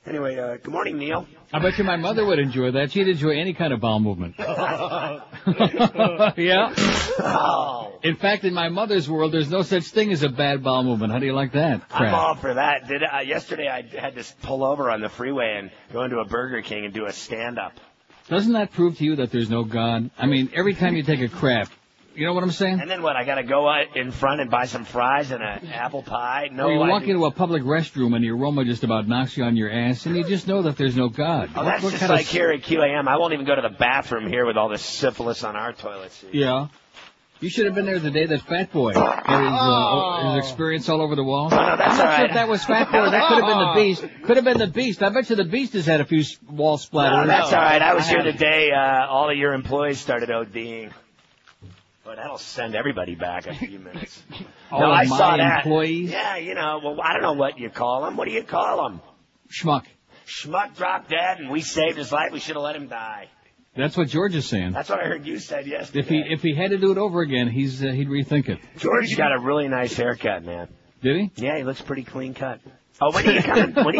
Anyway, good morning, Neil. I bet you my mother would enjoy that. She'd enjoy any kind of bowel movement. Yeah. Oh. In fact, in my mother's world, there's no such thing as a bad bowel movement. How do you like that crap? I'm all for that. Yesterday I had to pull over on the freeway and go into a Burger King and do a stand-up. Doesn't that prove to you that there's no God? I mean, every time you take a crap, you know what I'm saying? And then what? I got to go in front and buy some fries and an apple pie? No. Or you walk into a public restroom and the aroma just about knocks you on your ass, and you just know that there's no God. Oh, that's just like here at QAM. I won't even go to the bathroom here with all this syphilis on our toilets. Yeah. You should have been there the day that Fat Boy had his experience all over the wall. Oh, no, that's I'm not all right. sure if that was Fat Boy. That could have been the Beast. Could have been the Beast. I bet you the Beast has had a few wall splatters. No, that's all right. I was here the day all of your employees started ODing. But that'll send everybody back a few minutes. All I of my saw that. employees? Yeah, well, I don't know what you call them. What do you call them? Schmuck. Schmuck dropped dead, and we saved his life. We should have let him die. That's what George is saying. That's what I heard you said yesterday. If he had to do it over again, he'd rethink it. George's got a really nice haircut, man. Did he? Yeah, he looks pretty clean cut. Oh, when are you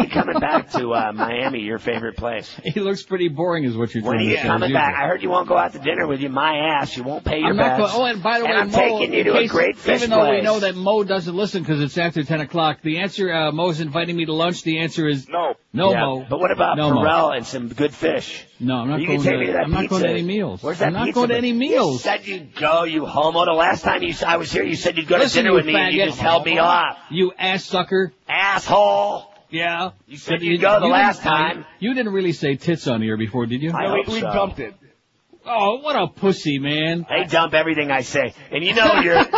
coming back to Miami, your favorite place? He looks pretty boring, is what you're When trying are to you say. coming back? I heard you won't go out to dinner with you. My ass, you won't pay your I'm not bets. going. Oh, and by the way, I'm Mo, taking you to a great fish even though we place. know that Mo doesn't listen because it's after 10 o'clock, the answer, Mo's inviting me to lunch. The answer is no. No, Yeah, Mo. But what about no, Ferrall Mo. and some good fish? No, I'm not You going can take me to that I'm not pizza. going to any meals. Where's that I'm not pizza? going to any meals. You said you'd go, you homo. The last time I was here, you said you'd go Listen, to dinner you with me, and you faggot. just held me off. You ass sucker. Asshole. Yeah. You said you'd go the last time. You didn't really say tits on here before, did you? We dumped it. Oh, what a pussy, man! They dump everything I say, and you're at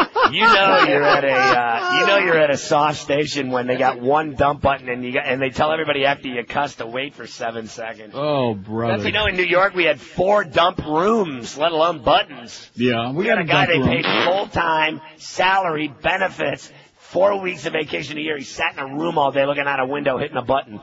a soft station when they got one dump button, and they tell everybody after you cuss to wait for 7 seconds. Oh, brother! That's, in New York we had 4 dump rooms, let alone buttons. Yeah, we got a guy they dump paid full-time salary, benefits, 4 weeks of vacation a year. He sat in a room all day looking out a window hitting a button.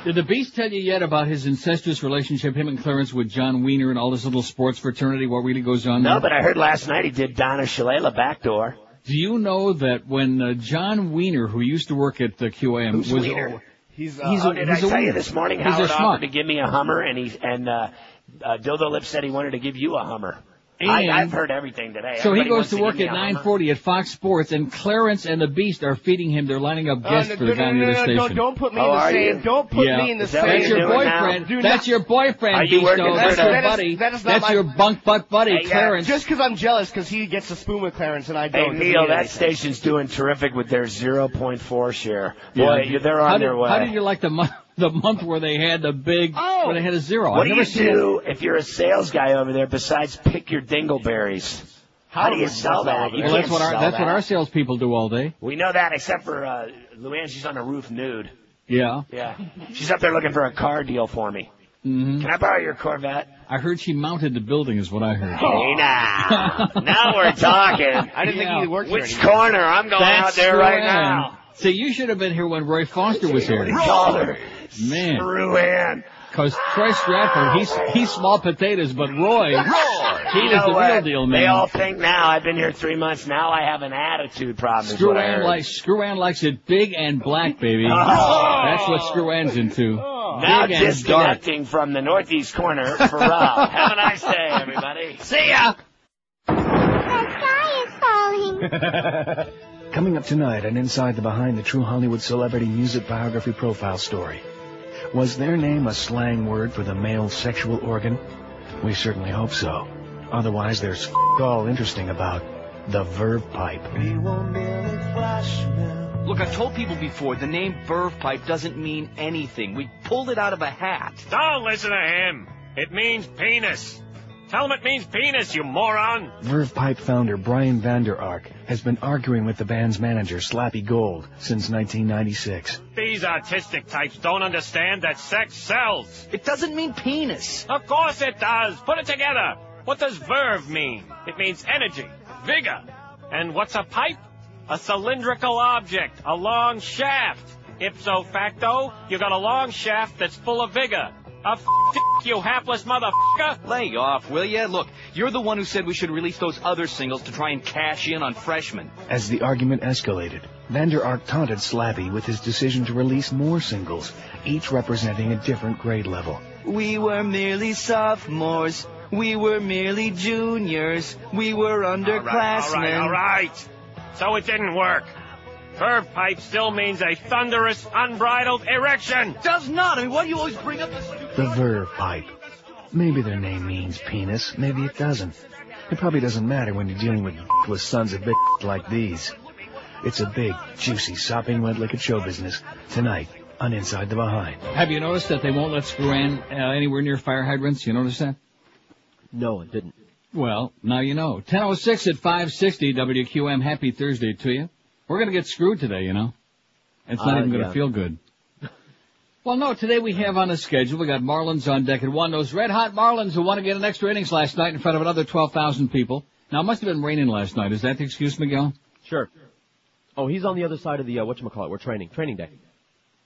Did the Beast tell you yet about his incestuous relationship, him and Clarence, with Jon Weiner and all this little sports fraternity, what really goes on there? No, but I heard last night he did Donna Shalala backdoor. Do you know that when Jon Weiner, who used to work at the QAM, Who's was... Weiner? Did I tell you this morning He's Howard a offered schmuck. to give me a Hummer, and Dildo Lips said he wanted to give you a Hummer. And I've heard everything today. So Everybody he goes wants to work give me at a Hummer. 9:40 at Fox Sports, and Clarence and the Beast are feeding him. They're lining up guests for the guy on the other station. Don't put me in the same. Don't put me in the same. That's your boyfriend. That's your boyfriend, Are you working Beasto. for That's your buddy. That's your bunk butt buddy, Clarence. Just because I'm jealous because he gets a spoon with Clarence and I don't. Hey, Neil, that station's doing terrific with their 0.4 share. Boy, they're on their way. How did you like the month where they had the big, where they had a zero? What do you do if you're a sales guy over there besides pick your dingleberries? How do you sell that? Well, that's what our salespeople do all day. We know that, except for Luann. She's on the roof nude. Yeah. Yeah. She's up there looking for a car deal for me. Mm-hmm. Can I borrow your Corvette? I heard she mounted the building, is what I heard. Hey, now we're talking. I didn't think he worked here. Which corner? I'm going out there right now. See, you should have been here when Roy Foster was here. Call her. Man. Screw Ann. Because Troy Stratford, he's small potatoes, but Roy, he is the real deal, man. They all think now, I've been here 3 months, now I have an attitude problem. Screw Ann likes it big and black, baby. Oh. That's what Screw Ann's into. Now big and disconnecting from the northeast corner, Ferrall. Have a nice day, everybody. See ya! The sky is falling. Coming up tonight and inside the Behind the True Hollywood Celebrity Music Biography Profile story. Was their name a slang word for the male sexual organ? We certainly hope so. Otherwise, there's all interesting about the Verve Pipe. Look, I've told people before, the name Verve Pipe doesn't mean anything. We pulled it out of a hat. Don't listen to him. It means penis. Tell him it means penis, you moron. Verve Pipe founder Brian Vander Ark has been arguing with the band's manager, Slappy Gold, since 1996. These artistic types don't understand that sex sells. It doesn't mean penis. Of course it does. Put it together. What does verve mean? It means energy, vigor. And what's a pipe? A cylindrical object, a long shaft. Ipso facto, you got a long shaft that's full of vigor. You hapless motherfucker! Lay off, will ya? Look, you're the one who said we should release those other singles to try and cash in on freshmen. As the argument escalated, Vander Ark taunted Slappy with his decision to release more singles, each representing a different grade level. We were merely sophomores. We were merely juniors. We were underclassmen. All right. So it didn't work. Verve Pipe still means a thunderous, unbridled erection. Does not. I mean, why do you always bring up this? The Verve Pipe. Maybe their name means penis, maybe it doesn't. It probably doesn't matter when you're dealing with sons of bitch like these. It's a big, juicy, sopping wet liquid show business tonight on Inside the Behind. Have you noticed that they won't let screw in anywhere near fire hydrants? You notice that? No, I didn't. Well, now you know. 10:06 at 560 WQM. Happy Thursday to you. We're going to get screwed today, you know. It's not even going to feel good. Well, no, today we have on the schedule, we got Marlins on deck at 1. Those red-hot Marlins who won to get an extra innings last night in front of another 12,000 people. Now, it must have been raining last night. Is that the excuse, Miguel? Sure. Oh, he's on the other side of the, whatchamacallit, we're training day.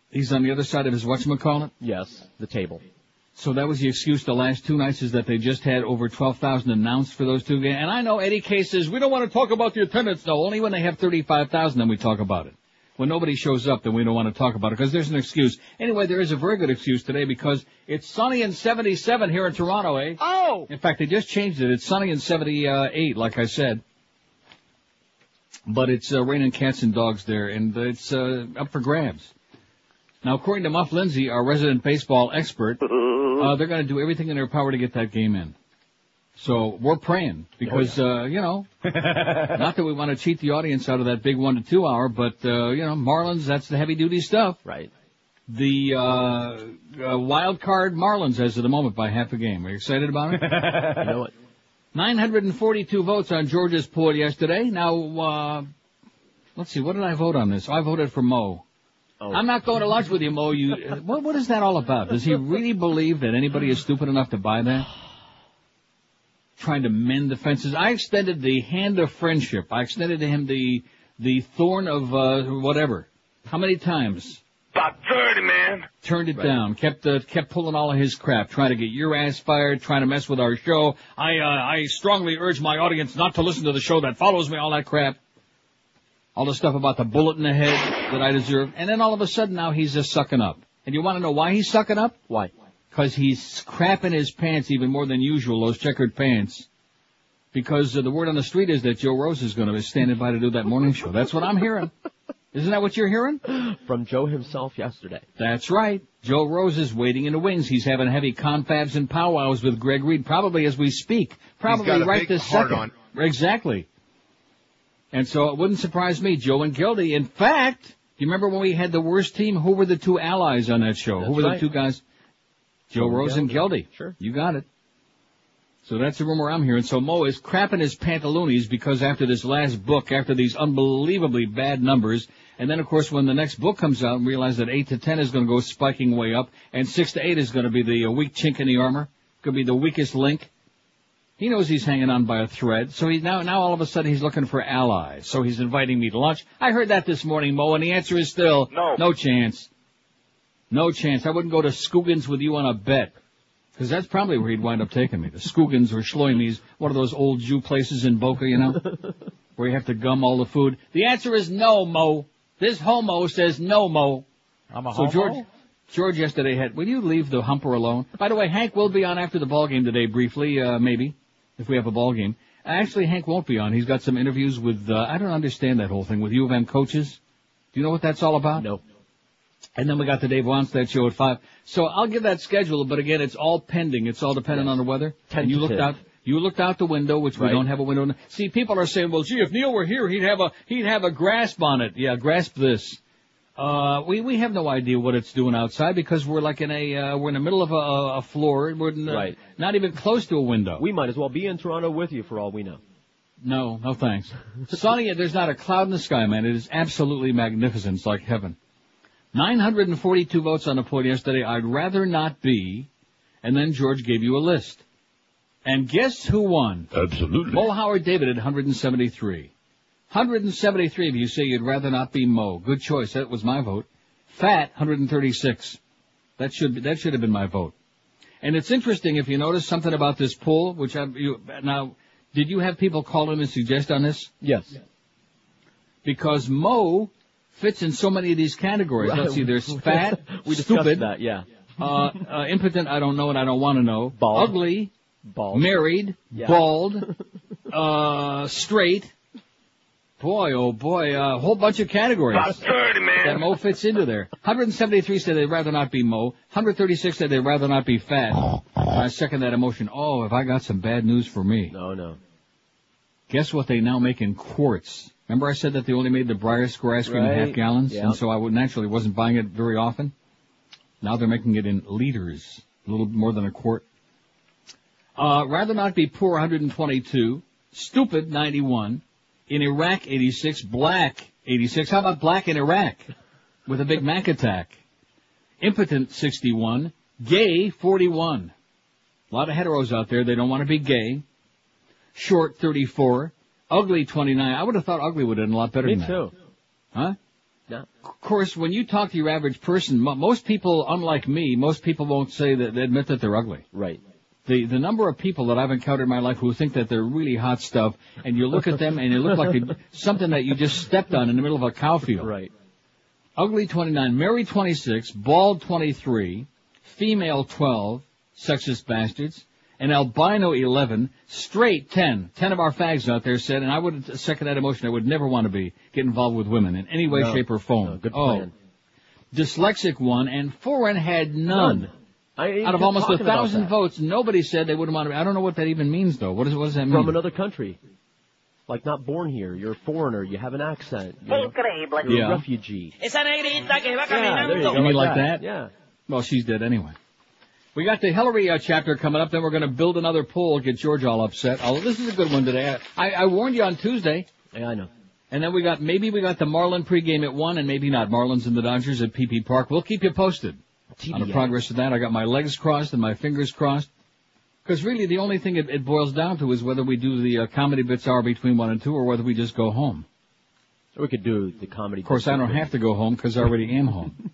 He's on the other side of his whatchamacallit? Yes, the table. So that was the excuse the last two nights, is that they just had over 12,000 announced for those two games. And I know Eddie K says, we don't want to talk about the attendance. No, only when they have 35,000, then we talk about it. When nobody shows up, then we don't want to talk about it, because there's an excuse. Anyway, there is a very good excuse today, because it's sunny and 77 here in Toronto, eh? Oh! In fact, they just changed it. It's sunny and 78, like I said. But it's raining cats and dogs there, and it's up for grabs. Now, according to Muff Lindsay, our resident baseball expert, they're going to do everything in their power to get that game in. So we're praying because, you know, not that we want to cheat the audience out of that big 1 to 2 hour, but, you know, Marlins, that's the heavy duty stuff. Right. The wild card Marlins as of the moment by half a game. Are you excited about it? You know it. 942 votes on Georgia's poll yesterday. Now, let's see, what did I vote on this? I voted for Mo. Oh. I'm not going to lunch with you, Mo. What is that all about? Does he really believe that anybody is stupid enough to buy that? Trying to mend the fences. I extended the hand of friendship. I extended to him the thorn of whatever. How many times? About 30, man. Turned it down. Kept pulling all of his crap. Trying to get your ass fired. Trying to mess with our show. I strongly urge my audience not to listen to the show that follows me. All that crap. All the stuff about the bullet in the head that I deserve. And then all of a sudden now he's just sucking up. And you want to know why he's sucking up? Why? Because he's crapping his pants even more than usual, those checkered pants. Because the word on the street is that Joe Rose is going to be standing by to do that morning show. That's what I'm hearing. Isn't that what you're hearing? From Joe himself yesterday. That's right. Joe Rose is waiting in the wings. He's having heavy confabs and powwows with Greg Reed, probably as we speak. Probably right this second. On. Exactly. And so it wouldn't surprise me, Joe and Gildy. In fact, do you remember when we had the worst team? Who were the two allies on that show? That's Who were right. the two guys? Joe Rose and Gildy. Sure. You got it. So that's the rumor I'm hearing. So Mo is crapping his pantaloonies because after this last book, after these unbelievably bad numbers, and then, of course, when the next book comes out and realize that 8 to 10 is going to go spiking way up, and 6 to 8 is going to be the weak chink in the armor, going to be the weakest link, he knows he's hanging on by a thread. So he's now all of a sudden he's looking for allies. So he's inviting me to lunch. I heard that this morning, Mo, and the answer is still no chance. No chance. I wouldn't go to Stugotz with you on a bet. Because that's probably where he'd wind up taking me. The Stugotz or Schloimies, one of those old Jew places in Boca, you know, where you have to gum all the food. The answer is no, Mo. This homo says no, Mo. I'm a homo? So George yesterday had, will you leave the humper alone? By the way, Hank will be on after the ball game today briefly, maybe, if we have a ball game. Actually, Hank won't be on. He's got some interviews with, I don't understand that whole thing, with U of M coaches. Do you know what that's all about? No. And then we got the Dave Wannstedt show at 5. So I'll give that schedule, but again, it's all pending. It's all dependent on the weather. And you looked out the window, which we don't have a window. See, people are saying, well, gee, if Neil were here, he'd have a grasp on it. Yeah, grasp this. We have no idea what it's doing outside because we're like we're in the middle of a floor. We're not even close to a window. We might as well be in Toronto with you for all we know. No thanks. Sunny, there's not a cloud in the sky, man. It is absolutely magnificent. It's like heaven. 942 votes on the poll yesterday. I'd rather not be. And then George gave you a list. And guess who won? Absolutely. Mo Howard David at 173. 173 of you say you'd rather not be Mo. Good choice. That was my vote. Fat, 136. That should have been my vote. And it's interesting if you notice something about this poll, now, did you have people call in and suggest on this? Yes. Because Mo fits in so many of these categories. Right. Let's see, there's fat, we stupid, that, yeah. impotent, I don't know and I don't want to know, bald. Ugly, bald. Married, yeah. bald, straight. Boy, oh boy, a whole bunch of categories. About 30, man. That Mo fits into there. 173 said they'd rather not be Mo. 136 said they'd rather not be fat. I second that emotion. Oh, have I got some bad news for me? No. Guess what they now make in quarts? Remember I said that they only made the Briar Square ice cream in half gallons? Yep. And so I naturally wasn't buying it very often. Now they're making it in liters. A little more than a quart. Rather not be poor, 122. Stupid, 91. In Iraq, 86. Black, 86. How about black in Iraq? With a Big Mac attack. Impotent, 61. Gay, 41. A lot of heteros out there, they don't want to be gay. Short, 34. Ugly, 29. I would have thought ugly would have done a lot better than that. Me too. Huh? No. Of course, when you talk to your average person, most people, unlike me, most people won't say that they admit that they're ugly. Right. The number of people that I've encountered in my life who think that they're really hot stuff, and you look at them and they look like something that you just stepped on in the middle of a cow field. Right. Ugly, 29. Married, 26. Bald, 23. Female, 12. Sexist bastards. And albino, 11. Straight, 10. 10 of our fags out there said, and I would second that emotion, I would never want to get involved with women in any way, shape, or form. No, good plan. Dyslexic, 1. And foreign had none. Out of almost 1,000 votes, nobody said they wouldn't want to. I don't know what that even means, though. What does that mean? From another country. Like not born here. You're a foreigner. You have an accent. You're a refugee. Yeah, there you go. You mean like that? Yeah. Well, she's dead anyway. We got the Hillary chapter coming up. Then we're going to build another poll, get George all upset. This is a good one today. I warned you on Tuesday. Yeah, I know. And then we got the Marlin pregame at 1 and maybe not. Marlins and the Dodgers at PP Park. We'll keep you posted on the progress of that. I got my legs crossed and my fingers crossed. Because really the only thing it boils down to is whether we do the comedy bits hour between 1 and 2 or whether we just go home. We could do the comedy. Of course, I don't have to go home because I already am home.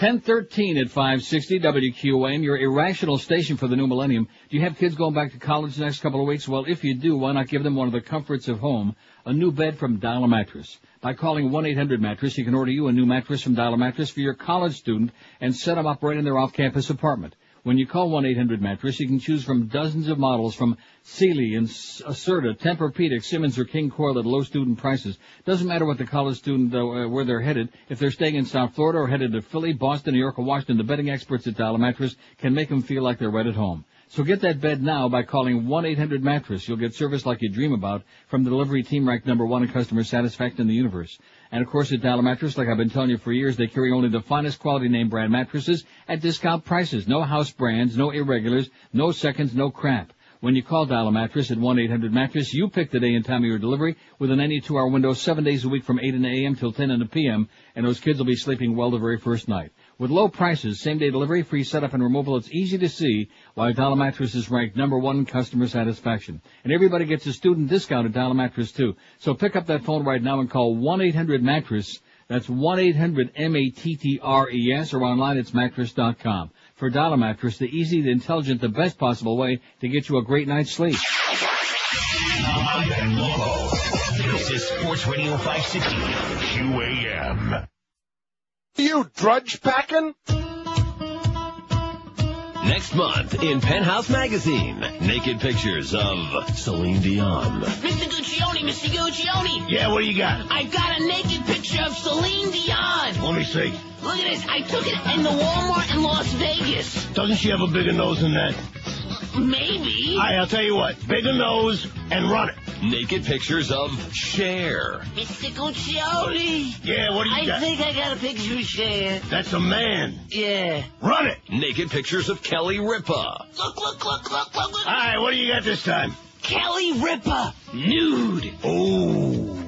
10:13 at 560 WQAM, your irrational station for the new millennium. Do you have kids going back to college the next couple of weeks? Well, if you do, why not give them one of the comforts of home, a new bed from Dial a Mattress. By calling 1-800-Mattress, you can order you a new mattress from Dial a Mattress for your college student and set them up right in their off-campus apartment. When you call 1-800-Mattress, you can choose from dozens of models from Sealy and Acerta, Tempur-Pedic, Simmons, or King Coil at low student prices. Doesn't matter what the college student, where they're headed. If they're staying in South Florida or headed to Philly, Boston, New York, or Washington, the bedding experts at Dial a Mattress can make them feel like they're right at home. So get that bed now by calling 1-800-Mattress. You'll get service like you dream about from the delivery team ranked #1 in customer satisfaction in the universe. And of course at Dial a Mattress, like I've been telling you for years, they carry only the finest quality name brand mattresses at discount prices. No house brands, no irregulars, no seconds, no crap. When you call Dial a Mattress at 1-800-Mattress, you pick the day and time of your delivery with an 92-hour window 7 days a week from 8 in the a.m. till 10 in the p.m., and those kids will be sleeping well the very first night. With low prices, same-day delivery, free setup and removal, it's easy to see why Dial a Mattress is ranked #1 in customer satisfaction. And everybody gets a student discount at Dial a Mattress, too. So pick up that phone right now and call 1-800-Mattress. That's 1-800-MATTRES, or online it's mattress.com. For Dial a Mattress, the easy, the intelligent, the best possible way to get you a great night's sleep. This is Sports Radio 560 QAM. You drudge packing? Next month in Penthouse Magazine, naked pictures of Celine Dion. Mr. Guccione. Yeah, what do you got? I've got a naked picture of Celine Dion. Let me see. Look at this. I took it in the Walmart in Las Vegas. Doesn't she have a bigger nose than that? Maybe. I'll tell you what. Bigger nose and run it. Naked pictures of Cher. Mr. Guccione. Yeah, what do you got? I think I got a picture of Cher. That's a man. Yeah. Run it. Naked pictures of Kelly Ripa. Look. All right, what do you got this time? Kelly Ripa. Nude. Oh,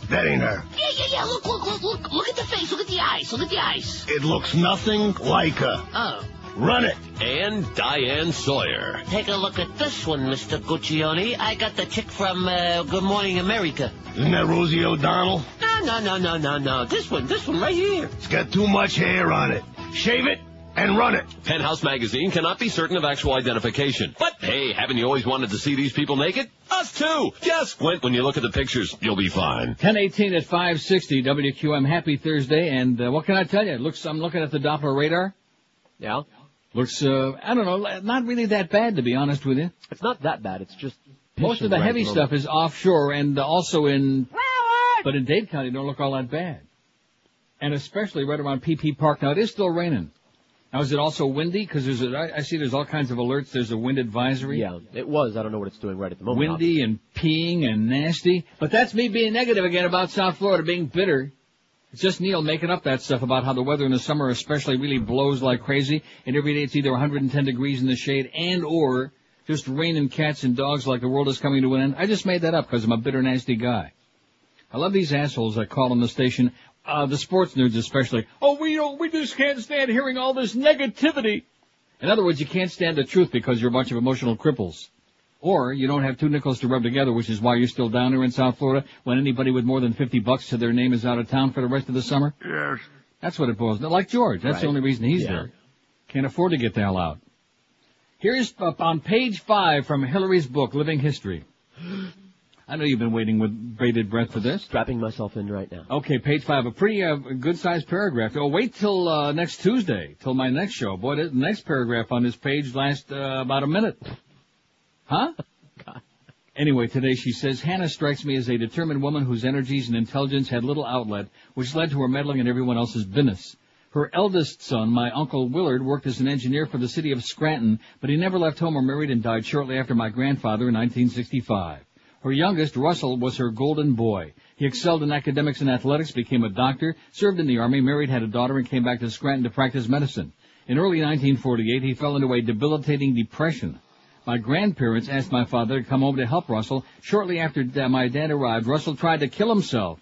that ain't her. Yeah. Look. Look at the face. Look at the eyes. It looks nothing like her. Oh. Run it. And Diane Sawyer. Take a look at this one, Mr. Guccione. I got the chick from Good Morning America. Isn't that Rosie O'Donnell? No. This one right here. It's got too much hair on it. Shave it and run it. Penthouse Magazine cannot be certain of actual identification. But, hey, haven't you always wanted to see these people naked? Us too. Just squint when you look at the pictures. You'll be fine. 10:18 at 560 WQM. Happy Thursday. And what can I tell you? I'm looking at the Doppler radar. Yeah? Looks, I don't know, not really that bad, to be honest with you. It's not that bad. It's just... Most of the heavy stuff is offshore and also in... But in Dade County, don't look all that bad. And especially right around PP Park. Now, it is still raining. Now, is it also windy? Because I see there's all kinds of alerts. There's a wind advisory. Yeah, it was. I don't know what it's doing right at the moment. Windy and peeing and nasty. But that's me being negative again about South Florida, being bitter. It's just Neil making up that stuff about how the weather in the summer especially really blows like crazy. And every day it's either 110 degrees in the shade and or just raining cats and dogs like the world is coming to an end. I just made that up because I'm a bitter, nasty guy. I love these assholes that call on the station. The sports nerds especially. Oh, we just can't stand hearing all this negativity. In other words, you can't stand the truth because you're a bunch of emotional cripples. Or you don't have two nickels to rub together, which is why you're still down here in South Florida when anybody with more than $50 to their name is out of town for the rest of the summer. Yes. That's what it boils down. Like George. That's the only reason he's there. Can't afford to get the hell out. Here's on page 5 from Hillary's book, Living History. I know you've been waiting with bated breath for this. Strapping myself in right now. Okay, page 5, a pretty good-sized paragraph. Oh, wait till next Tuesday, till my next show. Boy, the next paragraph on this page lasts about a minute. Huh? God. Anyway, today she says, Hannah strikes me as a determined woman whose energies and intelligence had little outlet, which led to her meddling in everyone else's business. Her eldest son, my Uncle Willard, worked as an engineer for the city of Scranton, but he never left home or married and died shortly after my grandfather in 1965. Her youngest, Russell, was her golden boy. He excelled in academics and athletics, became a doctor, served in the Army, married, had a daughter, and came back to Scranton to practice medicine. In early 1948, he fell into a debilitating depression. My grandparents asked my father to come home to help Russell. Shortly after my dad arrived, Russell tried to kill himself.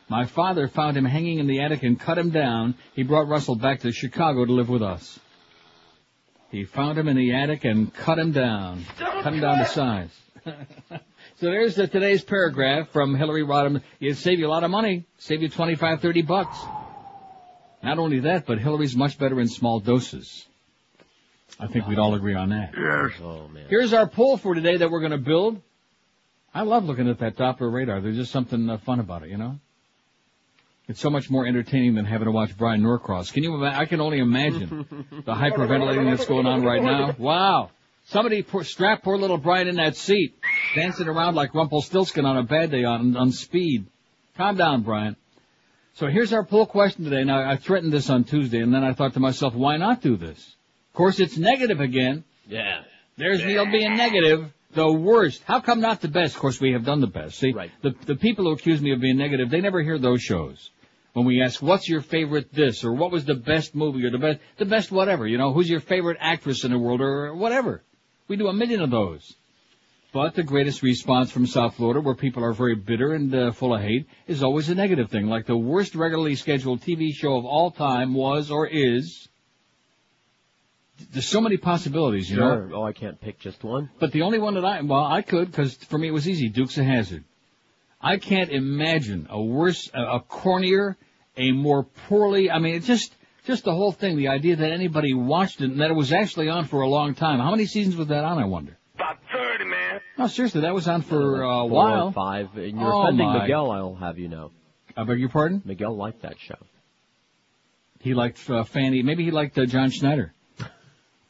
My father found him hanging in the attic and cut him down. He brought Russell back to Chicago to live with us. He found him in the attic and cut him down. Cut him down to size. So there's today's paragraph from Hillary Rodham. It'll save you a lot of money. Save you $25, $30. Not only that, but Hillary's much better in small doses. I think we'd all agree on that. Yes. Oh, man. Here's our poll for today that we're going to build. I love looking at that Doppler radar. There's just something fun about it, you know? It's so much more entertaining than having to watch Brian Norcross. I can only imagine the hyperventilating that's going on right now. Wow. Somebody strap poor little Brian in that seat, dancing around like Rumpelstiltskin on a bad day on speed. Calm down, Brian. So here's our poll question today. Now, I threatened this on Tuesday, and then I thought to myself, why not do this? Of course, it's negative again. Yeah. There's Neil being negative. The worst. How come not the best? Of course, we have done the best. See, right. The people who accuse me of being negative, they never hear those shows. When we ask, what's your favorite this, or what was the best movie, or the best whatever, you know, who's your favorite actress in the world, or whatever. We do 1,000,000 of those. But the greatest response from South Florida, where people are very bitter and full of hate, is always a negative thing. Like the worst regularly scheduled TV show of all time was or is. There's so many possibilities, you know. Oh, I can't pick just one. But the only one that I could, because for me it was easy, Dukes of Hazzard. I can't imagine a worse, a cornier, a more poorly, I mean, it's just the whole thing, the idea that anybody watched it and that it was actually on for a long time. How many seasons was that on, I wonder? About 30, man. No, seriously, that was on for a 4 while. Or 5. And you're offending Miguel, I'll have you know. I beg your pardon? Miguel liked that show. He liked Fanny. Maybe he liked John Schneider.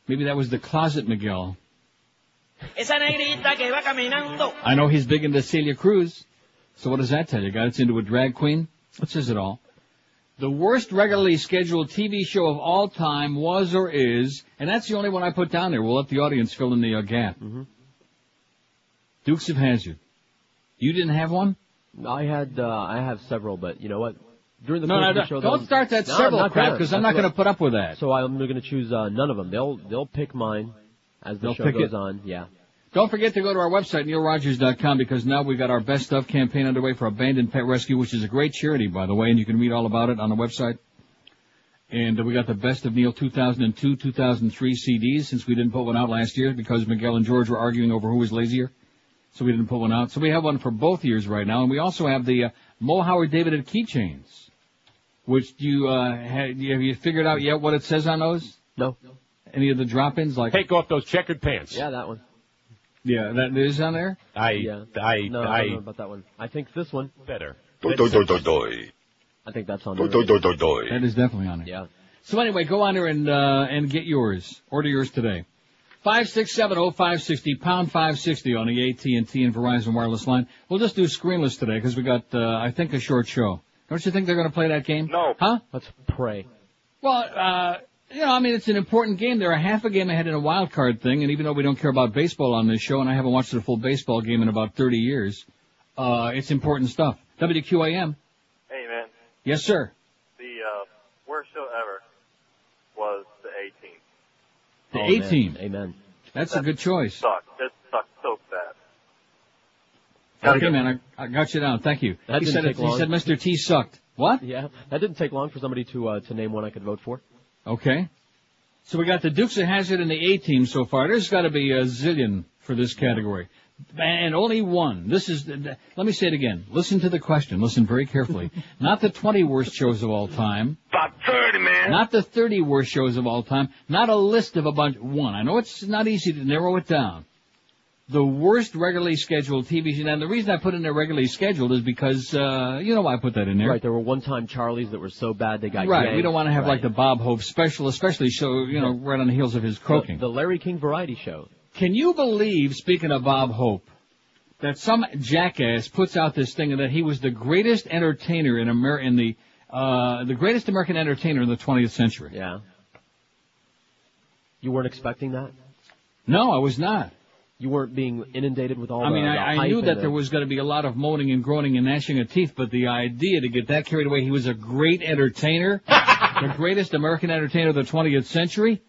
Maybe that was the closet Miguel. I know he's big into Celia Cruz. So what does that tell you? Got it's into a drag queen? What says it all? The worst regularly scheduled TV show of all time was or is, and that's the only one I put down there. We'll let the audience fill in the gap. Mm-hmm. Dukes of Hazzard. You didn't have one? I have several, but you know what? During the show, don't start that several crap, because I'm not going to put up with that. So I'm going to choose none of them. They'll pick mine as the show goes on. Yeah. Don't forget to go to our website, neilrogers.com, because now we've got our Best Stuff campaign underway for Abandoned Pet Rescue, which is a great charity, by the way, and you can read all about it on the website. And we got the Best of Neil 2002, 2003 CDs, since we didn't put one out last year, because Miguel and George were arguing over who was lazier. So we didn't put one out. So we have one for both years right now, and we also have the Mo Howard David keychains, which have you figured out yet what it says on those? No. Any of the drop-ins? Like Take off those checkered pants. Yeah, that one. Yeah, that is on there? No, I don't know about that one. I think this one. Better. I think that's on there. That is definitely on there. Yeah. So anyway, go on there and get yours. Order yours today. 5670560, pound 560 on the AT&T and Verizon wireless line. We'll just do screenless today because we got, I think, a short show. Don't you think they're going to play that game? No. Huh? Let's pray. Well, it's an important game. They're a half a game ahead in a wild card thing, and even though we don't care about baseball on this show, and I haven't watched a full baseball game in about 30 years, it's important stuff. WQAM. Hey, man. Yes, sir. The worst show ever was the A-Team. The A-Team. Amen. That's a good choice. It sucked so bad. Okay, man, I got you down. Thank you. That He didn't said take long. Mr. T sucked. What? Yeah, that didn't take long for somebody to name one I could vote for. Okay. So we got the Dukes of Hazzard and the A-Team so far. There's got to be a zillion for this category. And only one. Let me say it again. Listen to the question. Listen very carefully. Not the 20 worst shows of all time. About 30, man. Not the 30 worst shows of all time. Not a list of a bunch. One. I know it's not easy to narrow it down. The worst regularly scheduled TV show. And the reason I put in there regularly scheduled is because, you know why I put that in there. Right, there were one-time Charlies that were so bad they got Right, yanked. we don't want to have like the Bob Hope special, especially show, right on the heels of his croaking. The Larry King Variety Show. Can you believe, speaking of Bob Hope, that some jackass puts out this thing that he was the greatest entertainer the greatest American entertainer in the 20th century? Yeah. You weren't expecting that? No, I was not. You weren't being inundated with all the I knew that there was going to be a lot of moaning and groaning and gnashing of teeth, but the idea to get that carried away, he was a great entertainer, the greatest American entertainer of the 20th century.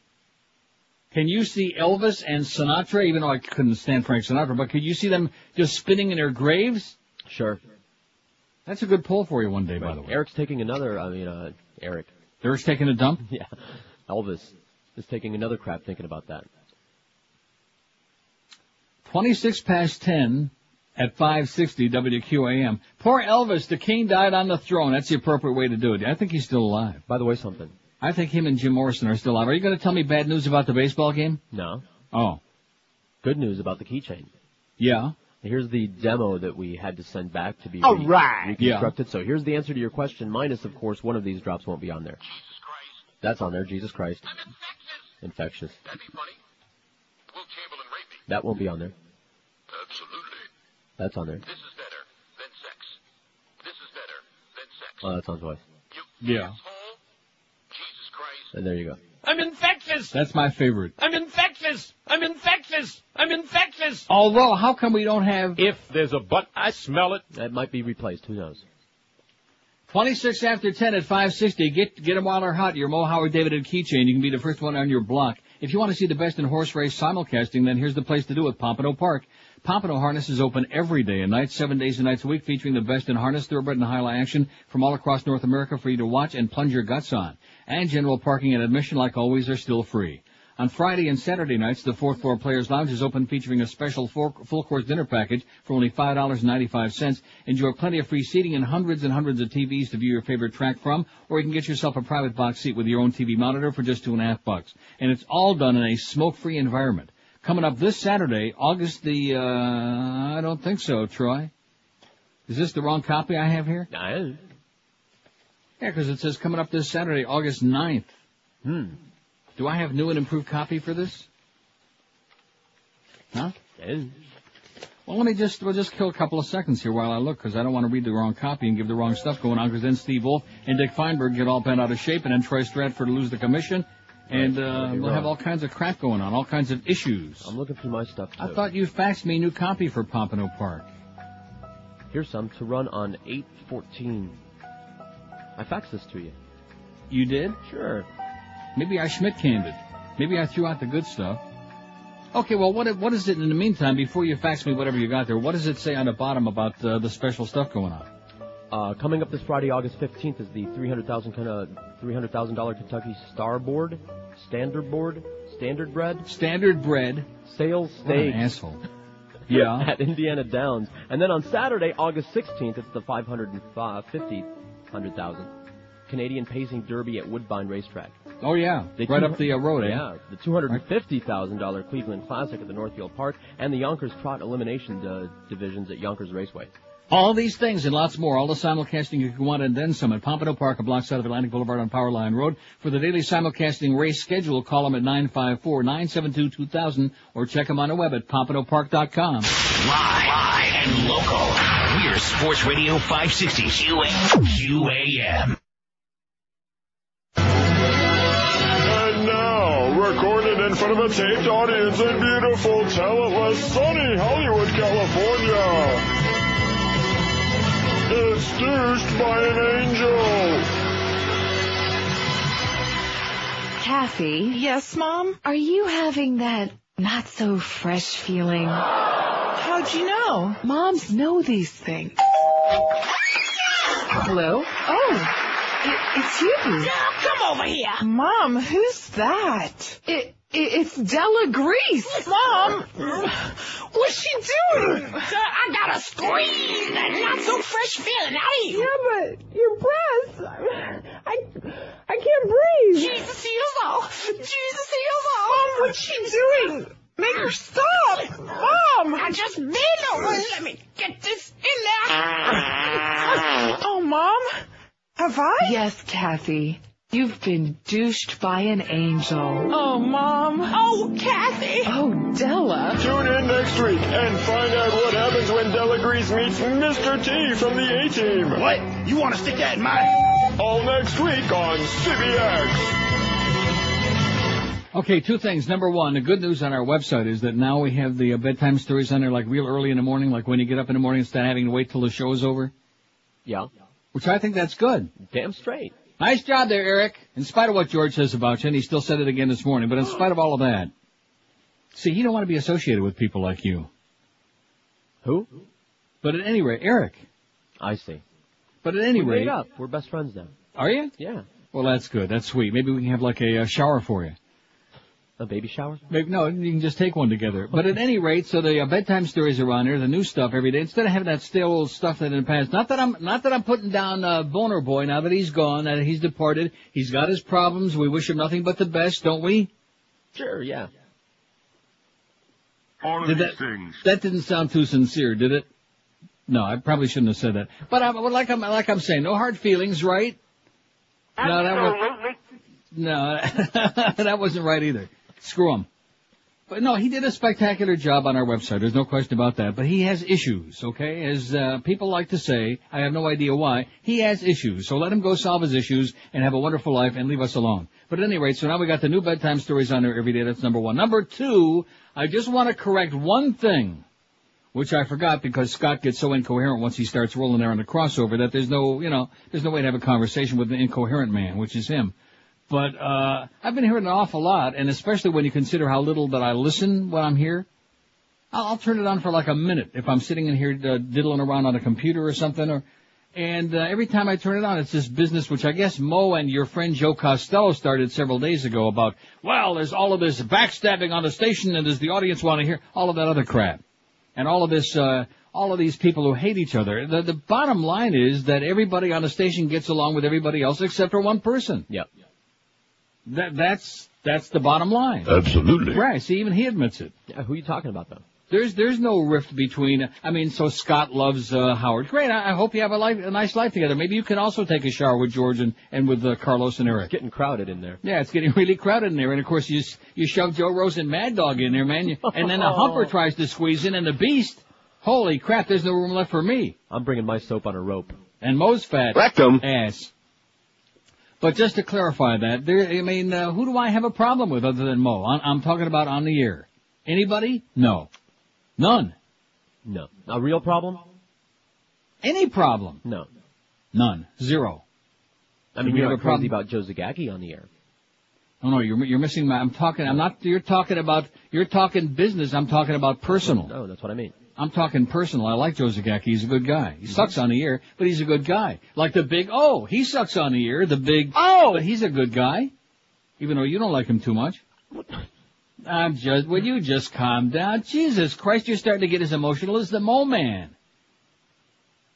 Can you see Elvis and Sinatra, even though I couldn't stand Frank Sinatra, but could you see them just spinning in their graves? Sure. That's a good poll for you one day, by the way. Eric's taking another, Eric. Eric's taking a dump? Yeah. Elvis is taking another crap thinking about that. 26 past 10 at 560 WQAM. Poor Elvis, the king died on the throne. That's the appropriate way to do it. I think he's still alive. By the way, something. I think him and Jim Morrison are still alive. Are you going to tell me bad news about the baseball game? No. Oh. Good news about the keychain. Yeah. Here's the demo that we had to send back to be reconstructed. Yeah. So here's the answer to your question, minus, of course, one of these drops won't be on there. Jesus Christ. That's on there, Jesus Christ. I'm Infectious. That'd be funny. Will Chamberlain rape me? That won't be on there. Absolutely. That's on there. This is better than sex. This is better than sex. Oh, that's on twice. Yeah. Jesus Christ. And there you go. I'm infectious. That's my favorite. I'm infectious. I'm infectious. I'm infectious. Although, how come we don't have... If there's a but, I smell it. That might be replaced. Who knows? 26 after 10 at 560. Get them while they're hot. Your Mo Howard David and keychain. You can be the first one on your block. If you want to see the best in horse race simulcasting, then here's the place to do it, Pompano Park. Pompano Harness is open every day and night, 7 days and nights a week, featuring the best in harness, thoroughbred, and high action from all across North America for you to watch and plunge your guts on. And general parking and admission, like always, are still free. On Friday and Saturday nights, the 4th floor Players Lounge is open, featuring a special full-course dinner package for only $5.95. Enjoy plenty of free seating and hundreds of TVs to view your favorite track from, or you can get yourself a private box seat with your own TV monitor for just $2.50. And it's all done in a smoke-free environment. Coming up this Saturday, August the, I don't think so, Troy. Is this the wrong copy I have here? No. Yeah, because it says coming up this Saturday, August 9th. Do I have new and improved copy for this? Huh? No. Well, we'll just kill a couple of seconds here while I look, because I don't want to read the wrong copy and give the wrong stuff going on, because then Steve Wolf and Dick Feinberg get all bent out of shape, and then Troy Stratford lose the commission, and we'll have all kinds of crap going on, all kinds of issues. I'm looking through my stuff, too. I thought you faxed me a new copy for Pompano Park. Here's some to run on 8/14. I faxed this to you. You did? Sure. Maybe I Schmidt canned it. Maybe I threw out the good stuff. Okay, well, what is it in the meantime, before you fax me whatever you got there, what does it say on the bottom about the special stuff going on? Coming up this Friday, August 15th, is the $300,000 Kentucky Standard Bread Sales Stakes. What an asshole. Yeah. At Indiana Downs. And then on Saturday, August 16th, it's the $500,000 Canadian Pacing Derby at Woodbine Racetrack. Oh, yeah. Right up the road, eh? Yeah, the $250,000 Cleveland Classic at the Northfield Park and the Yonkers Trot Elimination divisions at Yonkers Raceway. All these things and lots more, all the simulcasting you can want and then some at Pompano Park, a block south of Atlantic Boulevard on Powerline Road. For the daily simulcasting race schedule, call them at 954-972-2000 or check them on the web at pompanopark.com. Live and local. We're Sports Radio 560 QAM. And now, recorded in front of a taped audience in beautiful, talentless, sunny Hollywood, California. It's Touched by an Angel. Kathy? Yes, Mom? Are you having that not-so-fresh feeling? How'd you know? Moms know these things. Hello? Oh, it's you. Come over here. Mom, who's that? It's Della Grease. Mom, what's she doing? I gotta squeeze that not so fresh feeling out of you. Yeah, but your breath, I can't breathe. Jesus heals all. Jesus heals all. Mom, what's she doing? Make her stop. Mom. I just bend over. Let me get this in there. Oh, Mom, have I? Yes, Kathy. You've been douched by an angel. Oh, Mom. Oh, Kathy. Oh, Della. Tune in next week and find out what happens when Della Grease meets Mr. T from the A-Team. What? You want to stick that in my... All next week on CBX. Okay, two things. Number one, the good news on our website is that now we have the bedtime stories on there like real early in the morning, like when you get up in the morning instead of having to wait till the show's over. Yeah. Which I think that's good. Damn straight. Nice job there, Eric. In spite of what George says about you, and he still said it again this morning, but in spite of all of that. See, you don't want to be associated with people like you. Who? But at any rate, Eric. I see. But at any We're rate... made up. We're best friends now. Are you? Yeah. Well, that's good. That's sweet. Maybe we can have like a shower for you. A baby shower? Maybe, no, you can just take one together. But at any rate, so the bedtime stories are on there, the new stuff every day. Instead of having that stale old stuff that in the past. Not that I'm putting down Boner Boy now that he's gone, that he's departed. He's got his problems. We wish him nothing but the best, don't we? Sure, yeah. All of these things. That didn't sound too sincere, did it? No, I probably shouldn't have said that. But like I'm saying, no hard feelings, right? Absolutely. No, that wasn't right either. Screw him. But no, he did a spectacular job on our website. There's no question about that. But he has issues, okay? As people like to say, I have no idea why, he has issues. So let him go solve his issues and have a wonderful life and leave us alone. But at any rate, so now we got the new bedtime stories on there every day. That's number one. Number two, I just want to correct one thing, which I forgot because Scott gets so incoherent once he starts rolling there on the crossover that there's no way to have a conversation with an incoherent man, which is him. But I've been hearing an awful lot, and especially when you consider how little that I listen when I'm here. I'll turn it on for like a minute if I'm sitting in here diddling around on a computer or something. And every time I turn it on, it's this business which I guess Mo and your friend Joe Costello started several days ago about, well, there's all of this backstabbing on the station, and does the audience want to hear all of that other crap. And all of this, all of these people who hate each other. The bottom line is that everybody on the station gets along with everybody else except for one person. Yep. That's the bottom line. Absolutely. Right. See, even he admits it. Yeah, who are you talking about, though? There's no rift between. So Scott loves Howard. Great. I hope you have a nice life together. Maybe you can also take a shower with George and with Carlos and Eric. It's getting crowded in there. Yeah, it's getting really crowded in there. And of course, you shove Joe Rose and Mad Dog in there, man. And then the Humper tries to squeeze in, and the Beast. Holy crap! There's no room left for me. I'm bringing my soap on a rope. And Mo's fat Rectum ass. But just to clarify that, who do I have a problem with other than Mo? I'm talking about on the air. Anybody? No. None. No. A real problem? Any problem? No. None. Zero. You're not crazy about Joe Zagacki on the air. Oh, no, you're missing you're talking business, I'm talking about personal. No, that's what I mean. I'm talking personal. I like Joe Zagacki. He's a good guy. He sucks on the air, but he's a good guy. Like the Big O. He sucks on the air. The Big O. But he's a good guy. Even though you don't like him too much. Will you just calm down? Jesus Christ, you're starting to get as emotional as the Mo Man.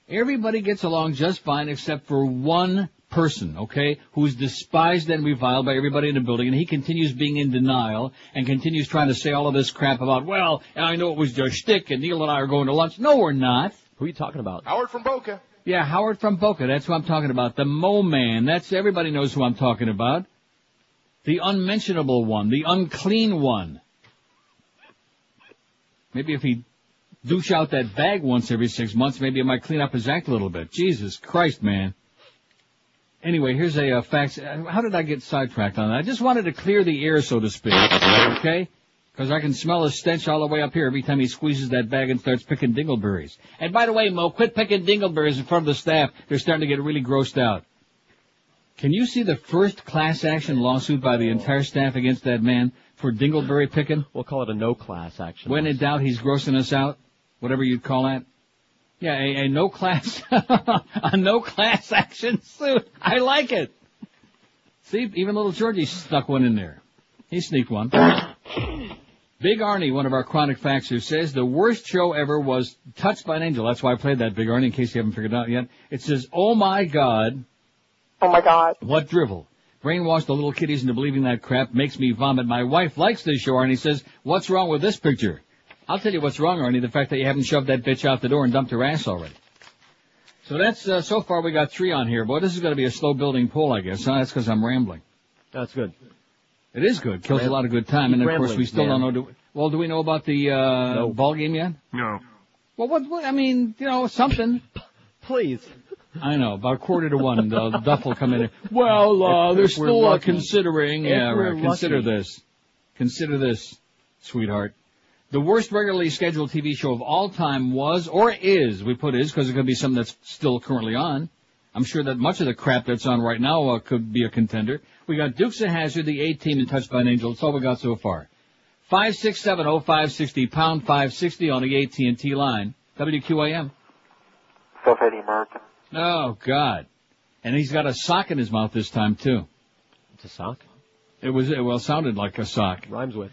Everybody gets along just fine except for one person, okay, who's despised and reviled by everybody in the building, and he continues being in denial and continues trying to say all of this crap about, well, I know it was just shtick, and Neil and I are going to lunch. No, we're not. Who are you talking about? Howard from Boca. Yeah, Howard from Boca. That's who I'm talking about. The Mo Man. That's, everybody knows who I'm talking about. The unmentionable one. The unclean one. Maybe if he douche out that bag once every 6 months, maybe it might clean up his act a little bit. Jesus Christ, man. Anyway, here's a fax. How did I get sidetracked on that? I just wanted to clear the air, so to speak. Okay? Because I can smell his stench all the way up here every time he squeezes that bag and starts picking dingleberries. And by the way, Mo, quit picking dingleberries in front of the staff. They're starting to get really grossed out. Can you see the first class action lawsuit by the entire staff against that man for dingleberry picking? We'll call it a no class action. When in doubt, he's grossing us out. Whatever you'd call that. Yeah, a no class, a no class action suit. I like it. See, even little Georgie stuck one in there. He sneaked one. Big Arnie, one of our chronic faxers, says the worst show ever was Touched by an Angel. That's why I played that, Big Arnie, in case you haven't figured it out yet. It says, oh my God. Oh my God. What drivel. Brainwashed the little kiddies into believing that crap. Makes me vomit. My wife likes this show, Arnie says, what's wrong with this picture? I'll tell you what's wrong, Arnie, the fact that you haven't shoved that bitch out the door and dumped her ass already. So that's, so far we got 3 on here. Boy, this is going to be a slow-building poll, I guess. That's because I'm rambling. That's good. It is good. Kills a lot of good time. And, of course, we still don't know. Do we know about the ball game yet? No. Well, what, I mean, you know, something. Please. I know. About 1:45, Duff will come in. Well, they're still considering. Yeah, right. Consider this. Consider this, sweetheart. The worst regularly scheduled TV show of all time was, or is, we put is, because it could be something that's still currently on. I'm sure that much of the crap that's on right now could be a contender. We got Dukes of Hazzard, the A-Team, and Touched by an Angel. That's all we got so far. 5670560, pound 560 on the AT&T line. WQAM. Stuff Eddie American. Oh, God. And he's got a sock in his mouth this time, too. It's a sock? It sounded like a sock. Rhymes with.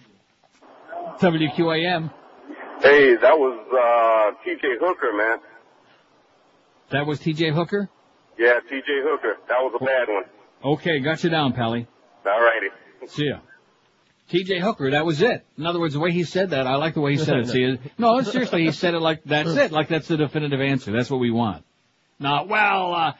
WQAM. Hey, that was T.J. Hooker, man. That was T.J. Hooker? Yeah, T.J. Hooker. That was a bad one. Okay, got you down, Pally. All righty. See ya. T.J. Hooker, that was it. In other words, the way he said that, I like the way he said it. See, no, seriously, he said it like that's it, like that's the definitive answer. That's what we want. Now,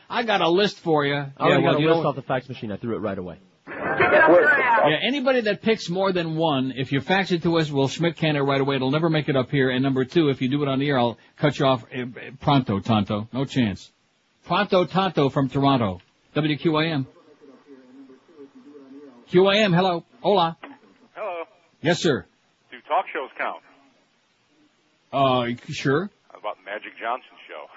I got a list for you. I got a list off the fax machine. I threw it right away. Yeah, anybody that picks more than one, if you fax it to us, we'll Schmidt can it right away. It'll never make it up here. And number 2, if you do it on the air, I'll cut you off pronto, tonto. No chance. Pronto, tonto from Toronto. WQAM. QAM, hello. Hola. Hello. Yes, sir. Do talk shows count? Sure. How about the Magic Johnson show?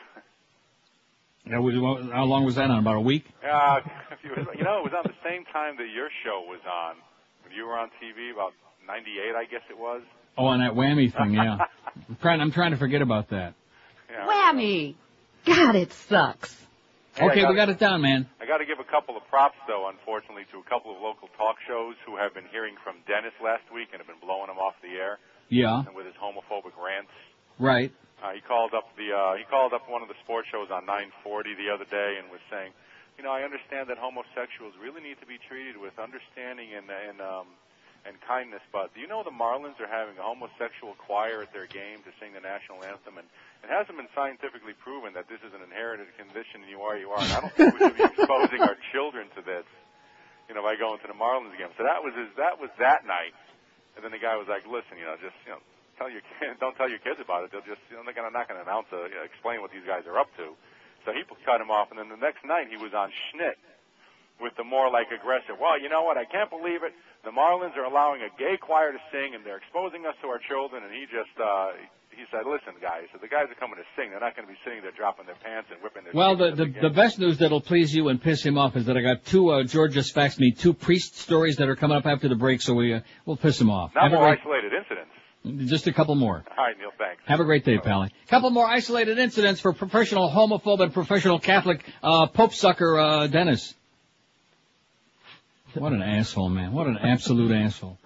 How long was that on? About a week? It was on the same time that your show was on. When you were on TV, about 98, I guess it was. Oh, and that whammy thing, yeah. I'm trying to forget about that. Yeah. Whammy! God, it sucks. Okay, we got it down, man. I got to give a couple of props, though, unfortunately, to a couple of local talk shows who have been hearing from Dennis last week and have been blowing him off the air. Yeah. And with his homophobic rants. Right. He called up one of the sports shows on 940 the other day and was saying, I understand that homosexuals really need to be treated with understanding and kindness, but do you know the Marlins are having a homosexual choir at their game to sing the national anthem, and it hasn't been scientifically proven that this is an inherited condition and you are. And I don't think we should be exposing our children to this, by going to the Marlins game. So that was that night. And then the guy was like, listen, don't tell your kids about it. They'll just, they're not going to announce explain what these guys are up to. So he cut him off, and then the next night he was on Schnitt with the more aggressive. Well, you know what? I can't believe it. The Marlins are allowing a gay choir to sing, and they're exposing us to our children. And he said, listen, guys, so the guys are coming to sing. They're not going to be sitting there dropping their pants and whipping their. Well, the best news that'll please you and piss him off is that I got George just faxed me 2 priest stories that are coming up after the break, so we'll piss him off. Not more isolated incidents. Just a couple more. All right, Neil, thanks. Have a great day, Pally. Couple more isolated incidents for professional homophobe and professional Catholic Pope sucker Dennis. What an asshole, man. What an absolute asshole.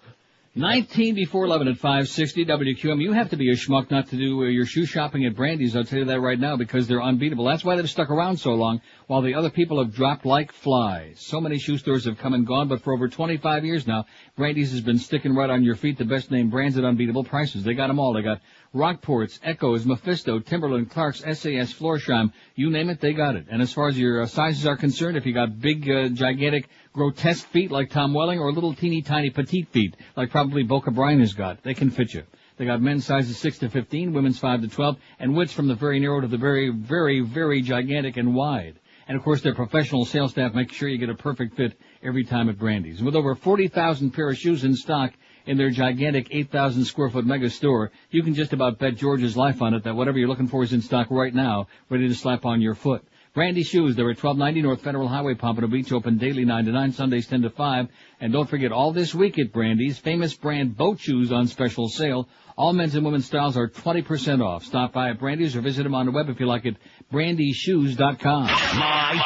19 before 11 at 560 WQM. You have to be a schmuck not to do your shoe shopping at Brandy's. I'll tell you that right now because they're unbeatable. That's why they've stuck around so long while the other people have dropped like flies. So many shoe stores have come and gone, but for over 25 years now, Brandy's has been sticking right on your feet. The best name brands at unbeatable prices. They got them all. They got Rockports, Echoes, Mephisto, Timberland, Clark's, SAS, Florsheim. You name it, they got it. And as far as your sizes are concerned, if you got big, gigantic, grotesque feet like Tom Welling or little teeny tiny petite feet like probably Boca Brian has got, they can fit you. They got men's sizes 6 to 15, women's 5 to 12, and widths from the very narrow to the very, very, very gigantic and wide. And of course their professional sales staff make sure you get a perfect fit every time at Brandy's. And with over 40,000 pair of shoes in stock in their gigantic 8,000 square foot mega store, you can just about bet George's life on it that whatever you're looking for is in stock right now, ready to slap on your foot. Brandy Shoes, they're at 1290 North Federal Highway, Pompano Beach, open daily 9 to 9, Sundays 10 to 5. And don't forget, all this week at Brandy's, famous brand boat shoes on special sale. All men's and women's styles are 20% off. Stop by at Brandy's or visit them on the web if you like it, brandyshoes.com. Live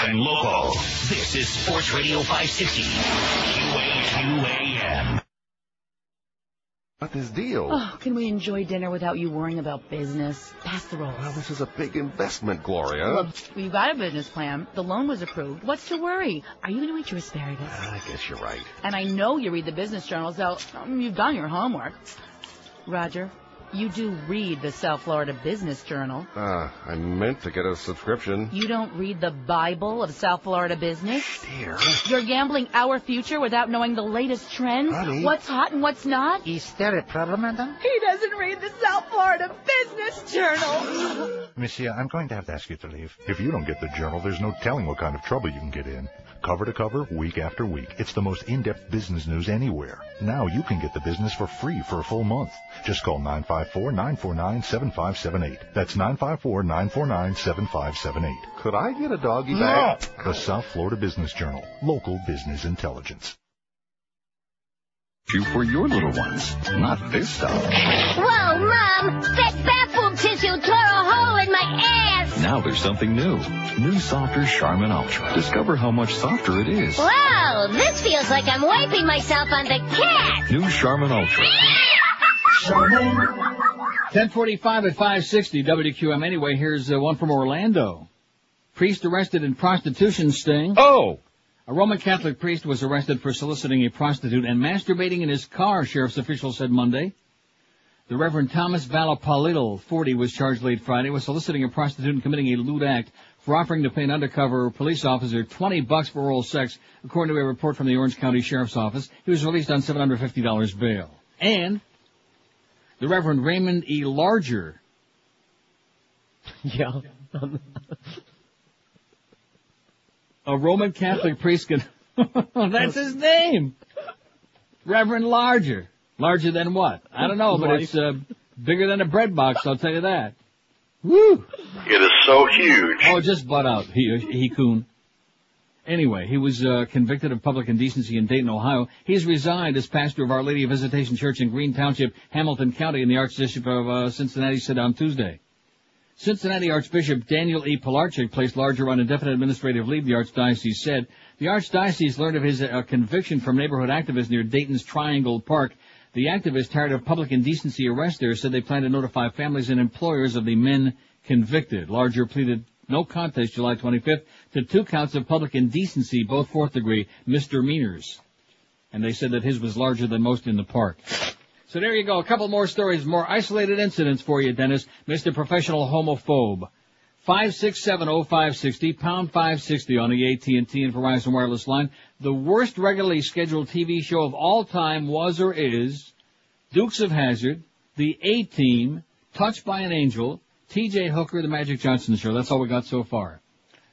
and local. This is Sports Radio 560. QAM. What is deal? Oh, can we enjoy dinner without you worrying about business? Pass the rolls. Well, this is a big investment, Gloria. Well, we've got a business plan. The loan was approved. What's to worry? Are you going to eat your asparagus? I guess you're right. And I know you read the business journal, so you've done your homework. Roger, you do read the South Florida Business Journal. I meant to get a subscription. You don't read the Bible of South Florida business? Dear. You're gambling our future without knowing the latest trends? Honey. What's hot and what's not? Is there a problem, madam? He doesn't read the South Florida Business Journal. Monsieur, I'm going to have to ask you to leave. If you don't get the journal, there's no telling what kind of trouble you can get in. Cover to cover, week after week. It's the most in-depth business news anywhere. Now you can get the business for free for a full month. Just call 954-949-7578. That's 954-949-7578. Could I get a doggy bag? The South Florida Business Journal. Local business intelligence. You for your little ones, not this stuff. Whoa, Mom! That bathroom tissue tore a hole in my ass! Now there's something new. New softer Charmin Ultra. Discover how much softer it is. Wow, this feels like I'm wiping myself on the cat! New Charmin Ultra. 10:45 at 560 WQM. Anyway, here's one from Orlando. Priest arrested in prostitution sting. Oh! A Roman Catholic priest was arrested for soliciting a prostitute and masturbating in his car, sheriff's officials said Monday. The Reverend Thomas Valapalidal, 40, was charged late Friday with soliciting a prostitute and committing a lewd act for offering to pay an undercover police officer $20 for oral sex, according to a report from the Orange County Sheriff's Office. He was released on $750 bail. And the Reverend Raymond E. Larger. Yeah. A Roman Catholic priest can... That's his name! Reverend Larger. Larger than what? I don't know, but it's bigger than a bread box, I'll tell you that. Woo! It is so huge. Oh, just butt out, he coon. Anyway, he was convicted of public indecency in Dayton, Ohio. He's resigned as pastor of Our Lady of Visitation Church in Greene Township, Hamilton County, in the Archdistrict of Cincinnati, said on Tuesday. Cincinnati Archbishop Daniel E. Pilarczyk placed Larger on indefinite administrative leave, the Archdiocese said. The Archdiocese learned of his conviction from neighborhood activists near Dayton's Triangle Park. The activists, tired of public indecency arrests there, said they plan to notify families and employers of the men convicted. Larger pleaded no contest July 25th to 2 counts of public indecency, both 4th-degree misdemeanors. And they said that his was larger than most in the park. So there you go. A couple more stories, more isolated incidents for you, Dennis. Mr. Professional Homophobe. 5670560, pound 560 on the AT&T and Verizon wireless line. The worst regularly scheduled TV show of all time was or is Dukes of Hazzard, The A-Team, Touched by an Angel, T.J. Hooker, The Magic Johnson Show. That's all we got so far.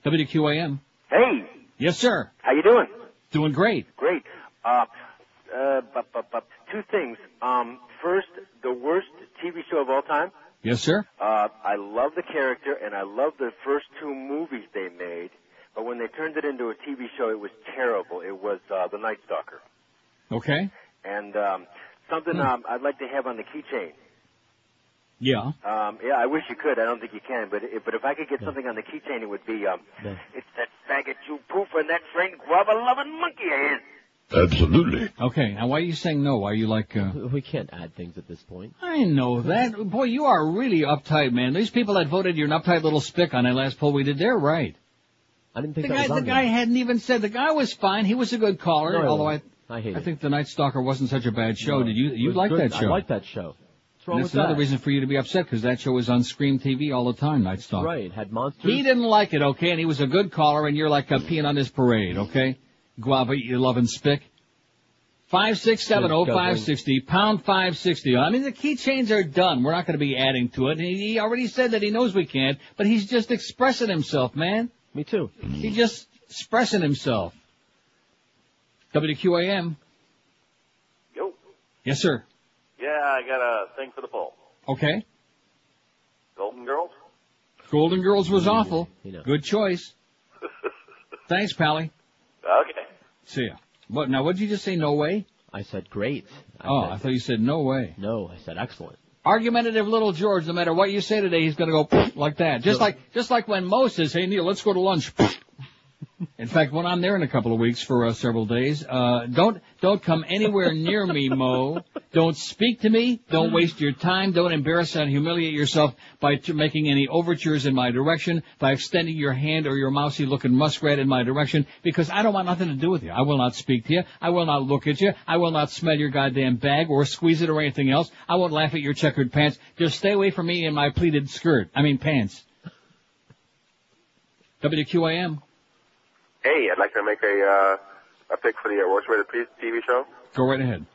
WQAM. Hey. Yes, sir. How you doing? Doing great. Great. 2 things. First, the worst TV show of all time. Yes, sir. I love the character, and I love the first 2 movies they made. But when they turned it into a TV show, it was terrible. It was The Night Stalker. Okay. And something I'd like to have on the keychain. Yeah. Yeah, I wish you could. I don't think you can. But if I could get something on the keychain, it would be, it's that faggot Jew poof and that friend grubber-loving monkey of his. Absolutely. Okay, now why are you saying no? Why are you like... We can't add things at this point. I know that. Boy, you are really uptight, man. These people that voted you're an uptight little spick on that last poll we did, they're right. I didn't think the guy hadn't even said... The guy was fine. He was a good caller, No, although I hate it. I think The Night Stalker wasn't such a bad show. Did you like that show? I like that show. What's wrong And with that's another that? reason for you to be upset, because that show was on Scream TV all the time, Night Stalker. Right, had monsters. He didn't like it, okay, and he was a good caller, and you're like peeing on his parade, okay? Guava, you loving spick. 5670560, pound 560. I mean, the keychains are done. We're not going to be adding to it. He already said that he knows we can't, but he's just expressing himself, man. Me too. He's just expressing himself. WQAM. Yo. Yes, sir. Yeah, I got a thing for the poll. Okay. Golden Girls? Golden Girls was awful. Good choice. Thanks, Pally. Okay. See ya. What, now, what did you just say, no way? I said great. I thought you said no way. No, I said excellent. Argumentative little George, no matter what you say today, he's going to go like that. Just like when Mo says, hey, Neil, let's go to lunch. In fact, when I'm there in a couple of weeks for several days, don't come anywhere near me, Mo. Don't speak to me. Don't waste your time. Don't embarrass and humiliate yourself by making any overtures in my direction, by extending your hand or your mousy-looking muskrat in my direction, because I don't want nothing to do with you. I will not speak to you. I will not look at you. I will not smell your goddamn bag or squeeze it or anything else. I won't laugh at your checkered pants. Just stay away from me in my pleated pants. WQAM. Hey, I'd like to make a pick for the worst rated TV show. Go right ahead.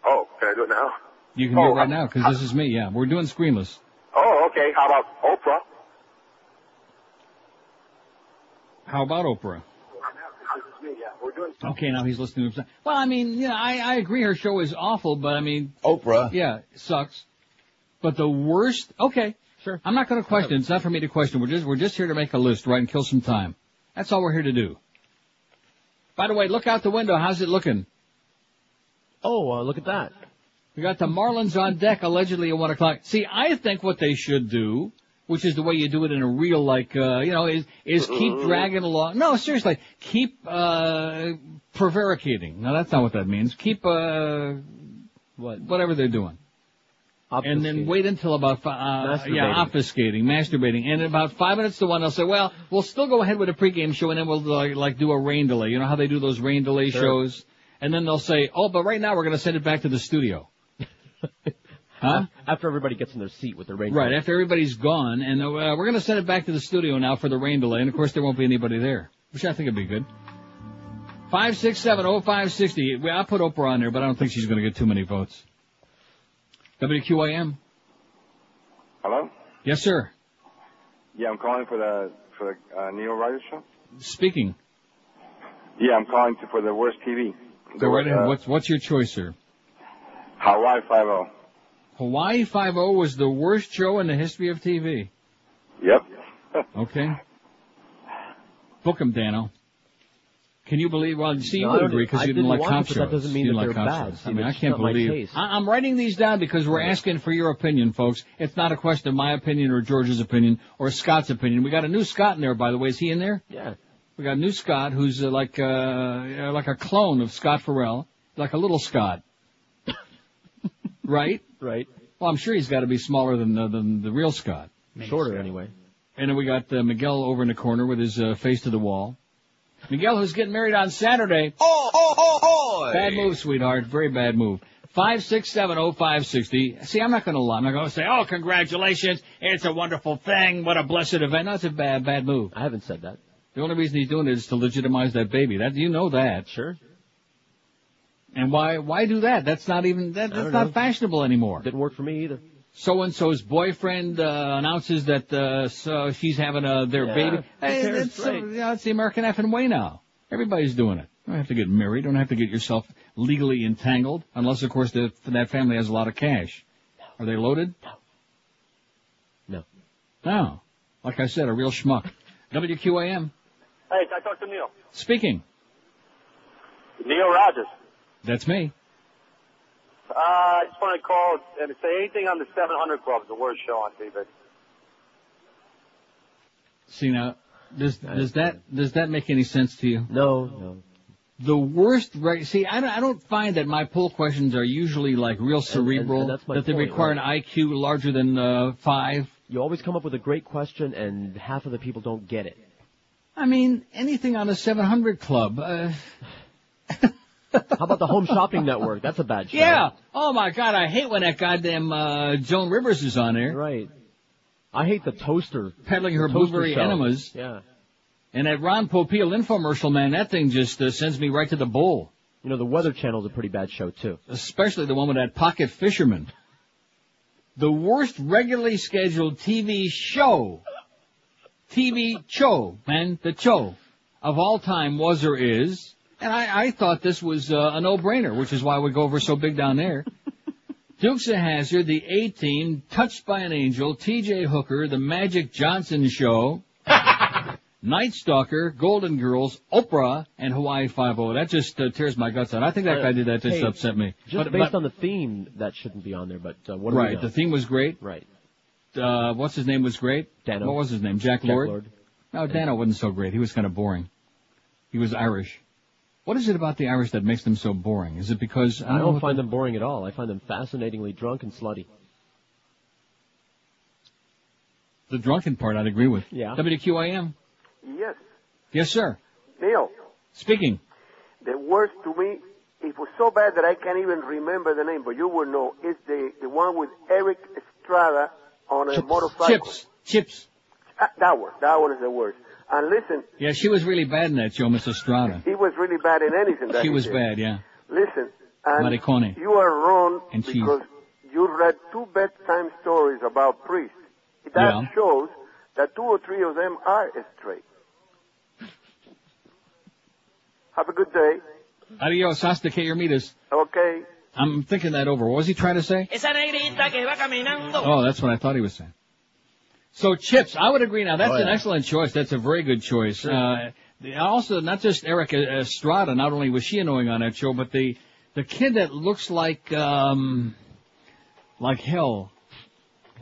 Oh, can I do it now? You can do it right now, because this is me, yeah. We're doing Screenless. Oh, okay. How about Oprah? How about Oprah? Okay, now he's listening to himself. Well, I mean, yeah, I agree her show is awful, but I mean... Oprah. Yeah, it sucks. But the worst... Okay, sure. I'm not going to question. It's not for me to question. We're just here to make a list, right, and kill some time. That's all we're here to do. By the way, look out the window. How's it looking? Oh, look at that. We got the Marlins on deck, allegedly at 1 o'clock. See, I think what they should do, which is the way you do it in a real, is keep dragging along. No, seriously, keep prevaricating. Now, that's not what that means. Keep, whatever they're doing. And then wait until about, obfuscating, masturbating. And in about 5 minutes to 1, they'll say, well, we'll still go ahead with a pregame show, and then we'll, do a rain delay. You know how they do those rain delay shows? And then they'll say, oh, but right now we're going to send it back to the studio. Huh? After everybody gets in their seat with the rain delay. Right, after everybody's gone, and we're going to send it back to the studio now for the rain delay, and of course there won't be anybody there, which I think would be good. 5670560. I'll put Oprah on there, but I don't think she's going to get too many votes. WQAM. Hello? Yes, sir. Yeah, I'm calling for the Neil Ryder show. Speaking. Yeah, I'm calling for the worst TV. Go right ahead. What's your choice, sir? Hawaii 5-0. Hawaii 5-0 was the worst show in the history of TV. Yep. Okay. Book 'em, Dano. Can you believe? Well, see, you would agree because you didn't like cop shows. That doesn't mean that they're bad. I mean, I can't believe. I'm writing these down because we're asking for your opinion, folks. It's not a question of my opinion or George's opinion or Scott's opinion. We got a new Scott in there, by the way. Is he in there? Yeah. We got a new Scott who's like a clone of Scott Ferrall, like a little Scott. Right? Right. Well, I'm sure he's got to be smaller than the real Scott. Shorter, anyway. And then we got Miguel over in the corner with his face to the wall. Miguel, who's getting married on Saturday. Oh! Bad move, sweetheart. Very bad move. 5670560. See, I'm not going to lie. I'm not going to say, oh, congratulations. It's a wonderful thing. What a blessed event. No, it's a bad move. I haven't said that. The only reason he's doing it is to legitimize that baby. You know that. Sure. And why do that? That's not even, that's not fashionable anymore. Didn't work for me either. So-and-so's boyfriend announces that so she's having their baby. Hey, that's the American effing way now. Everybody's doing it. You don't have to get married. You don't have to get yourself legally entangled, unless, of course, that family has a lot of cash. No. Are they loaded? No. No. Like I said, a real schmuck. WQAM. Hey, can I talk to Neil? Speaking. Neil Rogers. That's me. I just want to call and say anything on the 700 Club is the worst show on TV. See, now, does that make any sense to you? No. The worst, see, I don't find that my poll questions are usually like real cerebral, and that's my that they point, require right? an IQ larger than 5. You always come up with a great question, and half of the people don't get it. I mean, anything on the 700 Club. How about the Home Shopping Network? That's a bad show. Yeah. Oh, my God, I hate when that goddamn Joan Rivers is on there. Right. I hate the toaster. Peddling her toaster blueberry show. enemas. Yeah. And that Ron Popeil infomercial, man, that thing just sends me right to the bowl. You know, the Weather Channel's a pretty bad show, too. Especially the one with that pocket fisherman. The worst regularly scheduled TV show, man, the show of all time was or is. And I thought this was a no-brainer, which is why we go over so big down there. Dukes of Hazzard, the A-Team, Touched by an Angel, T.J. Hooker, The Magic Johnson Show, Night Stalker, Golden Girls, Oprah, and Hawaii Five-0. That just tears my guts out. I think that guy did that just to upset me. Just based on the theme, that shouldn't be on there, but what do we know? The theme was great. Right. What's his name was great? Dano. What was his name? Jack Lord? No, Dano wasn't so great. He was kind of boring. He was Irish. What is it about the Irish that makes them so boring? Is it because... I don't find them boring at all. I find them fascinatingly drunk and slutty. The drunken part I'd agree with. Yeah. Yes. WQAM? Yes, sir. Neil. Speaking. The worst to me, it was so bad that I can't even remember the name, but you will know. It's the one with Eric Estrada on a motorcycle. Chips. That one is the worst. And listen. Yeah, she was really bad in that show, Miss Estrada. He was really bad in anything that she he was did. bad, yeah. Listen. And Maricone. you are wrong and because you read 2 bedtime stories about priests. That shows that 2 or 3 of them are straight. Have a good day. Adios, hasta que hermitas. Okay. I'm thinking that over. What was he trying to say? Oh, that's what I thought he was saying. So, Chips, I would agree now. That's an excellent choice. That's a very good choice. Sure. Also, not just Eric Estrada, not only was she annoying on that show, but the kid that looks like hell.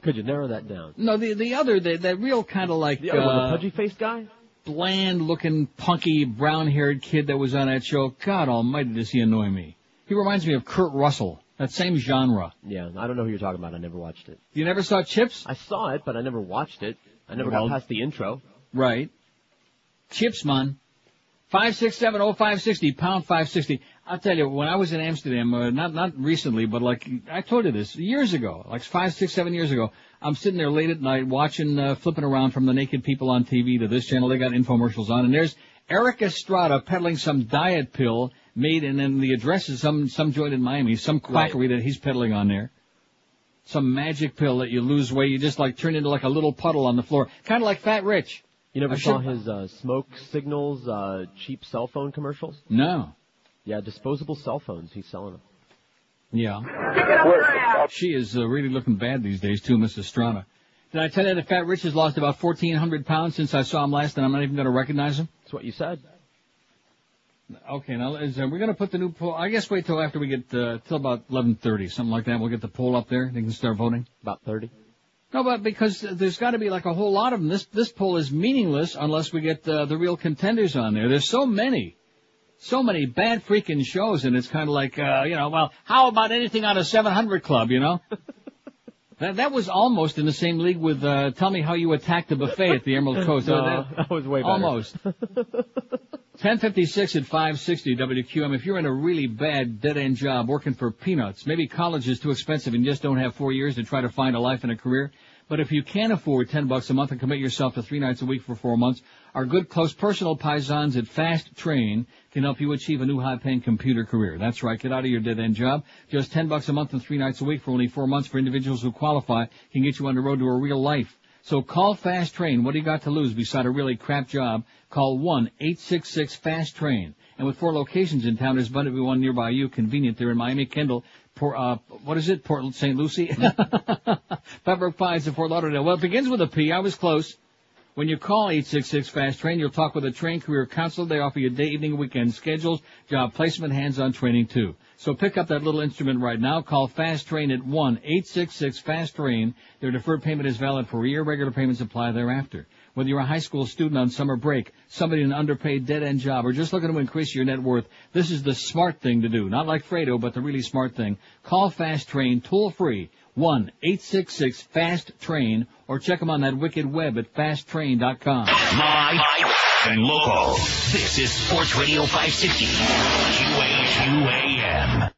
Could you narrow that down? No, the other, that real kind of like... The other one, the pudgy-faced guy? Bland-looking, punky, brown-haired kid that was on that show. God almighty, does he annoy me. He reminds me of Kurt Russell, that same genre. Yeah, I don't know who you're talking about. I never watched it. You never saw Chips? I saw it, but I never watched it. I never got past the intro. Right. Chips, man. 567-0560, pound 560. I'll tell you, when I was in Amsterdam, not recently, but like, I told you this, years ago, like 5, 6, 7 years ago, I'm sitting there late at night watching, flipping around from the naked people on TV to this channel. They got infomercials on, and there's Eric Estrada peddling some diet pill made, and then the address is some joint in Miami, some quackery that he's peddling on there. Some magic pill that you lose weight, you just like turn into like a little puddle on the floor. Kind of like Fat Rich. You never saw his smoke signals, cheap cell phone commercials? No. Yeah, disposable cell phones. He's selling them. Yeah. She is really looking bad these days, too, Miss Estrada. Did I tell you that Fat Rich has lost about 1,400 pounds since I saw him last, and I'm not even going to recognize him? That's what you said. Okay, now, we're going to put the new poll... I guess wait till after we get... till about 11:30, something like that. We'll get the poll up there. They can start voting. About 30? No, but because there's got to be like a whole lot of them. This poll is meaningless unless we get the real contenders on there. There's so many bad freaking shows, and it's kind of like, well, how about anything on a 700 Club, you know? That was almost in the same league with Tell Me How You Attacked the Buffet at the Emerald Coast. No, that was way better. Almost. 10:56 at 560 WQM. If you're in a really bad dead-end job working for peanuts, maybe college is too expensive and you just don't have 4 years to try to find a life and a career, but if you can afford $10 a month and commit yourself to 3 nights a week for 4 months, our good, close personal paisans at Fast Train can help you achieve a new high-paying computer career. That's right. Get out of your dead-end job. Just $10 a month and 3 nights a week for only 4 months for individuals who qualify can get you on the road to a real life. So call Fast Train. What do you got to lose beside a really crap job? Call 1-866-FAST-TRAIN. And with 4 locations in town, there's bound to be one nearby you, convenient. They're in Miami, Kendall, Port St. Lucie? Pembroke Pines and Fort Lauderdale. Well, it begins with a P. I was close. When you call 866-FAST-TRAIN, you'll talk with a trained career counselor. They offer you day, evening, weekend schedules, job placement, hands-on training, too. So pick up that little instrument right now. Call Fast Train at 1-866-FAST-TRAIN. Their deferred payment is valid for a year. Regular payments apply thereafter. Whether you're a high school student on summer break, somebody in an underpaid dead-end job, or just looking to increase your net worth, this is the smart thing to do. Not like Fredo, but the really smart thing. Call Fast Train toll-free, 1-866-FAST-TRAIN, or check them on that wicked web at fasttrain.com. Live and local. This is Sports Radio 560. QAM.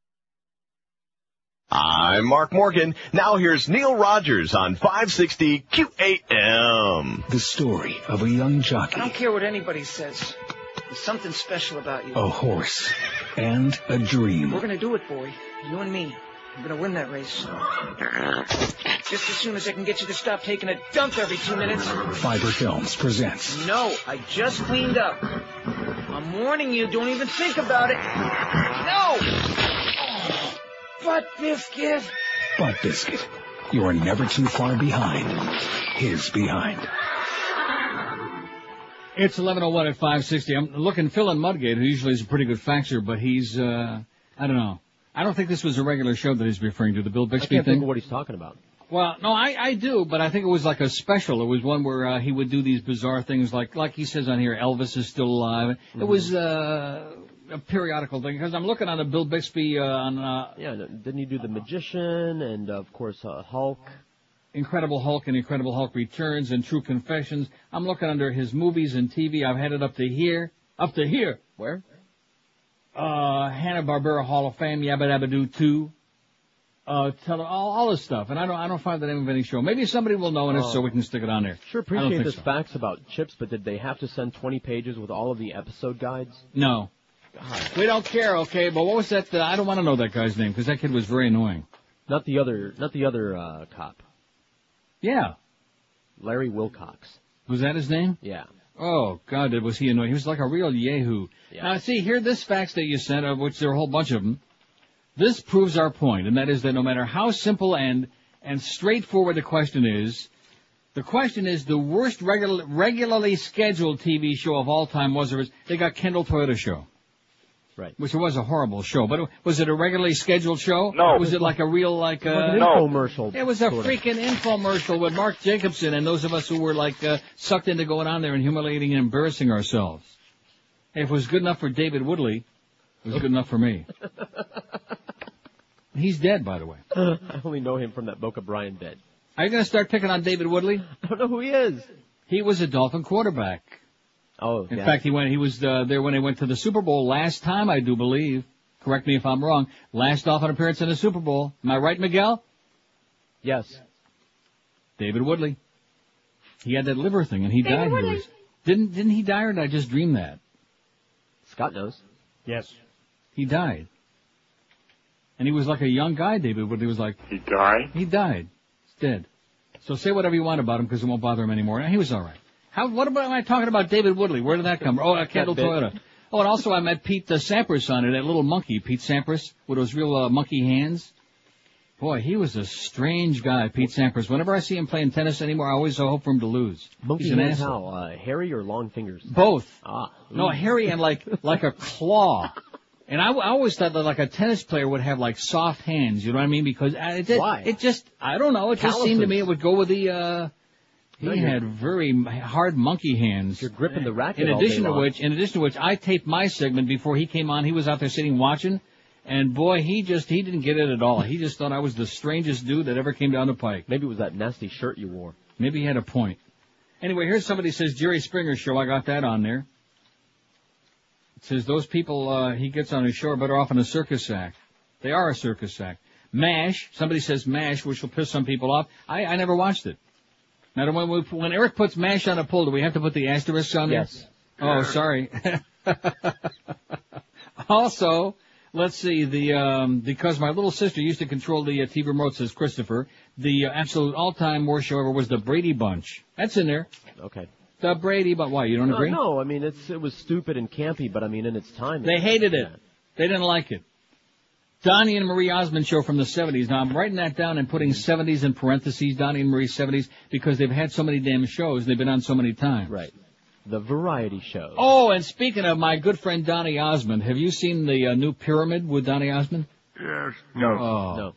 I'm Mark Morgan. Now here's Neil Rogers on 560 QAM. The story of a young jockey, I don't care what anybody says. There's something special about you. a horse, and a dream. We're gonna do it, boy. You and me. I'm gonna win that race. Just as soon as I can get you to stop taking a dump every 2 minutes. Fiber Films presents No, I just cleaned up. I'm warning you, don't even think about it. No! Butt biscuit. Butt Biscuit. You are never too far behind. His behind. It's 11:01 at 560. I'm looking Phil in Mudgate, who usually is a pretty good faxer, but he's, I don't know. I don't think this was a regular show that he's referring to, the Bill Bixby I can't thing. think of what he's talking about. Well, no, I do, but I think it was like a special. It was one where he would do these bizarre things like he says on here, Elvis is still alive. Mm-hmm. It was a periodical thing, because I'm looking on a Bill Bixby on... yeah, didn't he do The Magician and, of course, Hulk? Incredible Hulk and Incredible Hulk Returns and True Confessions. I'm looking under his movies and TV. I've had it up to here. Up to here. Where? Hanna-Barbera Hall of Fame, Yabba Dabba Doo 2. All this stuff. And I don't find the name of any show. Maybe somebody will know it, so we can stick it on there. Sure appreciate this facts about Chips, but did they have to send 20 pages with all of the episode guides? No. God. We don't care, okay, but what was that? I don't want to know that guy's name, because that kid was very annoying. Not the other cop. Yeah. Larry Wilcox. Was that his name? Yeah. Oh, God, was he annoying. He was like a real yahoo. Yeah. Now, see, here, this fax that you sent, of which there are a whole bunch of them, this proves our point, and that is that no matter how simple and straightforward the question is the worst regularly scheduled TV show of all time they got Kendall Toyota Show. Right. Which was a horrible show. But was it a regularly scheduled show? No. Was it like a real, like, an infomercial? It was a freaking infomercial with Mark Jacobson and those of us who were, like, sucked into going on there and humiliating and embarrassing ourselves. Hey, if it was good enough for David Woodley, it was good enough for me. He's dead, by the way. I only know him from that Boca Brian bit. Are you going to start picking on David Woodley? I don't know who he is. He was a Dolphin quarterback. Oh, in fact, he was there when they went to the Super Bowl last time, I do believe. Correct me if I'm wrong. Last Dolphin appearance in the Super Bowl. Am I right, Miguel? Yes. David Woodley. He had that liver thing, and he died. Didn't he die, or did I just dream that? Scott knows. Yes. He died. And he was like a young guy, David Woodley was like... He died? He died. He's dead. So say whatever you want about him, because it won't bother him anymore. He was all right. What am I talking about David Woodley? Where did that come from? Oh, Kendall Toyota. Oh, and also I met Pete Sampras on it, that little monkey, Pete Sampras, with those real monkey hands. Boy, he was a strange guy, Pete Sampras. Whenever I see him playing tennis anymore, I always hope for him to lose. Monkey He's an hands asshole. how? Hairy or long fingers? Both. Ah. No, hairy and like a claw. And I always thought that like a tennis player would have like soft hands, you know what I mean? Because I don't know, it just seemed to me it would go with the, he had very hard monkey hands. You're gripping the racket in addition to which, I taped my segment before he came on. He was out there sitting watching, and boy, he didn't get it at all. He just thought I was the strangest dude that ever came down the pike. Maybe it was that nasty shirt you wore. Maybe he had a point. Anyway, here's somebody says Jerry Springer show. I got that on there. It says those people he gets on his show are better off in a circus act. They are a circus act. MASH. Somebody says MASH, which will piss some people off. I never watched it. Now, when Eric puts MASH on a poll, do we have to put the asterisk on there? Yes. Oh, sorry. Also, let's see, because my little sister used to control the TV remote, says Christopher, the absolute all-time worst show ever was the Brady Bunch. That's in there. Okay. The Brady Bunch. Why, you don't agree? No, I mean, it was stupid and campy, but I mean, in its time. They hated it. They didn't like it. Donnie and Marie Osmond show from the 70s. Now, I'm writing that down and putting 70s in parentheses, Donnie and Marie 70s, because they've had so many damn shows. They've been on so many times. Right. The variety shows. Oh, and speaking of my good friend Donnie Osmond, have you seen the new Pyramid with Donnie Osmond? Yes. No. Oh. No.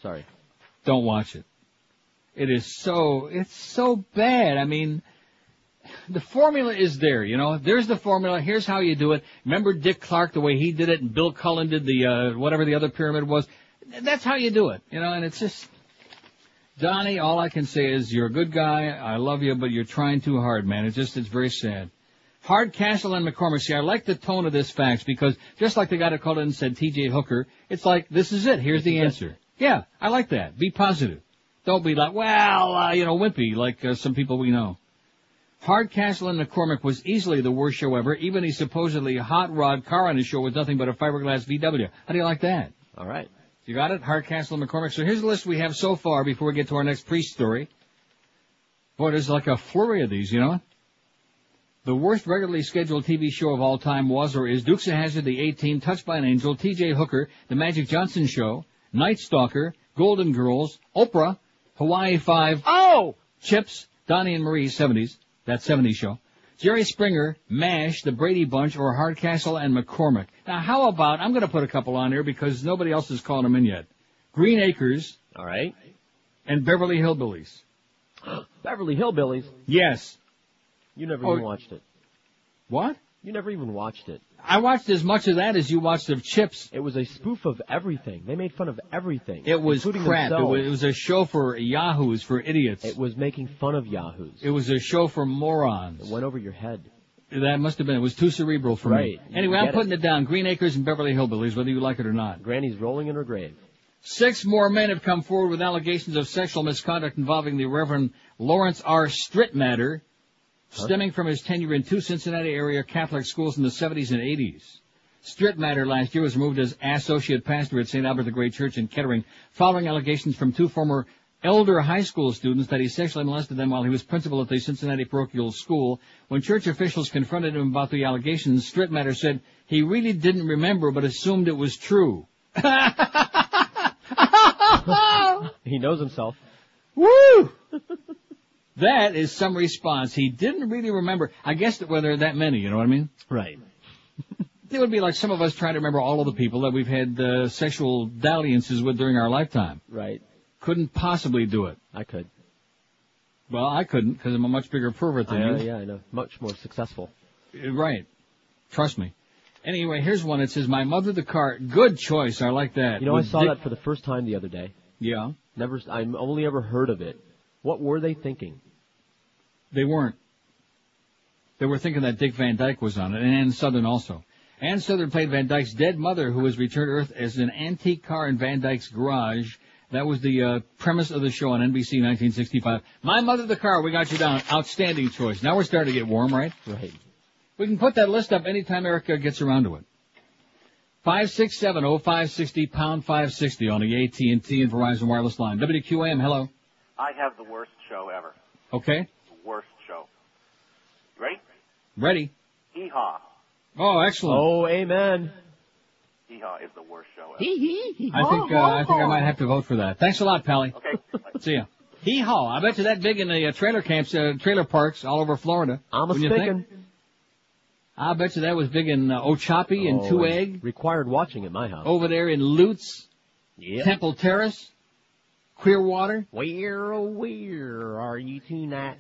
Sorry. Don't watch it. It's so bad. I mean, the formula is there, you know. There's the formula. Here's how you do it. Remember Dick Clark, the way he did it, and Bill Cullen did the, whatever the other pyramid was? That's how you do it, you know, and it's just, Donnie, all I can say is you're a good guy. I love you, but you're trying too hard, man. It's very sad. Hardcastle and McCormick. See, I like the tone of this fax because just like the guy that called in and said T.J. Hooker, it's like, this is it. Here's the answer. Yeah, I like that. Be positive. Don't be like, well, you know, wimpy, like some people we know. Hardcastle and McCormick was easily the worst show ever. Even a supposedly hot rod car on his show was nothing but a fiberglass VW. How do you like that? All right. You got it? Hardcastle and McCormick. So here's the list we have so far before we get to our next priest story. Boy, there's like a flurry of these, you know? The worst regularly scheduled TV show of all time was or is Dukes of Hazzard, The A-Team, Touched by an Angel, T.J. Hooker, The Magic Johnson Show, Night Stalker, Golden Girls, Oprah, Hawaii 5, Chips, Donnie and Marie, 70s, that 70s show, Jerry Springer, MASH, The Brady Bunch, or Hardcastle and McCormick. Now, how about, I'm going to put a couple on here because nobody else has called them in yet. Green Acres. All right. And Beverly Hillbillies. Beverly Hillbillies? Yes. You never even watched it. What? You never even watched it. I watched as much of that as you watched of Chips. It was a spoof of everything. They made fun of everything. It was crap. It was a show for yahoos, for idiots. It was making fun of yahoos. It was a show for morons. It went over your head. That must have been. It was too cerebral for me. Anyway, I'm putting it down. Green Acres and Beverly Hillbillies, whether you like it or not. Granny's rolling in her grave. 6 more men have come forward with allegations of sexual misconduct involving the Reverend Lawrence R. Strittmatter, stemming from his tenure in 2 Cincinnati area Catholic schools in the 70s and 80s. Strittmatter last year was removed as associate pastor at St. Albert the Great Church in Kettering, following allegations from 2 former elder high school students that he sexually molested them while he was principal at the Cincinnati parochial school. When church officials confronted him about the allegations, Strittmatter said he really didn't remember but assumed it was true. He knows himself. Woo! That is some response. He didn't really remember. I guess that whether that many, you know what I mean? Right. It would be like some of us trying to remember all of the people that we've had sexual dalliances with during our lifetime. Right. Couldn't possibly do it. I could. Well, I couldn't because I'm a much bigger pervert than you. Yeah, I know. Much more successful. Right. Trust me. Anyway, here's one. It says, my mother the car. Good choice. I like that. You know, I saw that for the first time the other day. Yeah. I only ever heard of it. What were they thinking? They weren't. They were thinking that Dick Van Dyke was on it, and Ann Southern also. Ann Southern played Van Dyke's dead mother, who was returned to Earth as an antique car in Van Dyke's garage. That was the premise of the show on NBC 1965. My Mother the Car, we got you down. Outstanding choice. Now we're starting to get warm, right? Right. We can put that list up anytime Erica gets around to it. 567-0560, pound 560 on the AT&T and Verizon wireless line. WQAM, hello. I have the worst show ever. Okay. The worst show. You ready? Ready. Hee Haw. Oh, excellent. Oh, amen. Hee Haw is the worst show ever. I think I might have to vote for that. Thanks a lot, Pally. Okay. See ya. Hee Haw. I bet you that big in the trailer camps, trailer parks all over Florida. I'm a I bet you that was big in Ochopee and Two Egg. Required watching at my house. Over there in Lutz. Yeah. Temple Terrace. Clearwater. Where, oh, where are you tonight?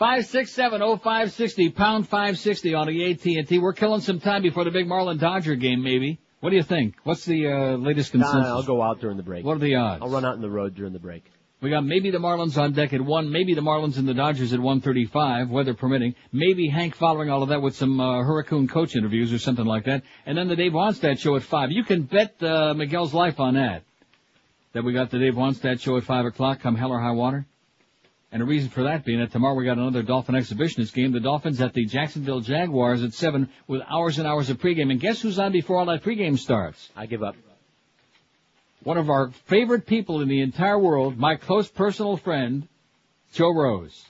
567-0560, pound 560 on the AT&T. We're killing some time before the big Marlin Dodger game, maybe. What do you think? What's the latest consensus? I'll go out during the break. What are the odds? I'll run out in the road during the break. We got maybe the Marlins on deck at 1, maybe the Marlins and the Dodgers at 1:35, weather permitting. Maybe Hank following all of that with some Hurricane coach interviews or something like that. And then the Dave Wannstedt show at 5. You can bet Miguel's life on that. That we got the Dave Wannstedt show at 5 o'clock, come hell or high water. And the reason for that being that tomorrow we got another Dolphin exhibitionist game. The Dolphins at the Jacksonville Jaguars at 7 with hours and hours of pregame. And guess who's on before all that pregame starts? I give up. One of our favorite people in the entire world, my close personal friend, Joe Rose.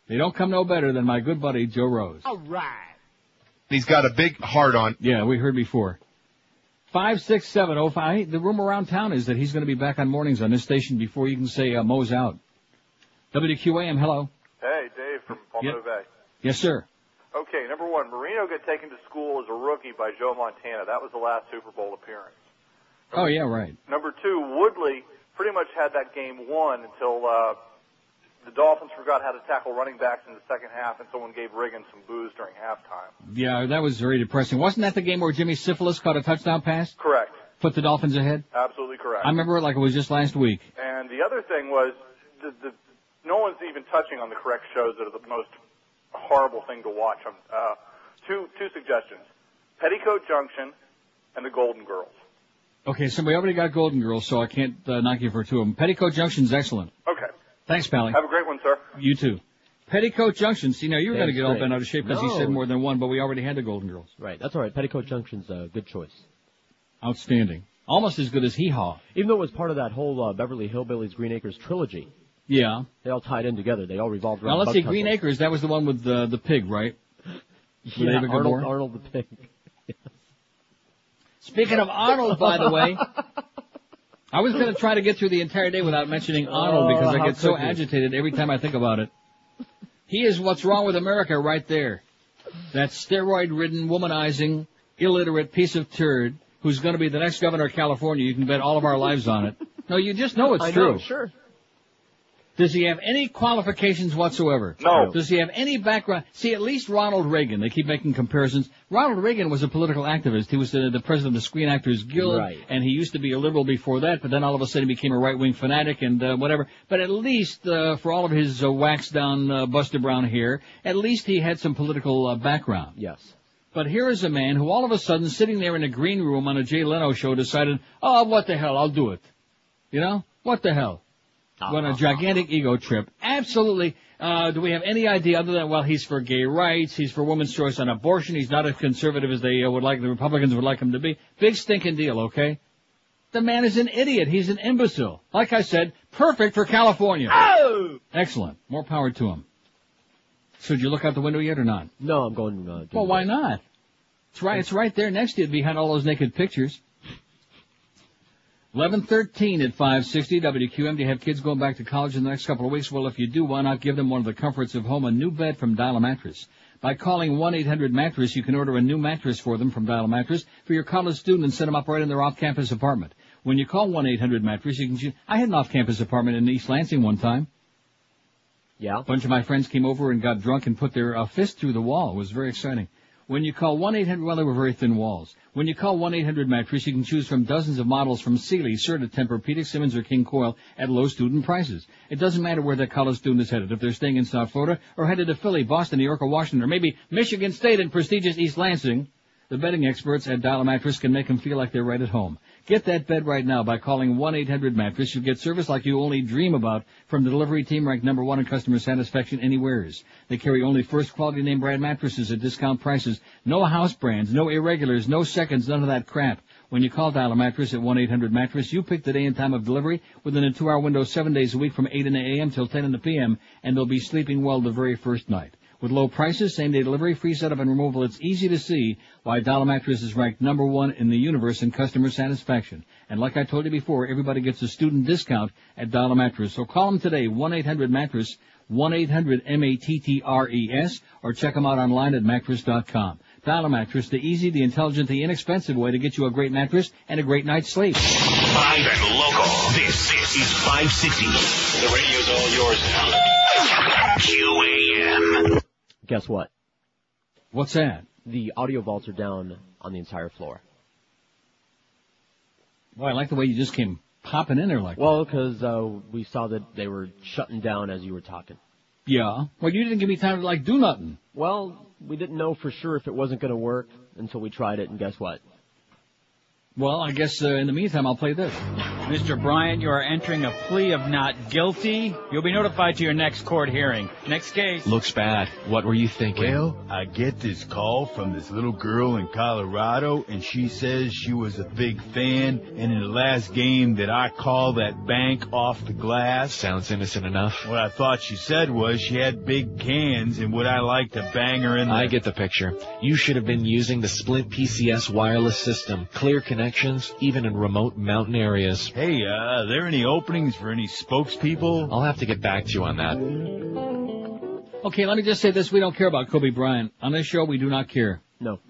They don't come no better than my good buddy, Joe Rose. All right. He's got a big heart on. Yeah, we heard before. 56705. The rumor around town is that he's going to be back on mornings on this station before you can say Mo's out. WQAM, hello. Hey, Dave from Pompano Bay. Yes, sir. Okay, number one, Marino got taken to school as a rookie by Joe Montana. That was the last Super Bowl appearance. Oh, yeah, right. Number two, Woodley pretty much had that game won until the Dolphins forgot how to tackle running backs in the second half, and someone gave Riggins some booze during halftime. Yeah, that was very depressing. Wasn't that the game where Jimmy Syphilis caught a touchdown pass? Correct. Put the Dolphins ahead? Absolutely correct. I remember it like it was just last week. And the other thing was, no one's even touching on the correct shows that are the most horrible thing to watch. Two suggestions: Petticoat Junction and the Golden Girls. Okay, so we already got Golden Girls, so I can't knock you for two of them. Petticoat Junction's excellent. Okay. Thanks, Pally. Have a great one, sir. You too. Petticoat Junction. See, now you were going to get all bent out of shape because he No. said more than one, but we already had the Golden Girls. Right, that's all right. Petticoat Junction's a good choice. Outstanding. Almost as good as Hee Haw. Even though it was part of that whole Beverly Hillbillies Green Acres trilogy. Yeah. They all tied in together. They all revolved around Now let's Bug see, Tussle. Green Acres, that was the one with the pig, right? Yeah, David Gilmour? Arnold the pig. Speaking of Arnold, by the way, I was going to try to get through the entire day without mentioning Arnold because I get so agitated every time I think about it. He is what's wrong with America right there. That steroid-ridden, womanizing, illiterate piece of turd who's going to be the next governor of California. You can bet all of our lives on it. No, you just know it's true. Know, sure. Does he have any qualifications whatsoever? No. Does he have any background? See, at least Ronald Reagan, they keep making comparisons. Ronald Reagan was a political activist. He was the president of the Screen Actors Guild, Right. and he used to be a liberal before that, but then all of a sudden he became a right-wing fanatic and whatever. But at least, for all of his waxed-down Buster Brown hair, at least he had some political background. Yes. But here is a man who all of a sudden, sitting there in a green room on a Jay Leno show, decided, oh, what the hell, I'll do it. You know? What the hell? What a gigantic ego trip. Absolutely. Do we have any idea other than, well, he's for gay rights, he's for women's choice on abortion, he's not as conservative as they would like, the Republicans would like him to be. Big stinking deal, okay? The man is an idiot. He's an imbecile. Like I said, perfect for California. Oh! Excellent. More power to him. So did you look out the window yet or not? No, I'm going Well, why not? It's right there next to you behind all those naked pictures. 11:13 at 560 WQM. Do you have kids going back to college in the next couple of weeks? Well, if you do, why not give them one of the comforts of home, a new bed from Dial a Mattress? By calling 1-800-MATTRESS, you can order a new mattress for them from Dial a Mattress for your college student and set them up right in their off-campus apartment. When you call 1-800-MATTRESS, you can choose. I had an off-campus apartment in East Lansing one time. Yeah. A bunch of my friends came over and got drunk and put their fist through the wall. It was very exciting. When you call 1-800, well, they were very thin walls. When you call 1-800-MATTRESS, you can choose from dozens of models from Sealy, Serta, Tempur-Pedic, Simmons, or King Coil at low student prices. It doesn't matter where that college student is headed, if they're staying in South Florida or headed to Philly, Boston, New York, or Washington, or maybe Michigan State and prestigious East Lansing. The bedding experts at Dial a Mattress can make them feel like they're right at home. Get that bed right now by calling 1-800-MATTRESS. You'll get service like you only dream about from the delivery team ranked #1 in customer satisfaction anywheres. They carry only first quality name brand mattresses at discount prices. No house brands, no irregulars, no seconds, none of that crap. When you call Dial a Mattress at 1-800-MATTRESS, you pick the day and time of delivery within a 2-hour window 7 days a week from 8 in the a.m. till 10 in the p.m., and they'll be sleeping well the very first night. With low prices, same-day delivery, free setup and removal, it's easy to see why Dial a Mattress is ranked #1 in the universe in customer satisfaction. And like I told you before, everybody gets a student discount at Dial a Mattress. So call them today, 1-800-MATTRESS, 1-800-MATTRES, or check them out online at mattress.com. Dial a Mattress, the easy, the intelligent, the inexpensive way to get you a great mattress and a great night's sleep. Live and local. This is 560. The radio's all yours now. QAM. Guess what? What's that? The audio vaults are down on the entire floor. Boy, I like the way you just came popping in there like Well, because we saw that they were shutting down as you were talking. Yeah. Well, you didn't give me time to, do nothing. Well, we didn't know for sure if it wasn't going to work until we tried it, and guess what? Well, I guess in the meantime, I'll play this. Mr. Bryant, you are entering a plea of not guilty. You'll be notified to your next court hearing. Next case. Looks bad. What were you thinking? Well, I get this call from this little girl in Colorado, and she says she was a big fan, and in the last game that I called that bank off the glass. Sounds innocent enough. What I thought she said was she had big cans, and would I like to bang her in the... I get the picture. You should have been using the Splint PCS wireless system. Clear connections, even in remote mountain areas. Hey, are there any openings for any spokespeople? I'll have to get back to you on that. Okay, let me just say this. We don't care about Kobe Bryant. On this show, we do not care. No.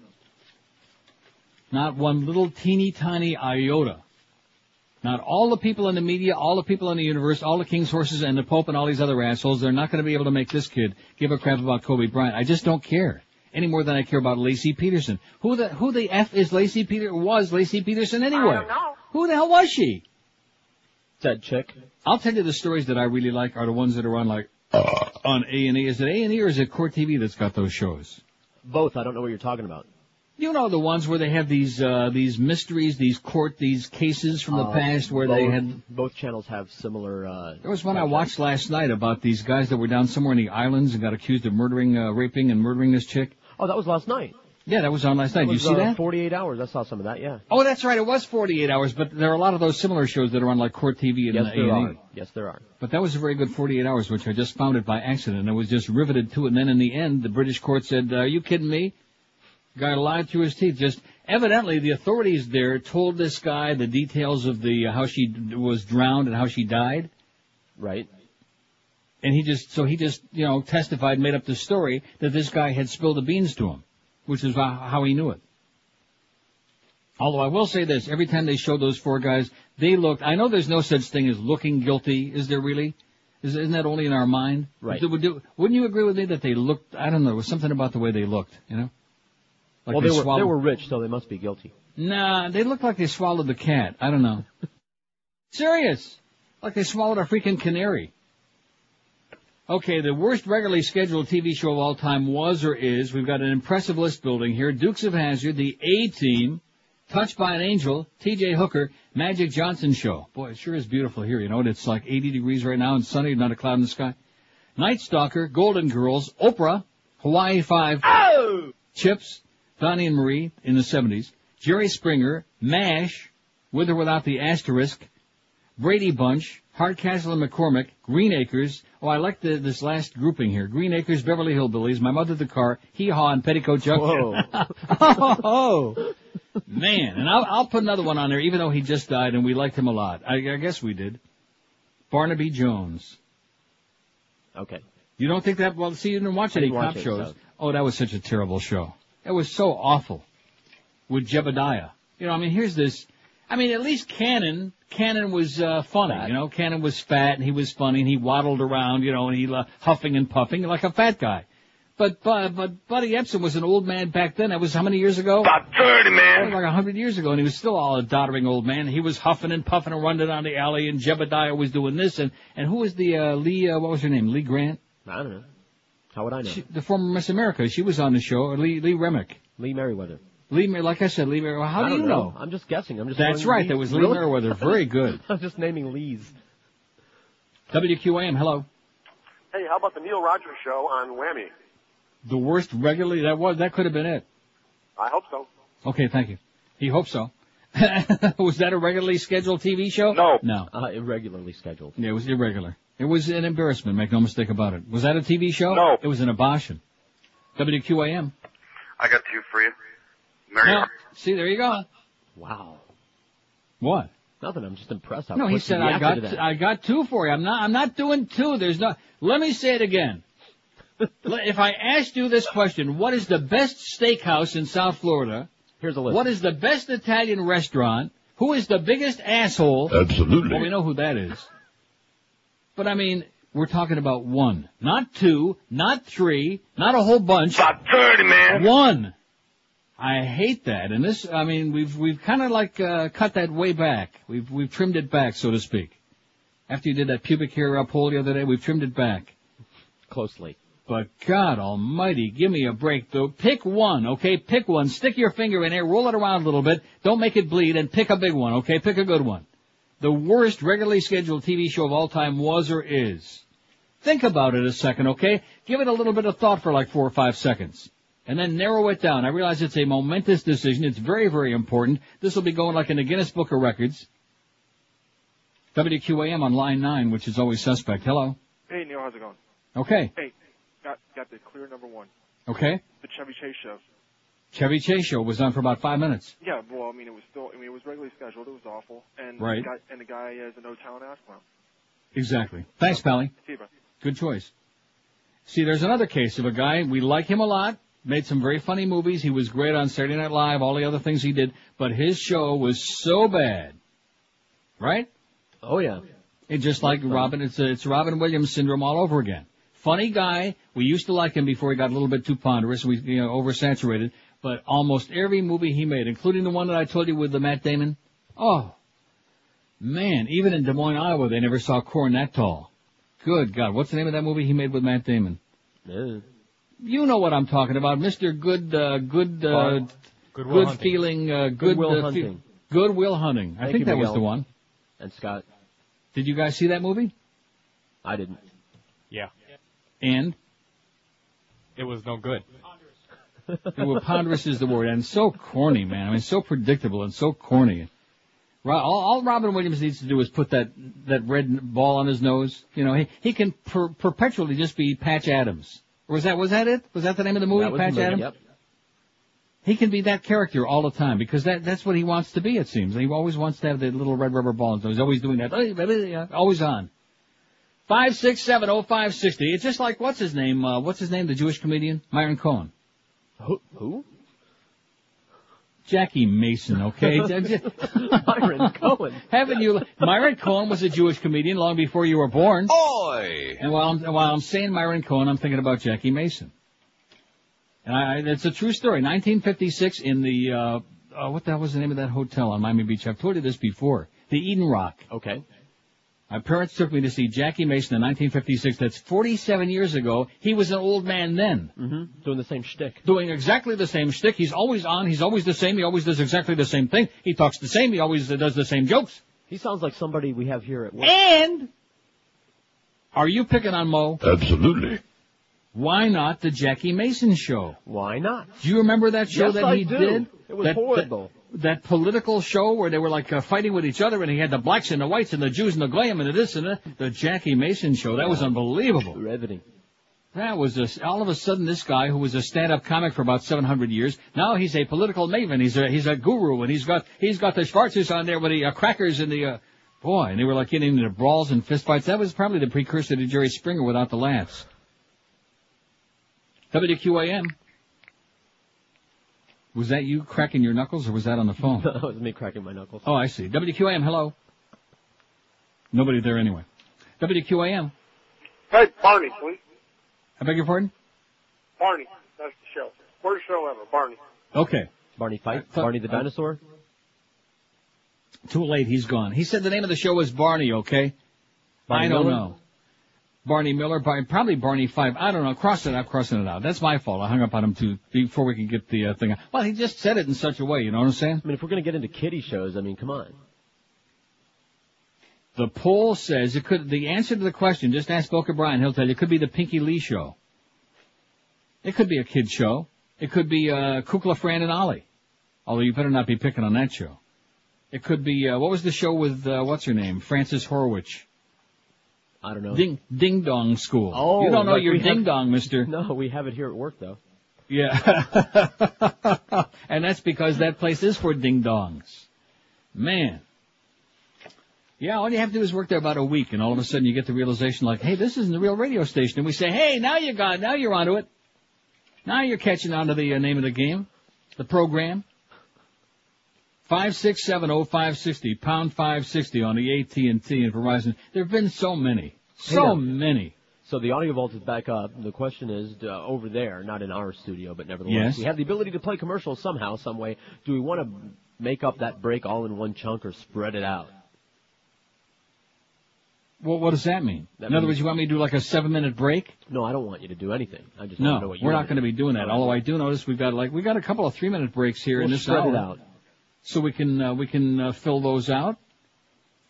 Not one little teeny tiny iota. Not all the people in the media, all the people in the universe, all the king's horses and the Pope and all these other assholes, they're not going to be able to make this kid give a crap about Kobe Bryant. I just don't care. Any more than I care about Lacey Peterson. Who the F is Lacey Peterson anyway? I don't know. Who the hell was she? That chick. I'll tell you the stories that I really like are the ones that are on on A&E. Is it A&E or is it Court TV that's got those shows? Both. I don't know what you're talking about. You know the ones where they have these mysteries, these cases from the past where they had... Both channels have similar... There was one I watched last night about these guys that were down somewhere in the islands and got accused of raping and murdering this chick. Oh, that was last night. Yeah, that was on last night. Did you see that? 48 Hours. I saw some of that, yeah. Oh, that's right. It was 48 Hours, but there are a lot of those similar shows that are on like Court TV and A&E. Yes, there are. But that was a very good 48 Hours, which I just found it by accident. I was just riveted to it, and then in the end, the British court said, are you kidding me? Guy lied through his teeth. Just evidently, the authorities there told this guy the details of how she was drowned and how she died. Right. And he just testified, made up the story that this guy had spilled the beans to him, which is how he knew it. Although I will say this, every time they showed those four guys, they looked, I know there's no such thing as looking guilty, is there really? Isn't that only in our mind? Right. Wouldn't you agree with me that they looked, I don't know, there was something about the way they looked, you know? Like well, they were rich, so they must be guilty. Nah, they looked like they swallowed the cat. I don't know. Serious. Like they swallowed a freaking canary. Okay, the worst regularly scheduled TV show of all time was or is, we've got an impressive list building here, Dukes of Hazzard, The A-Team, Touched by an Angel, T.J. Hooker, Magic Johnson Show. Boy, it sure is beautiful here, you know, it's like 80 degrees right now and sunny, not a cloud in the sky. Night Stalker, Golden Girls, Oprah, Hawaii 5, Chips, Donnie and Marie in the 70s, Jerry Springer, MASH, with or without the asterisk, Brady Bunch, Hardcastle and McCormick, Green Acres. Oh, I like this last grouping here. Green Acres, Beverly Hillbillies, My Mother the Car, Hee Haw, and Petticoat Junction. Oh, man. And I'll put another one on there, even though he just died and we liked him a lot. I guess we did. Barnaby Jones. Okay. You don't think that? Well, see, you didn't watch any cop shows. So. Oh, that was such a terrible show. It was so awful with Jebediah. You know, I mean, here's this. I mean, at least Cannon was funny, fat. You know. Cannon was fat and he was funny and he waddled around, you know, and he huffing and puffing like a fat guy. But Buddy Epson was an old man back then. That was how many years ago? About 30, man. That was like 100 years ago, and he was still all a doddering old man. He was huffing and puffing and running down the alley, and Jebediah was doing this. And who was the Lee? What was her name? Lee Grant? I don't know. How would I know? The former Miss America. She was on the show. Or Lee Remick. Lee Merriweather. Like I said, Lee Merriweather. How do you know? I'm just guessing. That's right. Lee's. That was Lee Merriweather. Very good. I'm just naming Lees. WQAM. Hello. Hey, how about the Neil Rogers show on Whammy? The worst regularly. That could have been it. I hope so. Okay, thank you. He hopes so. Was that a regularly scheduled TV show? No. Irregularly scheduled. Yeah, it was irregular. It was an embarrassment, make no mistake about it. Was that a TV show? No. It was an abortion. WQAM. I got two for you. Mary. See, there you go. Wow. What? Nothing. I'm just impressed. No, he said I got two for you. I'm not doing two. There's no. Let me say it again. If I asked you this question, what is the best steakhouse in South Florida? Here's a list. What is the best Italian restaurant? Who is the biggest asshole? Absolutely. Well, we know who that is. But I mean, we're talking about one. Not two, not three, not a whole bunch. About 30, man. One. I hate that. And this, I mean, we've kind of like, cut that way back. We've trimmed it back, so to speak. After you did that pubic hair poll the other day, we've trimmed it back. Closely. But God almighty, give me a break, though. Pick one, okay? Pick one. Stick your finger in there, roll it around a little bit. Don't make it bleed, and pick a big one, okay? Pick a good one. The worst regularly scheduled TV show of all time was or is. Think about it a second, okay? Give it a little bit of thought for like 4 or 5 seconds. And then narrow it down. I realize it's a momentous decision. It's very, very important. This will be going like in the Guinness Book of Records. WQAM on line 9, which is always suspect. Hello. Hey, Neil, how's it going? Okay. Hey, got the clear number one. Okay. The Chevy Chase show. Chevy Chase show was on for about 5 minutes. Yeah, well, it was regularly scheduled. It was awful. And right. The guy is a no-talent ass clown. Exactly. Thanks, Pally. See you, bud. Good choice. See, there's another case of a guy, we like him a lot, made some very funny movies, he was great on Saturday Night Live, all the other things he did, but his show was so bad Right? Oh, yeah. It's just like Robin. It's Robin Williams syndrome all over again. Funny guy. We used to like him before he got a little bit too ponderous. We, oversaturated. But almost every movie he made, including the one that I told you with the Matt Damon. Oh, man. Even in Des Moines, Iowa, they never saw corn that tall. Good God. What's the name of that movie he made with Matt Damon? Yeah. You know what I'm talking about. Mr. Goodwill Hunting. Goodwill Hunting. I think that was the one. And Scott. Did you guys see that movie? I didn't. Yeah. And? It was no good. Ponderous is the word. And so corny, man. I mean, so predictable and so corny. All Robin Williams needs to do is put that red ball on his nose. He can perpetually just be Patch Adams. Was that it? Was that the name of the movie, Patch Adams? Yep. He can be that character all the time because that's what he wants to be, it seems. He always wants to have the little red rubber ball. So he's always doing that. Always on. 5670560. It's just like, what's his name, the Jewish comedian? Myron Cohen. Who? Jackie Mason, okay? Myron Cohen. Myron Cohen was a Jewish comedian long before you were born. Oi! And while I'm saying Myron Cohen, I'm thinking about Jackie Mason. And it's a true story. 1956 in the, what the hell was the name of that hotel on Miami Beach? I've told you this before. The Eden Rock. Okay. My parents took me to see Jackie Mason in 1956. That's 47 years ago. He was an old man then. Mm-hmm. Doing the same shtick. Doing exactly the same shtick. He's always on. He's always the same. He always does exactly the same thing. He talks the same. He always does the same jokes. He sounds like somebody we have here at work. And are you picking on Mo? Absolutely. Why not the Jackie Mason show? Why not? Do you remember that show Yes, he did? It was horrible. That political show where they were like fighting with each other, and he had the blacks and the whites and the Jews and the Goyim and the this and the Jackie Mason show. That was unbelievable. Riveting. That was all of a sudden this guy who was a stand-up comic for about 700 years. Now he's a political maven. He's a guru, and he's got the Schwarzes on there with the crackers and the boy. And they were like getting into brawls and fistfights. That was probably the precursor to Jerry Springer without the laughs. WQAM. Was that you cracking your knuckles, or was that on the phone? That was me cracking my knuckles. Oh, I see. WQAM, hello. Nobody there anyway. WQAM. Hey, Barney, please. I beg your pardon? Barney, that's the show. Worst show ever, Barney. Okay. Barney Fife? Barney the dinosaur? Too late, he's gone. He said the name of the show was Barney, okay? Barney I don't Miller? know. Barney Miller, probably Barney Fife. I don't know. Crossing it out. That's my fault. I hung up on him before we could get the thing out. Well, he just said it in such a way, you know what I'm saying? I mean, if we're going to get into kiddie shows, come on. The poll says the answer to the question, just ask Boca Brian, he'll tell you, it could be the Pinky Lee show. It could be a kid show. It could be Kukla, Fran, and Ollie. Although you better not be picking on that show. It could be, what was the show with, what's her name? Frances Horowitz. I don't know. Ding Dong School. Oh, you don't know your Ding Dong, mister. No, we have it here at work, though. Yeah. And that's because that place is for Ding Dongs. Man. Yeah, all you have to do is work there about a week, and all of a sudden you get the realization like, hey, this isn't the real radio station. And we say, hey, now you're onto it. Now you're catching on to the name of the game, the program. 5670560, pound 560 on the AT&T and Verizon. There have been so many. Many. So the audio vault is back up. The question is, over there, not in our studio, but nevertheless, yes. We have the ability to play commercials somehow, some way. Do we want to make up that break all in one chunk or spread it out? Well, what does that mean? In other words, you want me to do like a 7-minute break? No, I don't want you to do anything. I just want to know what you we're not going to be doing that. Although I do notice we got a couple of 3-minute breaks here in this hour. Spread it out. So we can fill those out.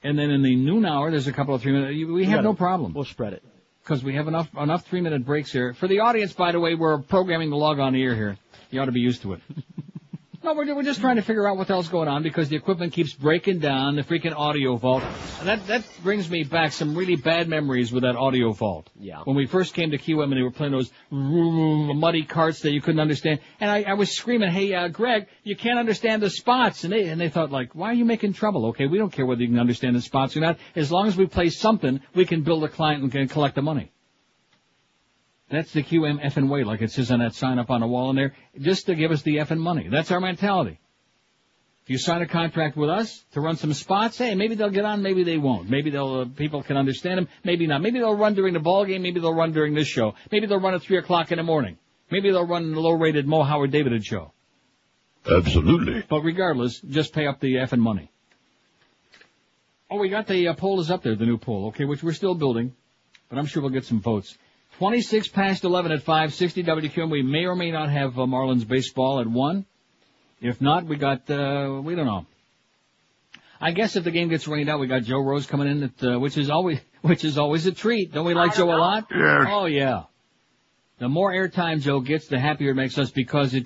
And then in the noon hour, there's a couple of 3-minute. We have no problem. We'll spread it. Because we have enough 3-minute breaks here. For the audience, by the way, we're programming the log on the air here. You ought to be used to it. No, we're just trying to figure out what the hell's going on because the equipment keeps breaking down, the freaking audio vault. And that brings me back some really bad memories with that audio vault. Yeah. When we first came to QM and they were playing those muddy carts that you couldn't understand. And I was screaming, hey, Greg, you can't understand the spots. And they thought, like, why are you making trouble? Okay, we don't care whether you can understand the spots or not. As long as we play something, we can build a client and can collect the money. That's the QM effing way, like it says on that sign up on the wall in there, just to give us the effing money. That's our mentality. If you sign a contract with us to run some spots, hey, maybe they'll get on, maybe they won't. Maybe people can understand them, maybe not. Maybe they'll run during the ball game, maybe they'll run during this show. Maybe they'll run at 3 o'clock in the morning. Maybe they'll run the low-rated Mo Howard David show. Absolutely. But regardless, just pay up the effing money. Oh, we got the poll is up there, the new poll, okay, which we're still building, but I'm sure we'll get some votes. 26 past 11 at 560 WQM. We may or may not have Marlins baseball at 1. If not, we got, we don't know. I guess if the game gets rained out, we got Joe Rose coming in, at, which is always a treat. Don't we like Joe a lot? Yes. Oh, yeah. The more airtime Joe gets, the happier it makes us because it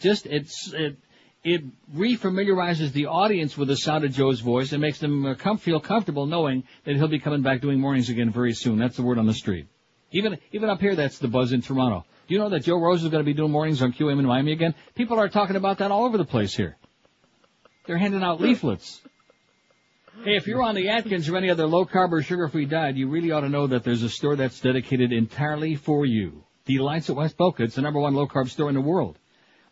refamiliarizes the audience with the sound of Joe's voice and makes them feel comfortable knowing that he'll be coming back doing mornings again very soon. That's the word on the street. Even up here, that's the buzz in Toronto. Do you know that Joe Rose is going to be doing mornings on QM in Miami again? People are talking about that all over the place here. They're handing out leaflets. Hey, if you're on the Atkins or any other low-carb or sugar-free diet, you really ought to know that there's a store that's dedicated entirely for you. Delights at West Boca. It's the #1 low-carb store in the world.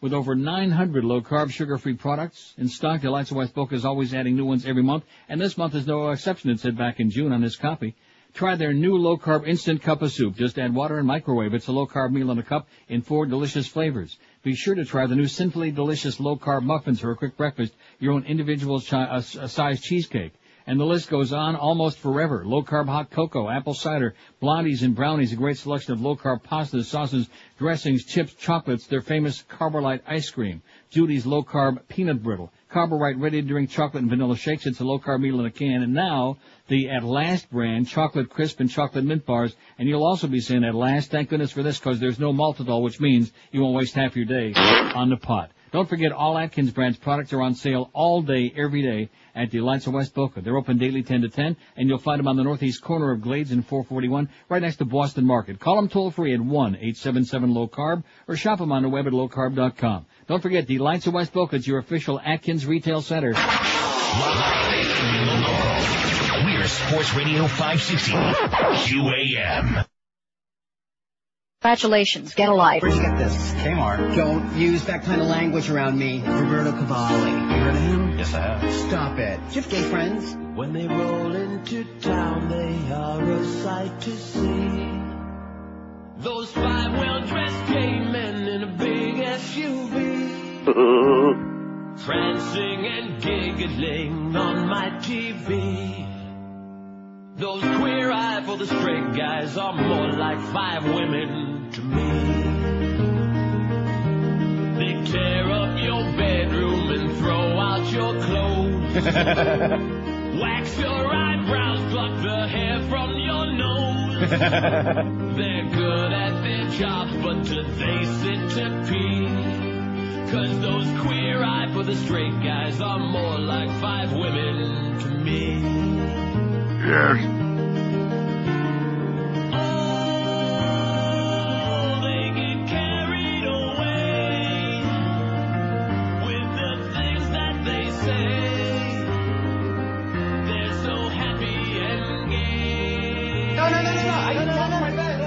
With over 900 low-carb, sugar-free products in stock, Delights at West Boca is always adding new ones every month, and this month is no exception, it said back in June on this copy. Try their new low-carb instant cup of soup. Just add water and microwave. It's a low-carb meal in a cup in 4 delicious flavors. Be sure to try the new Sinfully Delicious low-carb muffins for a quick breakfast, your own individual size cheesecake. And the list goes on almost forever. Low-carb hot cocoa, apple cider, blondies and brownies, a great selection of low-carb pastas, sauces, dressings, chips, chocolates, their famous Carbolite ice cream, Judy's low-carb peanut brittle, Carbolite ready-to-drink chocolate and vanilla shakes. It's a low-carb meal in a can. And now, the At Last brand, chocolate crisp and chocolate mint bars. And you'll also be saying At Last, thank goodness for this, because there's no maltitol, which means you won't waste half your day on the pot. Don't forget, all Atkins brand's products are on sale all day, every day at Delights of West Boca. They're open daily 10 to 10, and you'll find them on the northeast corner of Glades and 441, right next to Boston Market. Call them toll-free at 1-877-LOW-CARB, or shop them on the web at lowcarb.com. Don't forget, Delights of West Boca is your official Atkins retail center. We're Sports Radio 560, QAM. Congratulations, get a life. Where'd you get this? Kmart. Don't use that kind of language around me. Roberto Cavalli. You heard of him? Yes, I have. Stop it. Do you have gay friends? When they roll into town, they are a sight to see. Those 5 well-dressed gay men in a big SUV. Prancing and giggling on my TV. Those queer eye for the straight guys are more like 5 women to me. They tear up your bedroom and throw out your clothes. Wax your eyebrows, pluck the hair from your nose. They're good at their jobs, but do they sit to pee? 'Cause those queer eye for the straight guys are more like 5 women to me. Yes. Oh, they get carried away with the things that they say. They're so happy and gay. No. I got it on my bed.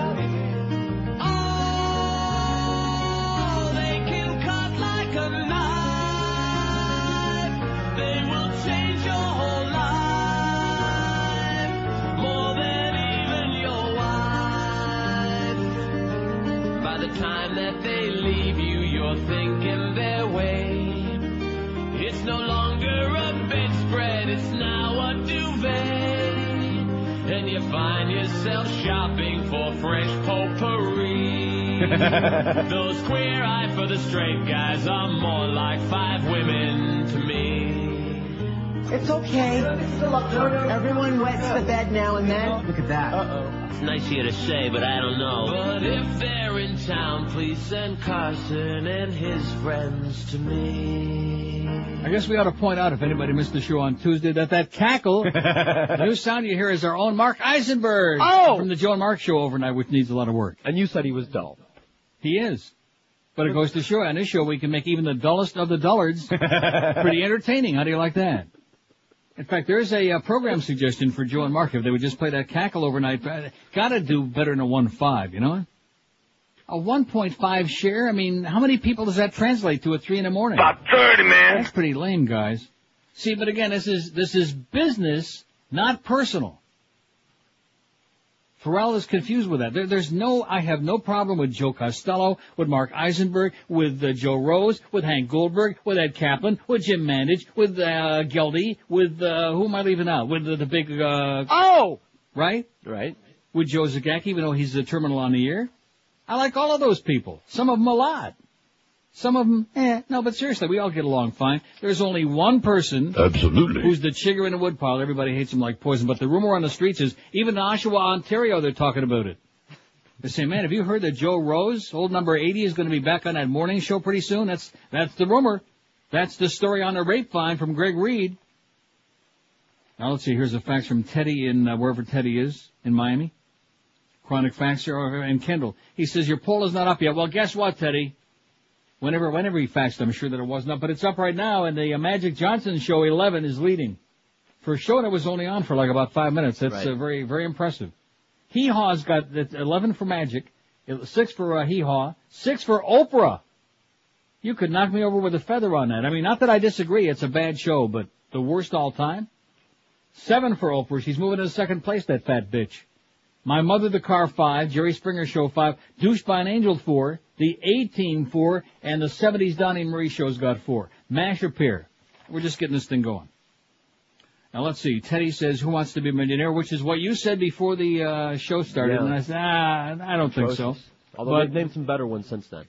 Oh, they can cut like a knife. They will change your whole life. Time that they leave you, you're thinking their way. It's no longer a bedspread, it's now a duvet. And you find yourself shopping for fresh potpourri. Those queer eye for the straight guys are more like 5 women to me. It's okay. Everyone wets the bed now and then. Look at that. It's nice of you to say, but I don't know. But if they're in town, please send Carson and his friends to me. I guess we ought to point out, if anybody missed the show on Tuesday, that cackle, the new sound you hear is our own Mark Eisenberg from the Joe and Mark show overnight, which needs a lot of work. And you said he was dull. He is. But it goes to show, on this show, we can make even the dullest of the dullards pretty entertaining. How do you like that? In fact, there's a program suggestion for Joe and Mark. If they would just play that cackle overnight, gotta do better than a 1.5, you know? A 1.5 share? I mean, how many people does that translate to at 3 in the morning? About 30, man. That's pretty lame, guys. See, but again, this is business, not personal. Ferrall is confused with that. I have no problem with Joe Costello, with Mark Eisenberg, with Joe Rose, with Hank Goldberg, with Ed Kaplan, with Jim Mandich, with Geldy, with who am I leaving out? With the big right? Right. With Joe Zagacki, even though he's a terminal on the air. I like all of those people. Some of them a lot. Some of them, no, but seriously, we all get along fine. There's only one person. Absolutely. Who's the chigger in the woodpile. Everybody hates him like poison. But the rumor on the streets is, even in Oshawa, Ontario, they're talking about it. They say, man, have you heard that Joe Rose, old number 80, is going to be back on that morning show pretty soon? That's the rumor. That's the story on the rape fine from Greg Reed. Now, let's see. Here's a fax from Teddy in wherever Teddy is, in Miami. Chronic faxer, and Kendall. He says, your poll is not up yet. Well, guess what, Teddy? Whenever he faxed, I'm sure that it wasn't up, but it's up right now, and the Magic Johnson show 11 is leading. For a show that was only on for like about 5 minutes, that's very, very impressive. Hee Haw's got 11 for Magic, 6 for Hee Haw, 6 for Oprah. You could knock me over with a feather on that. I mean, not that I disagree, it's a bad show, but the worst all time? 7 for Oprah, she's moving to second place, that fat bitch. My Mother the Car 5, Jerry Springer Show 5, Douche by an Angel 4, the A-Team 4, and the 70s Donnie Marie Show's got 4. Mash or pair. We're just getting this thing going. Now let's see. Teddy says, who wants to be a millionaire? Which is what you said before the show started. Yeah. And I said, I don't think so. Although they've named some better ones since then.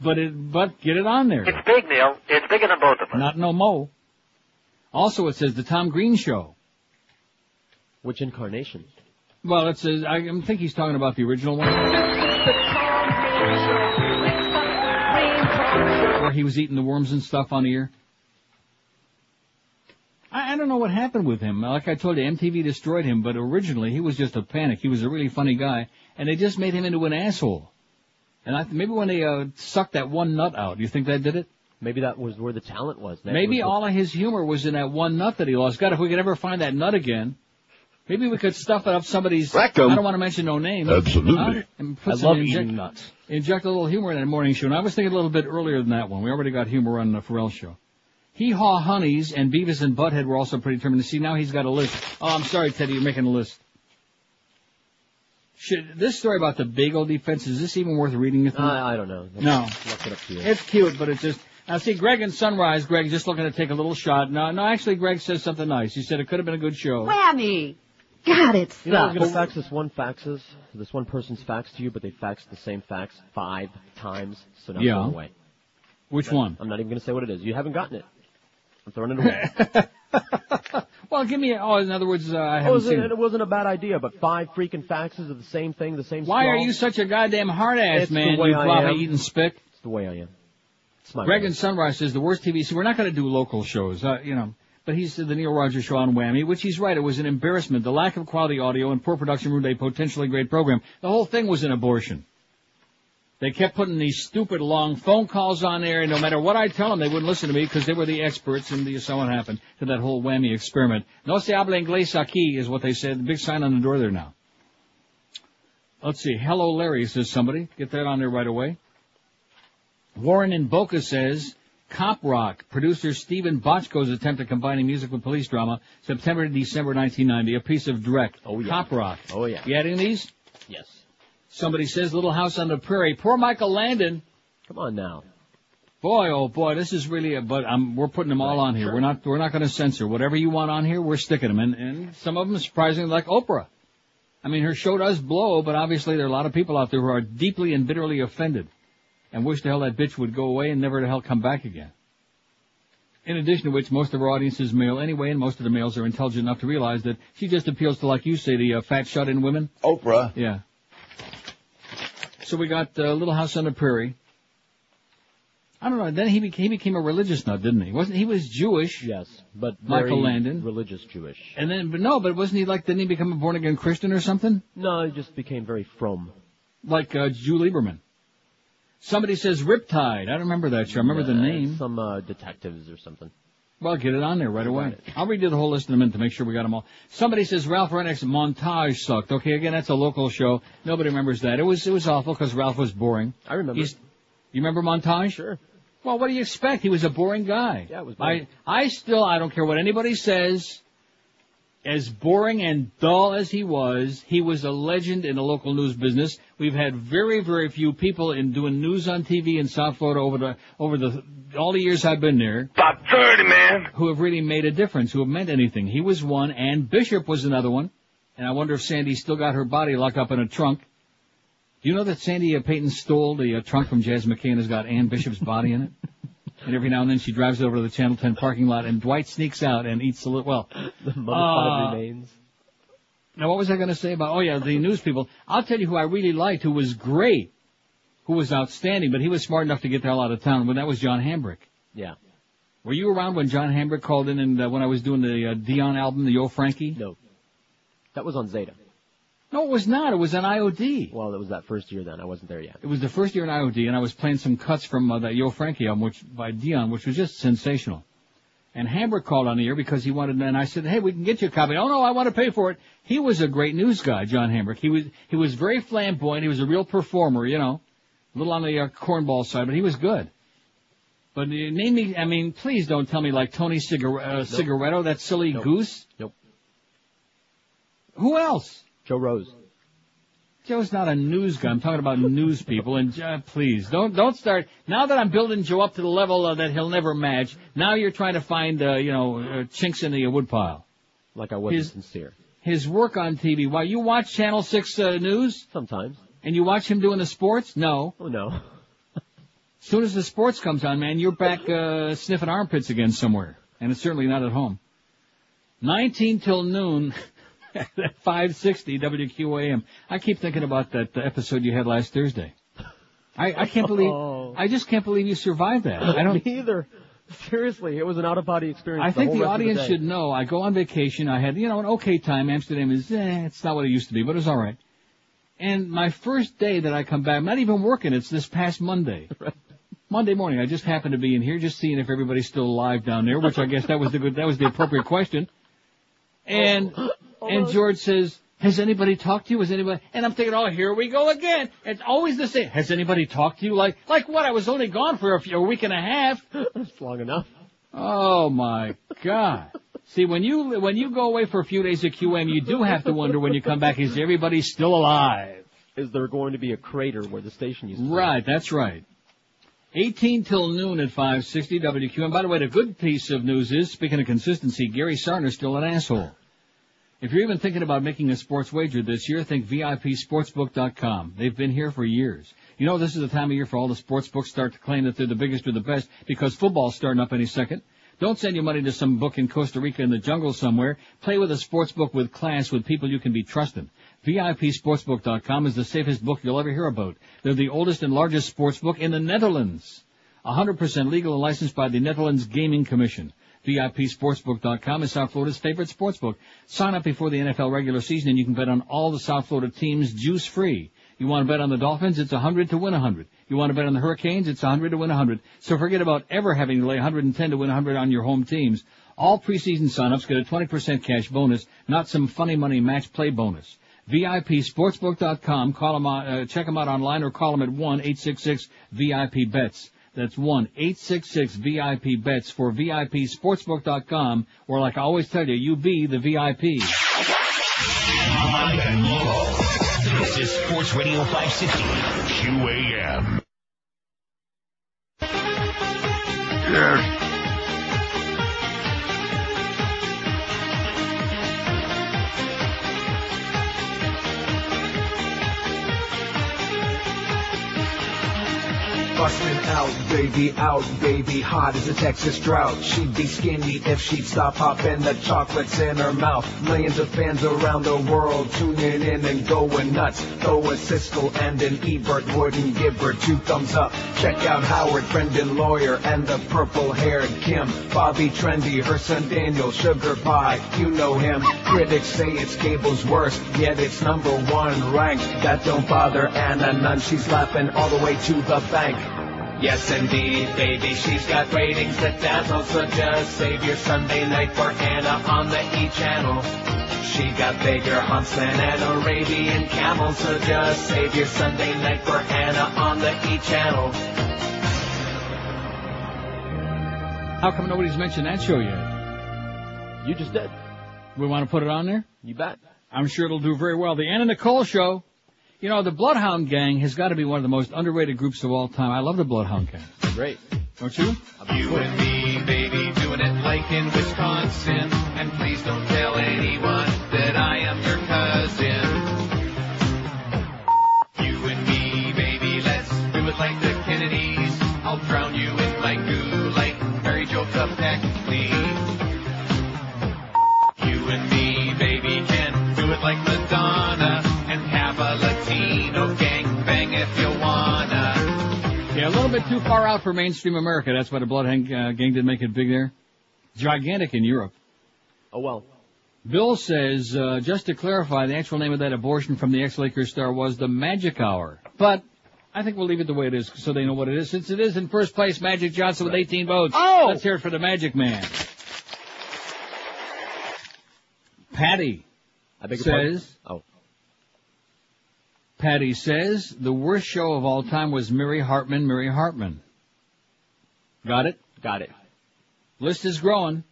But get it on there. It's big, Neil. It's bigger than both of us. Not no mo. Also it says the Tom Green Show. Which incarnation? Well, it says, I think he's talking about the original one. Where he was eating the worms and stuff on the air. I don't know what happened with him. Like I told you, MTV destroyed him, but originally he was just a panic. He was a really funny guy, and they just made him into an asshole. And maybe when they sucked that one nut out, you think that did it? Maybe that was where the talent was. Maybe all of his humor was in that one nut that he lost. God, if we could ever find that nut again. Maybe we could stuff it up somebody's rectum. I don't want to mention no names. Absolutely. I love eating nuts. Inject a little humor in that morning show. And I was thinking a little bit earlier than that one. We already got humor on the Ferrall show. Hee Haw Honeys and Beavis and Butthead were also pretty determined to see. Now he's got a list. Oh, I'm sorry, Teddy, you're making a list. This story about the bagel defense, is this even worth reading? I don't know. No. Look it up to you. It's cute, but it's just... Now, see, Greg in Sunrise, Greg just looking to take a little shot. No, actually, Greg says something nice. He said it could have been a good show. Whammy! God, it sucks. You know, I was going to fax this one person's fax to you, but they faxed the same fax 5 times, so now it's going away. Which one? I'm not even going to say what it is. You haven't gotten it. I'm throwing it away. Well, give me in other words, I haven't seen it. It wasn't a bad idea, but 5 freaking faxes of the same thing, the same Why scrawl. are you such a goddamn hard-ass, man, the way you I am. eating spick? It's the way I am. It's my Greg way. in Sunrise says the worst TV... See, we're not going to do local shows, But he said the Neil Rogers Show on Whammy, which he's right, it was an embarrassment. The lack of quality audio and poor production ruined a potentially great program. The whole thing was an abortion. They kept putting these stupid long phone calls on there, and no matter what I tell them, they wouldn't listen to me because they were the experts, and so what happened to that whole Whammy experiment. No se habla inglés aquí is what they said. The big sign on the door there now. Let's see. Hello, Larry, says somebody. Get that on there right away. Warren in Boca says... Cop Rock, producer Stephen Bochco's attempt at combining music with police drama, September to December 1990, a piece of direct. Oh, yeah. Cop Rock. Oh, yeah. You adding these? Yes. Somebody says Little House on the Prairie. Poor Michael Landon. Come on now. Boy, oh boy, this is really we're putting them all on here. Sure. We're not going to censor. Whatever you want on here, we're sticking them. And some of them surprisingly like Oprah. I mean, her show does blow, but obviously there are a lot of people out there who are deeply and bitterly offended. And wish the hell that bitch would go away and never the hell come back again. In addition to which, most of our audience is male anyway, and most of the males are intelligent enough to realize that she just appeals to, like you say, the fat shut-in women. Oprah. Yeah. So we got Little House on the Prairie. I don't know. Then he became a religious nut, didn't he? He was Jewish? Yes, but Michael Landon, religious Jewish. And then, but wasn't he didn't he become a born-again Christian or something? No, he just became very frum. Like Jew Lieberman. Somebody says Riptide. I don't remember that show. I remember the name. Some detectives or something. Well, get it on there right away. I'll redo the whole list in a minute to make sure we got them all. Somebody says Ralph Rennick's Montage sucked. Okay, again, that's a local show. Nobody remembers that. It was awful because Ralph was boring. I remember. You remember Montage? Sure. Well, what do you expect? He was a boring guy. Yeah, it was boring. I don't care what anybody says. As boring and dull as he was a legend in the local news business. We've had very, very few people in doing news on TV in South Florida over all the years I've been there. About 30, man. Who have really made a difference, who have meant anything. He was one, and Bishop was another one. And I wonder if Sandy still got her body locked up in a trunk. Do you know that Sandy Payton stole the trunk from Jazz McKay and has got Ann Bishop's body in it? And every now and then she drives over to the Channel 10 parking lot, and Dwight sneaks out and eats the mummified remains. Now, what was I going to say about, the news people? I'll tell you who I really liked, who was great, who was outstanding, but he was smart enough to get the hell out of town, when that was John Hambrick. Yeah. Were you around when John Hambrick called in and when I was doing the Dion album, the Yo Frankie? No. That was on Zeta. No, it was not. It was on IOD. Well, it was that first year then. I wasn't there yet. It was the first year in IOD, and I was playing some cuts from that Yo Frankie album by Dion, which was just sensational. And Hambrick called on the air because he wanted, and I said, hey, we can get you a copy. Oh, no, I want to pay for it. He was a great news guy, John Hambrick. He was very flamboyant. He was a real performer, a little on the cornball side, but he was good. But name me, please don't tell me like Tony Cigaretto, that silly goose. Nope. Who else? Joe Rose. Joe's not a news guy. I'm talking about news people. And please, don't start. Now that I'm building Joe up to the level that he'll never match, now you're trying to find, chinks in the woodpile. Like I wasn't sincere. His work on TV. Why, you watch Channel 6 News? Sometimes. And you watch him doing the sports? No. Oh, no. As soon as the sports comes on, man, you're back sniffing armpits again somewhere. And it's certainly not at home. 19 till noon. At 560 WQAM. I keep thinking about that episode you had last Thursday. I can't believe, I just can't believe you survived that. I don't. Me either. Seriously, it was an out-of-body experience. I think the audience should know. I go on vacation. I had, an okay time. Amsterdam is, it's not what it used to be, but it was all right. And my first day that I come back, I'm not even working. It's this past Monday. Monday morning. I just happened to be in here, just seeing if everybody's still alive down there, which I guess that was the appropriate question. And George says, has anybody talked to you? And I'm thinking, here we go again. It's always the same. Has anybody talked to you? Like what? I was only gone for a week and a half. That's long enough. Oh my God. See, when you go away for a few days at QM, you do have to wonder when you come back, is everybody still alive? Is there going to be a crater where the station used to be? Right, that's right. 18 till noon at 560 WQM. By the way, the good piece of news is, speaking of consistency, Gary Sarner's still an asshole. If you're even thinking about making a sports wager this year, think VIPSportsbook.com. They've been here for years. This is the time of year for all the sports books start to claim that they're the biggest or the best because football's starting up any second. Don't send your money to some book in Costa Rica in the jungle somewhere. Play with a sports book with class with people you can be trusted. VIPSportsbook.com is the safest book you'll ever hear about. They're the oldest and largest sports book in the Netherlands. 100% legal and licensed by the Netherlands Gaming Commission. VIPSportsbook.com is South Florida's favorite sportsbook. Sign up before the NFL regular season and you can bet on all the South Florida teams juice-free. You want to bet on the Dolphins? It's 100 to win 100. You want to bet on the Hurricanes? It's 100 to win 100. So forget about ever having to lay 110 to win 100 on your home teams. All preseason sign-ups get a 20% cash bonus, not some funny money match play bonus. VIPSportsbook.com. Call them check them out online or call them at 1-866-VIP-BETS. That's 1-866-VIP-BETS for VIPSportsbook.com, or like I always tell you, you be the VIP. Live and local. This is Sports Radio 560 QAM. Yes. Bustin' out, baby, hot as a Texas drought. She'd be skinny if she'd stop popping the chocolates in her mouth. Millions of fans around the world tuning in and going nuts. Though a Siskel and an Ebert wouldn't give her 2 thumbs up. Check out Howard, Brendan Lawyer, and the purple-haired Kim. Bobby Trendy, her son Daniel, Sugar Pie, you know him. Critics say it's cable's worst, yet it's #1 ranked. That don't bother Anna none, she's laughing all the way to the bank. Yes, indeed, baby, she's got ratings that dazzle, so just save your Sunday night for Anna on the E! Channel. She got bigger humps than an Arabian camel, so just save your Sunday night for Anna on the E! Channel. How come nobody's mentioned that show yet? You just did. We want to put it on there? You bet. I'm sure it'll do very well. The Ann and Nicole Show. You know, the Bloodhound Gang has got to be one of the most underrated groups of all time. I love the Bloodhound Gang. Great. Don't you? You and me, baby, doing it like in Wisconsin. And please don't tell anyone that I am your cousin. You and me, baby, let's do it like the Kennedys. I'll drown you in my goo like Mary Jo Kopechne. You and me, baby, can do it like Madonna and have a Latino gang bang if you wanna. Yeah, a little bit too far out for mainstream America. That's why the Bloodhound Gang didn't make it big there. Gigantic in Europe. Oh, well. Bill says, just to clarify, the actual name of that abortion from the ex-Lakers star was the Magic Hour. But I think we'll leave it the way it is so they know what it is. Since it is in first place, Magic Johnson with 18 votes. Oh! Let's hear it for the Magic Man. Patty says... Oh. Patty says, the worst show of all time was Mary Hartman. Got it? Got it. List is growing.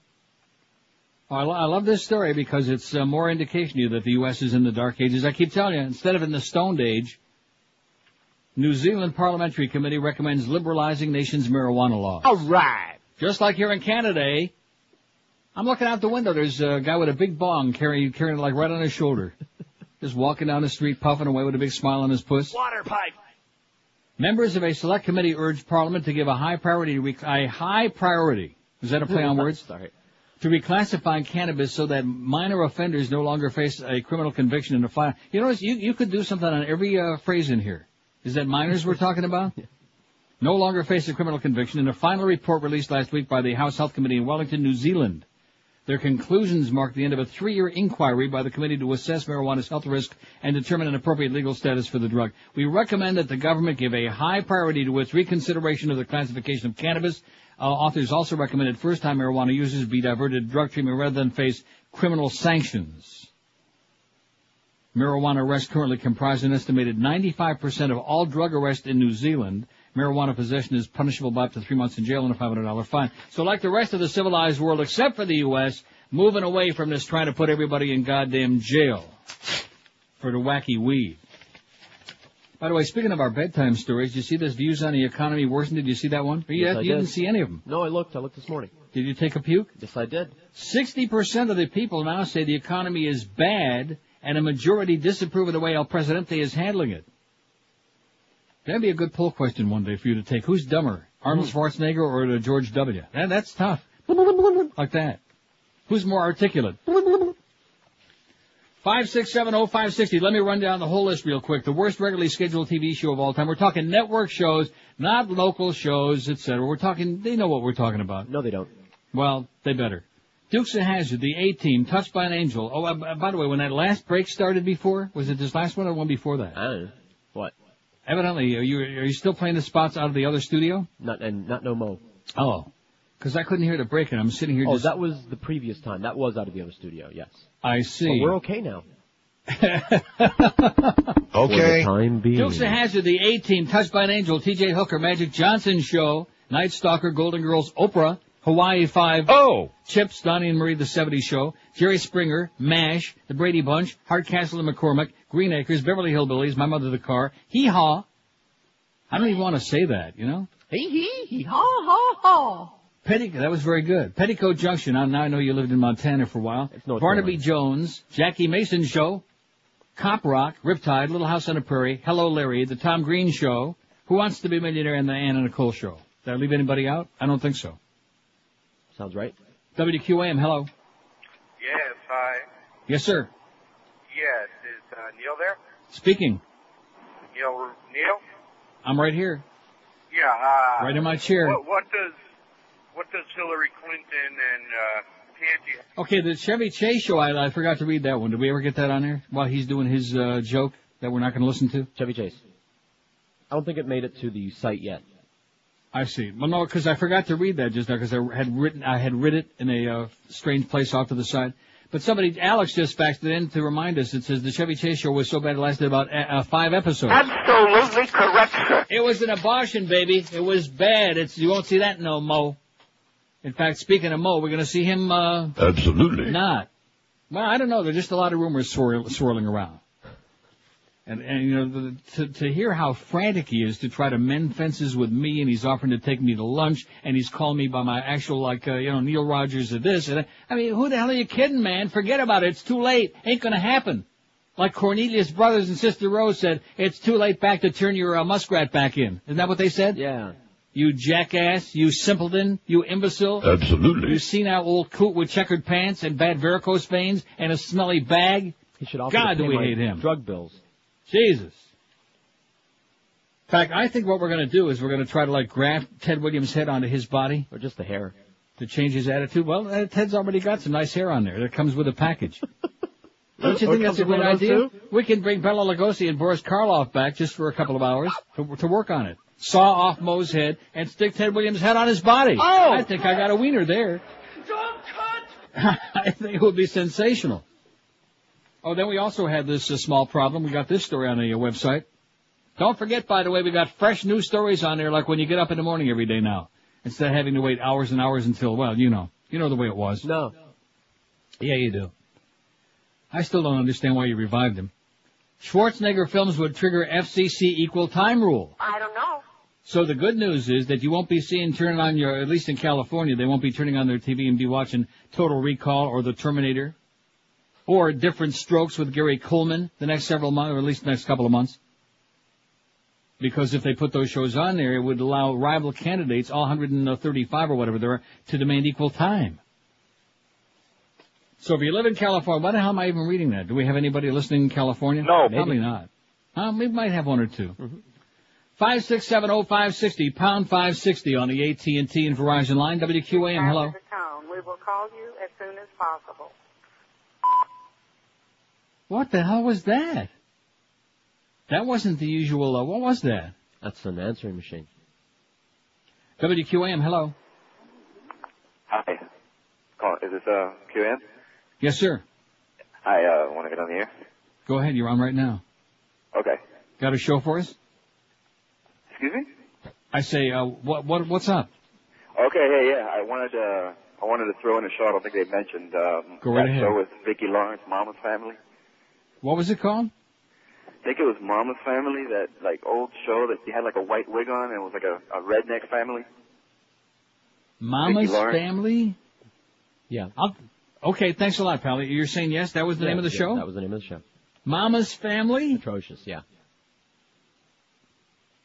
Oh, I love this story because it's more indication to you that the U.S. is in the dark ages. I keep telling you, instead of in the Stone Age, New Zealand Parliamentary Committee recommends liberalizing nation's marijuana laws. All right. Just like here in Canada, eh? I'm looking out the window. There's a guy with a big bong carrying it like right on his shoulder. Just walking down the street, puffing away with a big smile on his puss. Water pipe. Members of a select committee urged Parliament to give a high priority. Is that a play on words? Sorry. To reclassify cannabis so that minor offenders no longer face a criminal conviction in a file. You notice you could do something on every phrase in here. Is that minors we're talking about? Yeah. No longer face a criminal conviction in a final report released last week by the House Health Committee in Wellington, New Zealand. Their conclusions mark the end of a 3-year inquiry by the committee to assess marijuana's health risk and determine an appropriate legal status for the drug. We recommend that the government give a high priority to its reconsideration of the classification of cannabis. Authors also recommended first-time marijuana users be diverted to drug treatment rather than face criminal sanctions. Marijuana arrests currently comprise an estimated 95% of all drug arrests in New Zealand. Marijuana possession is punishable by up to 3 months in jail and a $500 fine. So like the rest of the civilized world, except for the U.S., moving away from this trying to put everybody in goddamn jail for the wacky weed. By the way, speaking of our bedtime stories, did you see this Views on the Economy worsened? Did you see that one? Yes, you didn't see any of them. No, I looked this morning. Did you take a puke? Yes, I did. 60% of the people now say the economy is bad, and a majority disapprove of the way El Presidente is handling it. That'd be a good poll question one day for you to take. Who's dumber, Arnold Schwarzenegger or the George W.? That's tough. Like that. Who's more articulate? 5670560. Let me run down the whole list real quick. The worst regularly scheduled TV show of all time. We're talking network shows, not local shows, etc. We're talking, they know what we're talking about. No, they don't. Well, they better. Dukes of Hazzard, the A-Team, Touched by an Angel. Oh, by the way, when that last break started before, was it this last one or one before that? I don't know. What? Evidently, are you still playing the spots out of the other studio? Not no mo. Oh. Because I couldn't hear the break, and I'm sitting here just... Oh, that was the previous time. That was out of the other studio, yes. I see. But we're okay now. Okay. For the time being. Dukes of Hazzard, the A-Team, Touched by an Angel, T.J. Hooker, Magic Johnson Show, Night Stalker, Golden Girls, Oprah, Hawaii 5, Chips, Donnie and Marie, The 70s Show, Jerry Springer, MASH, The Brady Bunch, Hardcastle and McCormick, Green Acres, Beverly Hillbillies, My Mother the Car, Hee Haw. I don't even want to say that, you know? Hee haw haw haw. That was very good. Petticoat Junction. Now I know you lived in Montana for a while. Barnaby Jones, Jackie Mason Show, Cop Rock, Riptide, Little House on the Prairie, Hello Larry, The Tom Green Show, Who Wants to Be a Millionaire, and The Ann and Nicole Show. Did I leave anybody out? I don't think so. Sounds right. WQAM, hello. Yes, hi. Yes, sir. Yes, is Neil there? Speaking. Neil? I'm right here. Yeah. Right in my chair. What does Hillary Clinton and Pansy? Okay, the Chevy Chase show, I forgot to read that one. Did we ever get that on there while he's doing his joke that we're not going to listen to? Chevy Chase. I don't think it made it to the site yet. I see. Well, no, because I forgot to read that just now because I had written it in a strange place off to the side. But Alex just faxed it in to remind us. It says the Chevy Chase show was so bad it lasted about 5 episodes. Absolutely correct, sir. It was an abortion, baby. It was bad. You won't see that no mo. In fact, speaking of Mo, we're going to see him, Absolutely. not. Well, I don't know. There's just a lot of rumors swirling around. And you know, to hear how frantic he is to try to mend fences with me, and he's offering to take me to lunch, and he's calling me by my actual, like, Neil Rogers of this. And I mean, who the hell are you kidding, man? Forget about it. It's too late. Ain't gonna happen. Like Cornelius Brothers and Sister Rose said, it's too late back to turn your muskrat back in. Isn't that what they said? Yeah. You jackass, you simpleton, you imbecile. Absolutely. You senile old coot with checkered pants and bad varicose veins and a smelly bag. He should also God, pay do we my hate him. drug bills. Jesus. In fact, I think what we're going to do is we're going to try to, like, graft Ted Williams' head onto his body. Or just the hair. To change his attitude. Well, Ted's already got some nice hair on there. That comes with a package. Don't you think that's a good idea? We can bring Bela Lugosi and Boris Karloff back just for a couple of hours to work on it. Saw off Mo's head and stick Ted Williams' head on his body. Oh! I think I got a wiener there. Don't cut! I think it would be sensational. Oh, then we also had this small problem. We got this story on the website. Don't forget, by the way, we got fresh news stories on there, like when you get up in the morning every day now, instead of having to wait hours and hours until, well, you know the way it was. No. Yeah, you do. I still don't understand why you revived him. Schwarzenegger films would trigger FCC equal time rule. I don't know. So the good news is that you won't be seeing turning on your, at least in California, they won't be turning on their TV and be watching Total Recall or The Terminator. Or Different Strokes with Gary Coleman the next several months, or at least the next couple of months. Because if they put those shows on there, it would allow rival candidates, all 135 or whatever there are, to demand equal time. So if you live in California, why the hell am I even reading that? Do we have anybody listening in California? No. Probably not. We might have one or two. 5670560, pound 560 on the AT&T and Verizon line. WQAM, hello. We will call you as soon as possible. What the hell was that? That wasn't the usual, what was that? That's an answering machine. WQAM, hello. Hi. Is this QM? Yes, sir. I want to get on the air. Go ahead, you're on right now. Okay. Got a show for us? Excuse me? I say, what's up? Okay, hey, yeah, I wanted to throw in a show I don't think they mentioned. Go right that ahead. show with Vicki Lawrence, Mama's Family. What was it called? I think it was Mama's Family, that, like, old show that you had, like, a white wig on, and it was like a redneck family. Mama's Family? Yeah. Okay, thanks a lot, pal. You're saying yes? That was the name of the show? That was the name of the show. Mama's Family? Atrocious, yeah.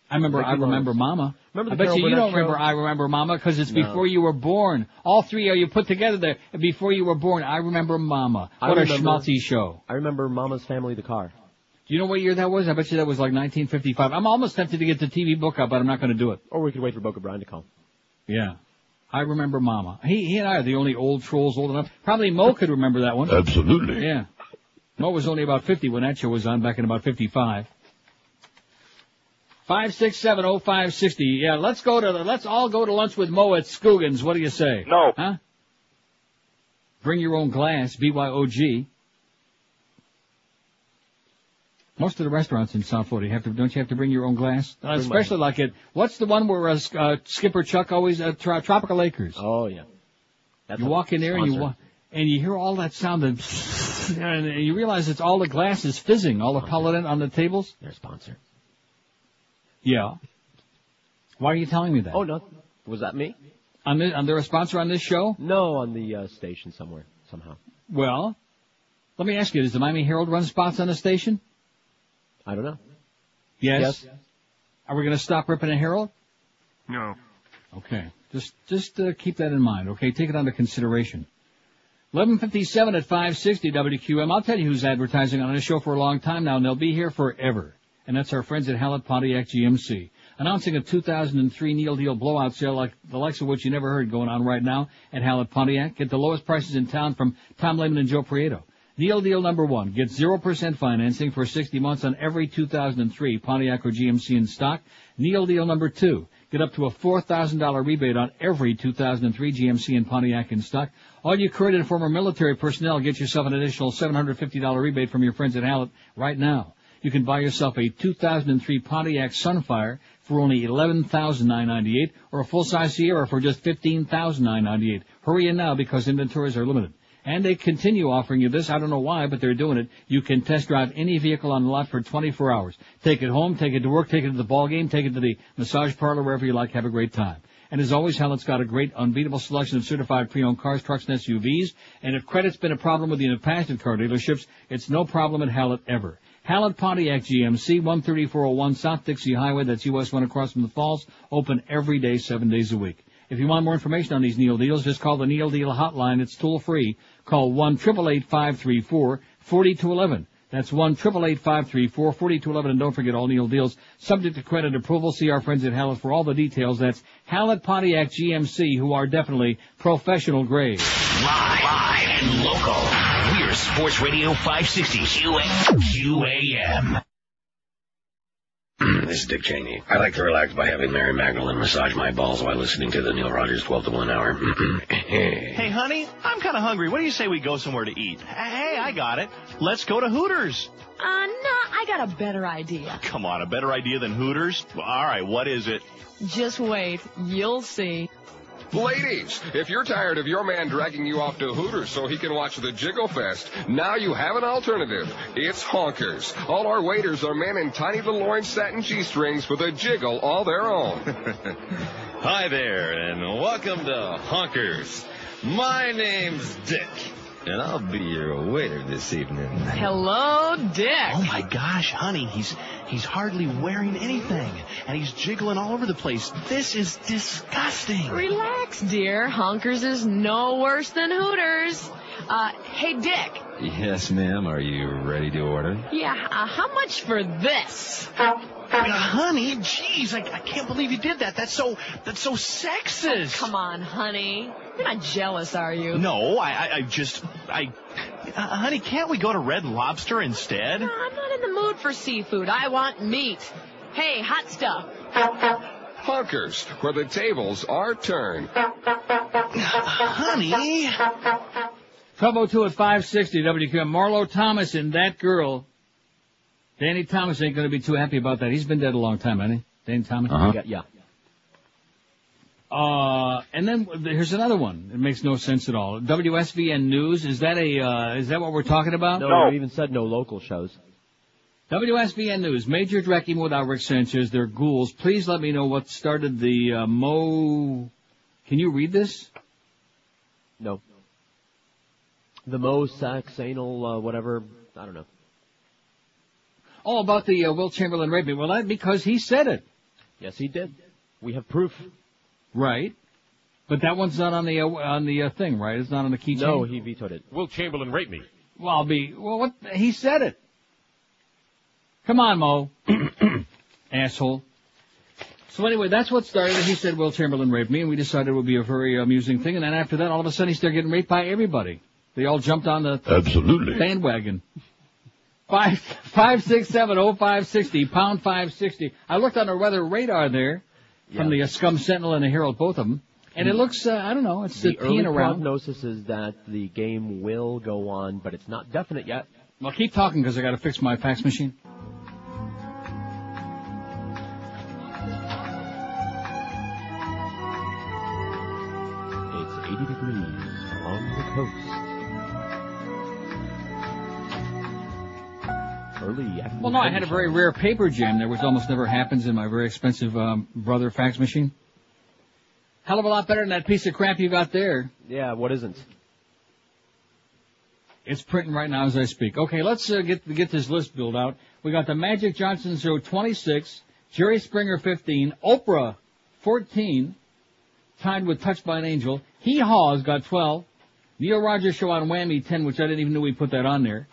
I remember Mama. Remember I bet you don't remember I Remember Mama because it's before you were born. All three of you put together there. Before you were born, I Remember Mama. What a schmaltzy show. I remember Mama's Family, the car. Do you know what year that was? I bet you that was like 1955. I'm almost tempted to get the TV book up, but I'm not going to do it. Or we could wait for Boca Brian to call. Yeah. I Remember Mama. He and I are the only old trolls old enough. Probably Mo could remember that one. Absolutely. Yeah. Mo was only about 50 when that show was on, back in about 55. 5670560. Yeah, let's all go to lunch with Mo at Stugotz. What do you say? No. Huh? Bring your own glass, BYOG. Most of the restaurants in South Florida, don't you have to bring your own glass? Especially like what's the one where Skipper Chuck always, Tropical Acres? Oh, yeah. That's you walk in there and you hear all that sound and you realize it's all the glasses fizzing, all the pollen on the tables. Their sponsor. Yeah. Why are you telling me that? Oh, no. Was that me? They're a sponsor on this show? No, on the station somewhere, somehow. Well, let me ask you, does the Miami Herald run spots on the station? I don't know. Yes? Are we going to stop ripping a Herald? No. Okay. Just keep that in mind, okay? Take it under consideration. 11:57 at 560 WQM. I'll tell you who's advertising on this show for a long time now, and they'll be here forever. And that's our friends at Halet Pontiac GMC. Announcing a 2003 Neil Deal blowout sale like the likes of which you never heard going on right now at Halet Pontiac. Get the lowest prices in town from Tom Lehman and Joe Prieto. Neil Deal number 1. Get 0% financing for 60 months on every 2003 Pontiac or GMC in stock. Neil Deal number 2. Get up to a $4,000 rebate on every 2003 GMC and Pontiac in stock. All you current and former military personnel get yourself an additional $750 rebate from your friends at Halet right now. You can buy yourself a 2003 Pontiac Sunfire for only $11,998, or a full-size Sierra for just $15,998. Hurry in now because inventories are limited. And they continue offering you this. I don't know why, but they're doing it. You can test drive any vehicle on the lot for 24 hours. Take it home, take it to work, take it to the ball game, take it to the massage parlor, wherever you like. Have a great time. And as always, Halet's got a great, unbeatable selection of certified pre-owned cars, trucks, and SUVs. And if credit's been a problem with you in the past at car dealerships, it's no problem at Halet ever. Halet Pontiac GMC, 13401 South Dixie Highway. That's US 1 across from the Falls. Open every day, 7 days a week. If you want more information on these Neil Deals, just call the Neil Deal hotline. It's toll-free. Call 1-888-534-4211. That's 1-888-534-4211. And don't forget all Neil Deals subject to credit approval. See our friends at Halet for all the details. That's Halet Pontiac GMC, who are definitely professional grade. Live and local. We're Sports Radio 560 QAM. This is Dick Cheney. I like to relax by having Mary Magdalene massage my balls while listening to the Neil Rogers 12 to 1 hour. Hey, honey, I'm kind of hungry. What do you say we go somewhere to eat? Hey, I got it. Let's go to Hooters. No, I got a better idea. Come on, a better idea than Hooters? Well, all right, what is it? Just wait. You'll see. Ladies, if you're tired of your man dragging you off to Hooters so he can watch the Jiggle Fest, now you have an alternative. It's Honkers. All our waiters are men in tiny DeLorean satin G-strings with a jiggle all their own. Hi there, and welcome to Honkers. My name's Dick, and I'll be your waiter this evening. Hello, Dick. Oh, my gosh, honey, he's hardly wearing anything, and he's jiggling all over the place. This is disgusting. Relax, dear. Honkers is no worse than Hooters. Hey, Dick. Yes, ma'am. Are you ready to order? Yeah, how much for this? Honey, geez, I can't believe you did that. That's so sexist. Oh, come on, honey. You're not jealous, are you? No, honey, can't we go to Red Lobster instead? No, I'm not in the mood for seafood. I want meat. Hey, hot stuff. Honkers, where the tables are turned. Honey. 1202 at 560 WQM. Marlo Thomas and that girl. Danny Thomas ain't going to be too happy about that. He's been dead a long time, hasn't he? Danny Thomas? Uh-huh. Yeah. And then here's another one. It makes no sense at all. WSVN News, is that what we're talking about? No, we even said no local shows. WSVN News, Major Drecking without Rick Sanchez, they're ghouls. Please let me know what started the, Can you read this? No. The sex, anal, whatever, I don't know. Oh, about the Will Chamberlain rape me. Well, that's because he said it. Yes, he did. We have proof. Right. But that one's not on the thing, right? It's not on the keychain? No, he vetoed it. Will Chamberlain rape me? Well, what? He said it. Come on, Mo. Asshole. So anyway, that's what started it. He said Will Chamberlain raped me, and we decided it would be a very amusing thing. And then after that, all of a sudden, he started getting raped by everybody. They all jumped on the bandwagon. 5670560, pound 560. I looked on the weather radar there from the Scum Sentinel and the Herald, both of them. And it looks, I don't know, it's the early around. prognosis is that the game will go on, but it's not definite yet. Well, keep talking because I got to fix my fax machine. It's 80 degrees on the coast. Well, no, I had a very rare paper jam there, which almost never happens in my very expensive brother fax machine. Hell of a lot better than that piece of crap you got there. Yeah, what isn't? It's printing right now as I speak. Okay, let's get this list built out. We got the Magic Johnson Show 26, Jerry Springer 15, Oprah 14, tied with Touched by an Angel. Hee Haw's got 12, Neil Rogers Show on Whammy 10, which I didn't even know we put that on there.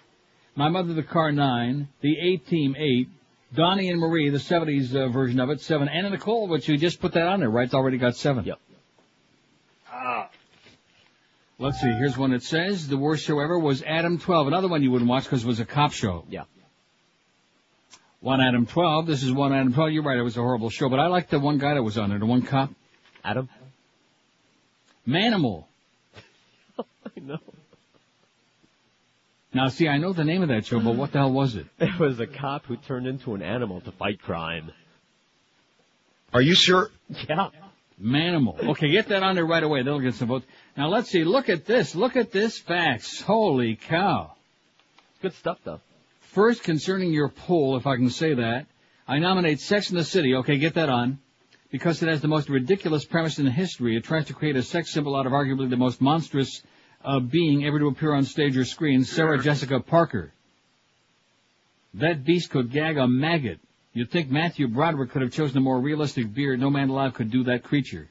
My Mother the Car 9, the A-Team 8, Donnie and Marie, the 70s version of it, 7, Anna Nicole, which we just put that on there, right? It's already got 7. Yep. Let's see, here's one that says, the worst show ever was Adam 12, another one you wouldn't watch because it was a cop show. Yeah. One Adam 12, this is one Adam 12, you're right, it was a horrible show, but I liked the one guy that was on there, the one cop. Adam? Manimal. I know. Now, see, I know the name of that show, but what the hell was it? It was a cop who turned into an animal to fight crime. Are you sure? Yeah. Manimal. Okay, get that on there right away. They'll get some votes. Now, let's see. Look at this. Look at this facts. Holy cow. Good stuff, though. First, concerning your poll, if I can say that, I nominate Sex and the City. Okay, get that on. Because it has the most ridiculous premise in history. It tries to create a sex symbol out of arguably the most monstrous being ever to appear on stage or screen, Sarah Jessica Parker. That beast could gag a maggot. You'd think Matthew Broderick could have chosen a more realistic beard. No man alive could do that creature.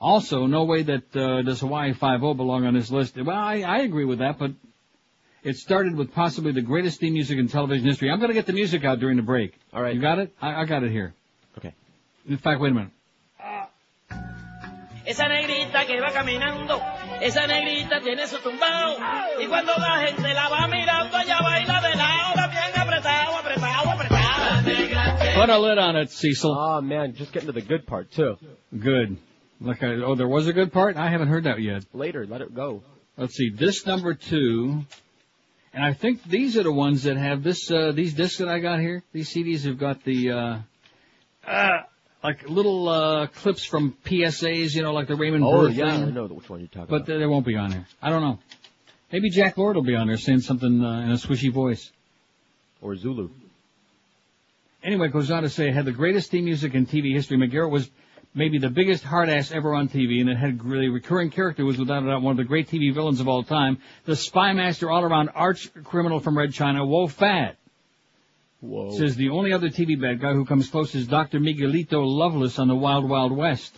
Also, no way that does Hawaii 5-0 belong on this list. Well, I agree with that, but it started with possibly the greatest theme music in television history. I'm going to get the music out during the break. All right. You got it? I got it here. Okay. In fact, wait a minute. Esa negrita que va caminando, esa negrita tiene su tumbao, y cuando la gente la va mirando, ella baila de lado, bien apretado, apretado, apretado. Put a lid on it, Cecil. Oh, man, just getting to the good part, too. Good. There was a good part? I haven't heard that yet. Later, let it go. Let's see, disc number 2, and I think these are the ones that have this, these discs that I got here. These CDs have got the, like little clips from PSAs, like the Raymond Burr thing. Oh, yeah, I know which one you're talking about. But they won't be on there. I don't know. Maybe Jack Lord will be on there saying something in a swishy voice. Or Zulu. Anyway, it goes on to say it had the greatest theme music in TV history. McGarrett was maybe the biggest hard-ass ever on TV, and it had really recurring character, was without a doubt one of the great TV villains of all time, the spy master all-around arch criminal from Red China, Wo Fat. Whoa. Says the only other TV bad guy who comes close is Dr. Miguelito Loveless on the Wild Wild West.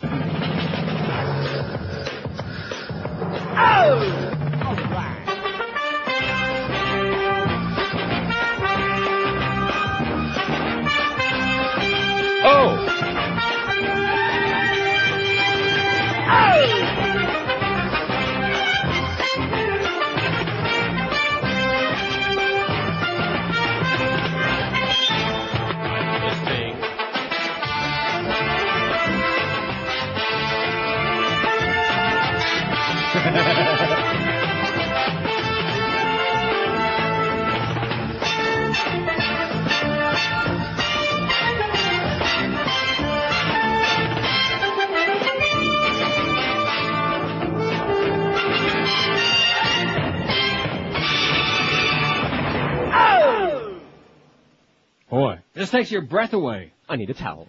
Boy, this takes your breath away. I need a towel.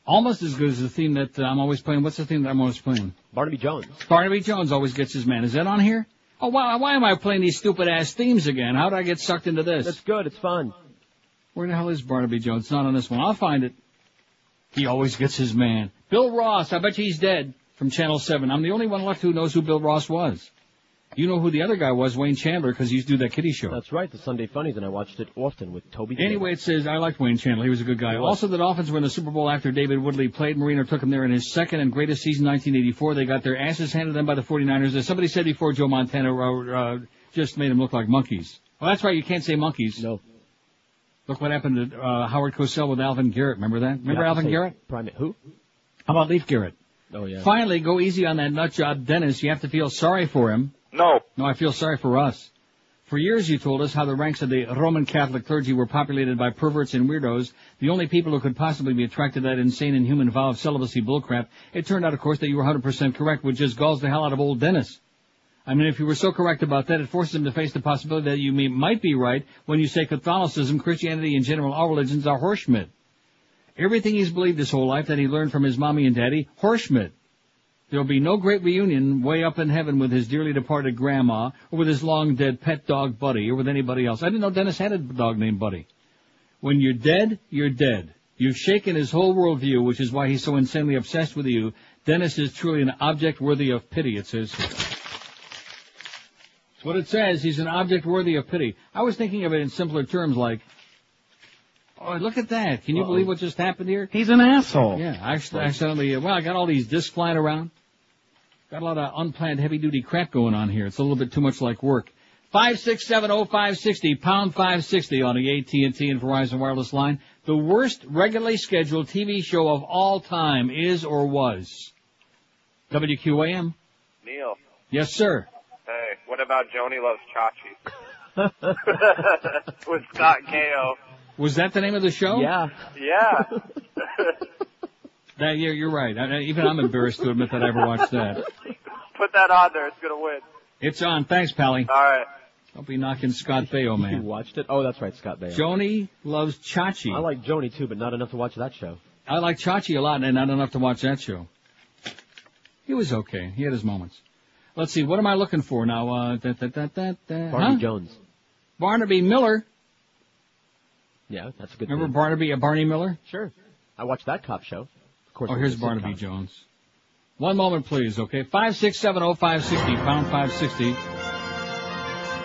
Almost as good as the theme that I'm always playing. What's the theme that I'm always playing? Barnaby Jones. Barnaby Jones always gets his man. Is that on here? Oh, why am I playing these stupid-ass themes again? How did I get sucked into this? That's good. It's fun. Where the hell is Barnaby Jones? It's not on this one. I'll find it. He always gets his man. Bill Ross. I bet you he's dead. From Channel 7. I'm the only one left who knows who Bill Ross was. You know who the other guy was, Wayne Chandler, because he used to do that kiddie show. That's right, the Sunday Funnies, and I watched it often with Toby. Anyway, it says, I liked Wayne Chandler. He was a good guy. Also, the Dolphins were in the Super Bowl after David Woodley played. Marino took him there in his second and greatest season, 1984. They got their asses handed to them by the 49ers. As somebody said before, Joe Montana just made them look like monkeys. Well, that's right, you can't say monkeys. No. Look what happened to Howard Cosell with Alvin Garrett. Remember that? Remember Alvin Garrett? Primate who? How about Leaf Garrett? Oh, yeah. Finally, go easy on that nutjob Dennis. You have to feel sorry for him. No. No, I feel sorry for us. For years you told us how the ranks of the Roman Catholic clergy were populated by perverts and weirdos, the only people who could possibly be attracted to that insane and human vow of celibacy bullcrap. It turned out, of course, that you were 100% correct, which just galls the hell out of old Dennis. I mean, if you were so correct about that, it forces him to face the possibility that you might be right when you say Catholicism, Christianity, and general all religions are horseshit. Everything he's believed his whole life that he learned from his mommy and daddy, horseshit. There'll be no great reunion way up in heaven with his dearly departed grandma, or with his long-dead pet dog Buddy, or with anybody else. I didn't know Dennis had a dog named Buddy. When you're dead, you're dead. You've shaken his whole worldview, which is why he's so insanely obsessed with you. Dennis is truly an object worthy of pity, it says here. That's what it says. He's an object worthy of pity. I was thinking of it in simpler terms like, oh, look at that. Can you believe what just happened here? He's an asshole. Yeah, I accidentally, I got all these discs flying around. Got a lot of unplanned heavy-duty crap going on here. It's a little bit too much like work. 5670560, pound 560 on the AT&T and Verizon wireless line. The worst regularly scheduled TV show of all time is or was? WQAM. Neil. Yes, sir. Hey, what about Joni Loves Chachi? With Scott Kao. Was that the name of the show? Yeah. Yeah. You're right. Even I'm embarrassed to admit that I ever watched that. Put that on there. It's going to win. It's on. Thanks, Pally. All right. Don't be knocking Scott Baio, man. You watched it? Oh, that's right, Scott Baio. Joni loves Chachi. I like Joni, too, but not enough to watch that show. I like Chachi a lot, and not enough to watch that show. He was okay. He had his moments. Let's see. What am I looking for now? Barnaby Jones. Barnaby Miller. Yeah, that's a good Remember name. Barney Miller? Sure. I watched that cop show. Of course. Oh, here's Barnaby Jones. One moment, please, okay? 5670560, pound 560.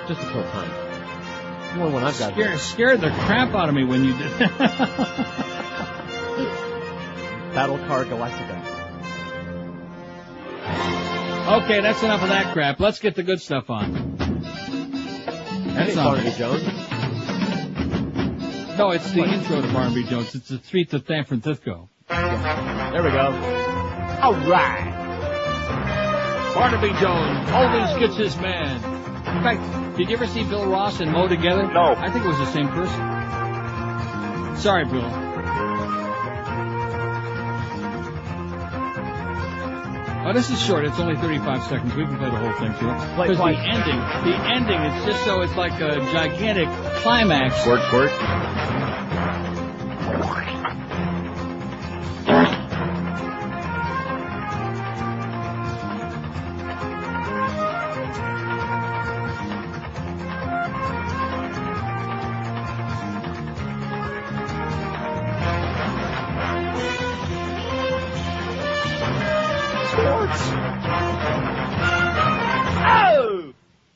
Just to kill time. The only one I've got here. Scared the crap out of me when you did that. Battle Car Galactica. Okay, that's enough of that crap. Let's get the good stuff on. That's Barnaby Jones. No, it's the intro to Barnaby Jones. It's the street to San Francisco. There we go. All right. Barnaby Jones always gets his man. In fact, did you ever see Bill Ross and Mo together? No. I think it was the same person. Sorry, Bill. Oh, this is short. It's only 35 seconds. We can play the whole thing, too. Because the ending, it's just so it's like a gigantic climax. Squirt.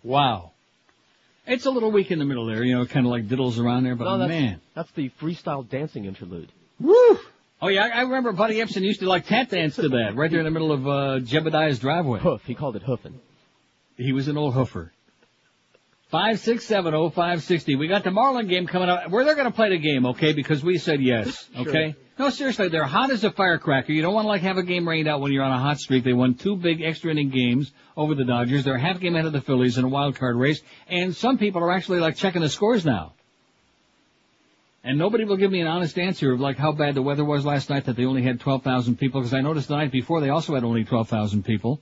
Wow. It's a little weak in the middle there, kind of like diddles around there, but man. That's the freestyle dancing interlude. Woo! Oh, yeah, I remember Buddy Epson used to tap dance to that right there in the middle of Jebediah's driveway. Hoof. He called it hoofing. He was an old hoofer. 5670560. We got the Marlin game coming up. They're going to play the game, okay, because we said yes, okay? Sure. No, seriously, they're hot as a firecracker. You don't want to have a game rained out when you're on a hot streak. They won 2 big extra inning games over the Dodgers. They're a half game ahead of the Phillies in a wild card race, and some people are actually checking the scores now. And nobody will give me an honest answer of how bad the weather was last night, that they only had 12,000 people, because I noticed the night before they also had only 12,000 people.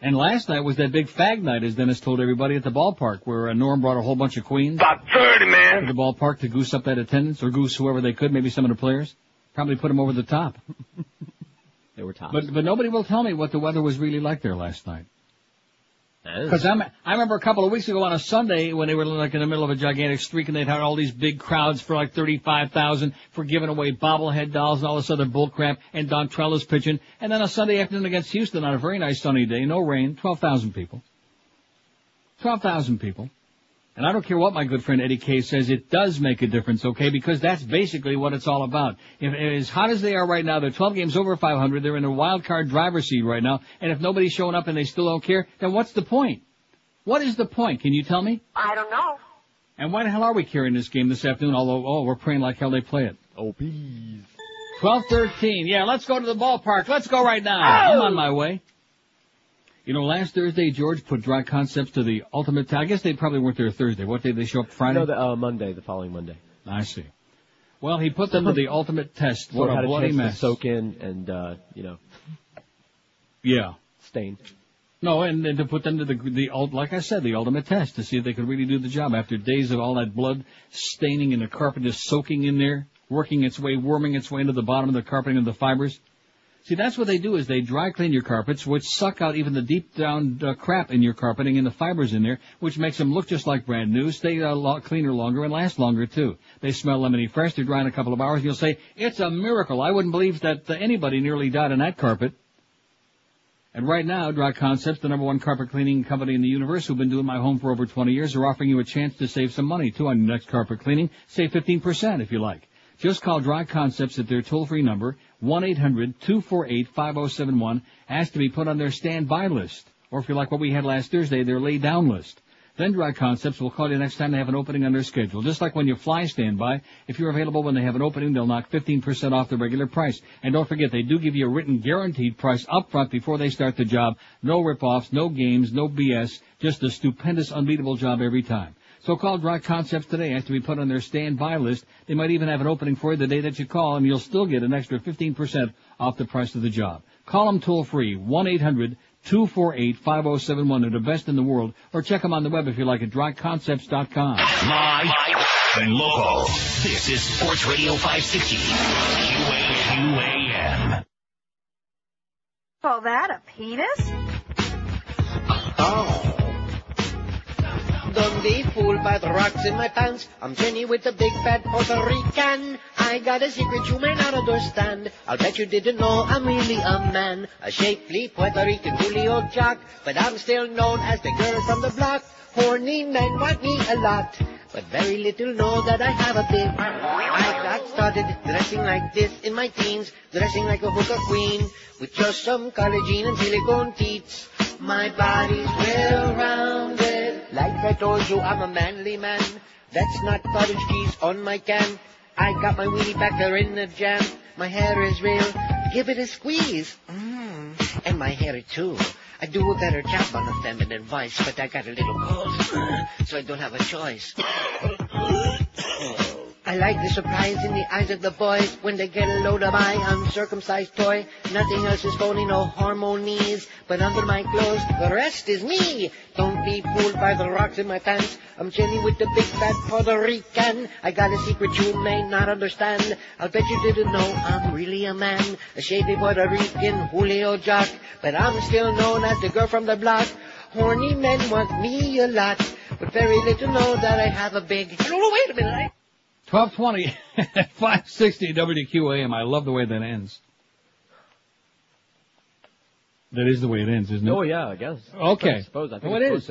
And last night was that big fag night, as Dennis told everybody, at the ballpark, where Norm brought a whole bunch of queens. About 30, man. To the ballpark to goose up that attendance, or goose whoever they could, maybe some of the players. Probably put them over the top. They were tops. But nobody will tell me what the weather was really like there last night. Because I remember a couple of weeks ago on a Sunday when they were in the middle of a gigantic streak and they'd had all these big crowds for 35,000 for giving away bobblehead dolls and all this other bull crap, and Don Trella's pitching. And then a Sunday afternoon against Houston on a very nice sunny day, no rain, 12,000 people. 12,000 people. And I don't care what my good friend Eddie K says, it does make a difference, okay, because that's basically what it's all about. If as hot as they are right now, they're 12 games over 500, they're in a wild card driver's seat right now, and if nobody's showing up and they still don't care, then what's the point? What is the point? Can you tell me? I don't know. And why the hell are we carrying this game this afternoon, although, we're praying like hell they play it? Oh, please. 12:13, yeah, let's go to the ballpark, let's go right now. I'm on my way. Last Thursday, George put Dry Concepts to the ultimate. I guess they probably weren't there Thursday. What day did they show up? Friday? No, Monday, the following Monday. I see. Well, he put them to the ultimate test. What a bloody mess. To soak in and, Yeah. Stain. No, and to put them to like I said, the ultimate test to see if they could really do the job after days of all that blood staining in the carpet, just soaking in there, worming its way into the bottom of the carpeting and the fibers. See, that's what they do is they dry clean your carpets, which suck out even the deep down crap in your carpeting and the fibers in there, which makes them look just like brand new, stay a lot cleaner longer, and last longer, too. They smell lemony fresh. They're dry in a couple of hours, and you'll say, it's a miracle. I wouldn't believe that anybody nearly died on that carpet. And right now, Dry Concepts, the #1 carpet cleaning company in the universe, who've been doing my home for over 20 years, are offering you a chance to save some money, too, on your next carpet cleaning. Save 15% if you like. Just call Dry Concepts at their toll-free number, 1-800-248-5071. Ask to be put on their standby list. Or if you like what we had last Thursday, their lay-down list. Then Dry Concepts will call you next time they have an opening on their schedule. Just like when you fly standby, if you're available when they have an opening, they'll knock 15% off the regular price. And don't forget, they do give you a written guaranteed price up front before they start the job. No rip-offs, no games, no BS. Just a stupendous, unbeatable job every time. So call Dry Concepts today. Have to be put on their standby list. They might even have an opening for you the day that you call, and you'll still get an extra 15% off the price of the job. Call them toll-free, 1-800-248-5071. They're the best in the world. Or check them on the web if you like at dryconcepts.com. Live and local. This is Sports Radio 560. QAM. Call that a penis? Oh. Don't be fooled by the rocks in my pants. I'm Jenny with the big fat Puerto Rican. I got a secret you may not understand. I'll bet you didn't know I'm really a man. A shapely Puerto Rican Julio jock. But I'm still known as the girl from the block. Horny men want me a lot. But very little know that I have a big. I got started dressing like this in my teens. Dressing like a hooker queen. With just some collagen and silicone teats. My body's well rounded. Like I told you, I'm a manly man. That's not cottage cheese on my can. I got my weenie back there in the jam. My hair is real. Give it a squeeze. And my hair too. I do a better job on the feminine voice, but I got a little cold, so I don't have a choice. I like the surprise in the eyes of the boys when they get a load of my uncircumcised toy. Nothing else is phony, no hormonies, but under my clothes, the rest is me. Don't be fooled by the rocks in my pants. I'm chilly with the big fat Puerto Rican. I got a secret you may not understand. I'll bet you didn't know I'm really a man. A shady Puerto Rican Julio jock, but I'm still known as the girl from the block. Horny men want me a lot, but very little know that I have a big... Oh, wait a minute, 1220 at 560 WQAM. I love the way that ends. That is the way it ends, isn't it? Oh, yeah, I guess. Okay. I suppose. I think well, it is.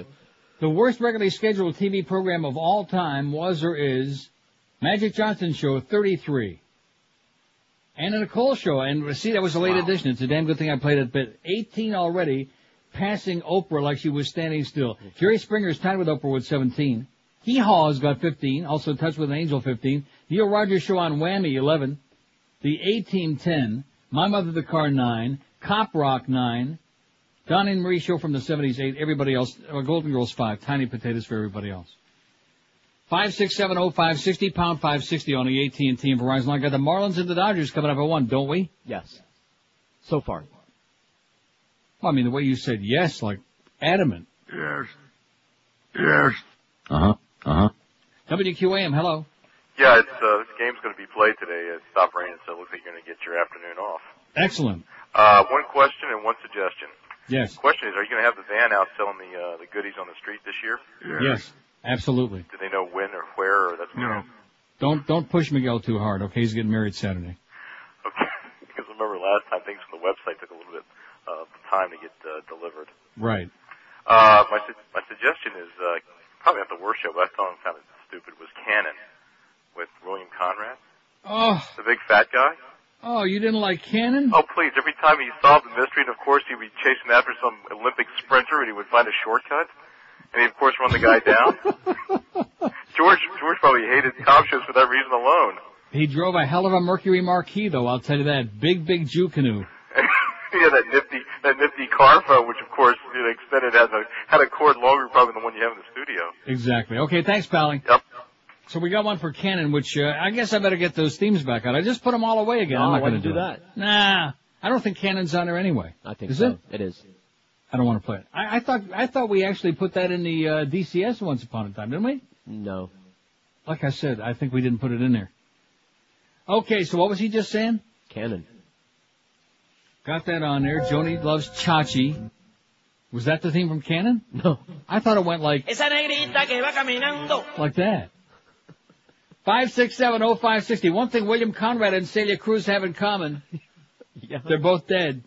The worst regularly scheduled TV program of all time was or is Magic Johnson Show 33. And a Nicole Show. And see, that was a late edition. It's a damn good thing I played it. But 18 already, passing Oprah like she was standing still. Jerry Springer's tied with Oprah with 17. HEE HAW has got 15, also Touched with an Angel 15. Neil Rogers Show on Whammy 11. The A-Team 10. My Mother the Car 9. Cop Rock 9. Don and Marie Show from the 70s 8. Everybody else, Golden Girls 5. Tiny Potatoes for everybody else. 5670560 pound 560 on the AT&T and Verizon line. Got the Marlins and the Dodgers coming up at 1, don't we? Yes. So far. Well, I mean, the way you said yes, like adamant. Yes. Yes. WQAM, hello. Yeah, it's this game's going to be played today. It stopped raining, so it looks like you're going to get your afternoon off. Excellent. One question and one suggestion. Yes. The question is, are you going to have the van out selling the goodies on the street this year? Yes, absolutely. Do they know when or where? Or that's no. Don't push Miguel too hard, okay? He's getting married Saturday. Okay. Because remember last time things from the website took a little bit of time to get delivered. Right. My suggestion is probably not the worst show, but I thought it sounded stupid. Was Cannon with William Conrad? Oh. The big fat guy. Oh, you didn't like Cannon? Oh, please. Every time he solved the mystery, and of course he'd be chasing after some Olympic sprinter, and he would find a shortcut, and he'd, of course, run the guy down. George probably hated cop shows for that reason alone. He drove a hell of a Mercury Marquis, though, I'll tell you that. Big Jew canoe. Yeah, that nifty car phone, which, of course, extended had a cord longer probably than the one you have in the studio. Exactly. Okay, thanks, Pally. Yep. So we got one for Cannon, which I guess I better get those themes back out. I just put them all away again. No, I'm not why going do do that? Nah, I don't think Cannon's on there anyway. I think is so. It? It is. I don't want to play it. I thought we actually put that in the DCS once upon a time, didn't we? No. Like I said, I think we didn't put it in there. Okay, so what was he just saying? Cannon. Got that on there. Joni loves Chachi. Was that the theme from Cannon? No. I thought it went like... Esa negrita que va caminando. Like that. 5670560. One thing William Conrad and Celia Cruz have in common. Yeah. They're both dead.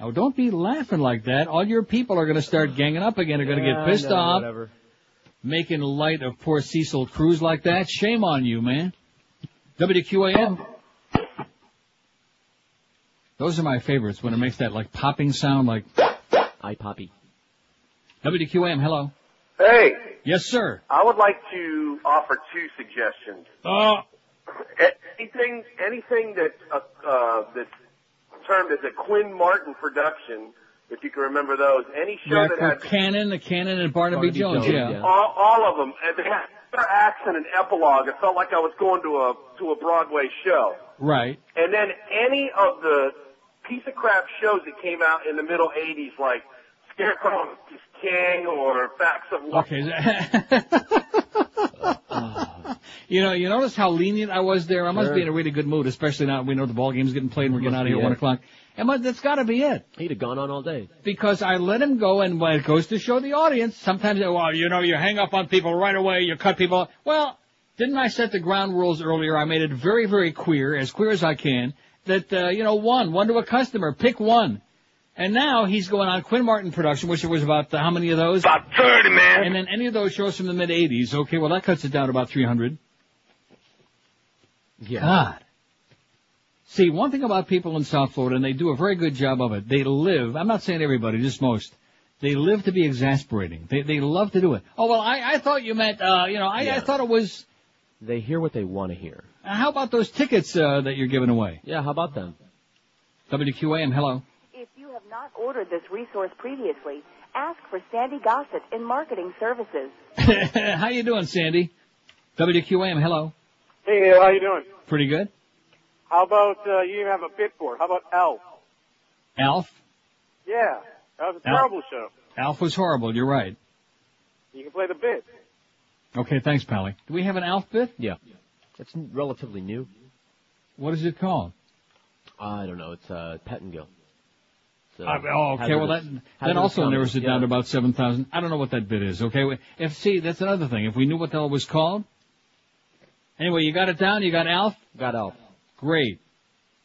Now, don't be laughing like that. All your people are going to start ganging up again. They're going to get pissed off. Whatever. Making light of poor Cecil Cruz like that. Shame on you, man. WQAM. Those are my favorites when it makes that like popping sound like... iPoppy. WQAM, hello. Hey. Yes, sir. I would like to offer two suggestions. Anything that that's termed as a Quinn Martin production if you can remember those. Any show that had the Cannon and Barnaby Jones, yeah. all of them, and they had their accent and epilogue. It felt like I was going to a Broadway show. Right. And then any of the piece of crap shows that came out in the middle 80s, like Scarecrow King or Facts of Life. Okay. You notice how lenient I was there? I must be in a really good mood, especially now we know the ball game's getting played and we're getting out of here at 1 o'clock. That's got to be it. He'd have gone on all day. Because I let him go, and when it goes to show the audience, sometimes, you hang up on people right away, you cut people off. Well, didn't I set the ground rules earlier? I made it very, very queer as I can, that, one to a customer, pick one. And now he's going on Quinn Martin production, which was about, how many of those? About 30, man. And then any of those shows from the mid-'80s. Okay, well, that cuts it down to about 300. Yeah. God. See, one thing about people in South Florida, and they do a very good job of it, they live, I'm not saying everybody, just most, they live to be exasperating. They love to do it. Oh, well, I thought you meant, I thought it was... They hear what they want to hear. How about those tickets that you're giving away? Yeah, how about them? WQAM, hello. If you have not ordered this resource previously, ask for Sandy Gossett in Marketing Services. How you doing, Sandy? WQAM, hello. Hey, Neil, how you doing? Pretty good. How about you even have a bit for it? How about Elf? Alf? Yeah, that was a terrible show. Alf was horrible, you're right. You can play the bit. Okay, thanks, Pally. Do we have an Alf bit? Yeah. It's relatively new. What is it called? I don't know. It's Pettingill. Okay, well, that also narrows it down to about 7,000. I don't know what that bit is, okay? That's another thing. If we knew what the hell it was called. Anyway, you got it down? You got Alf? Got Alf. Great.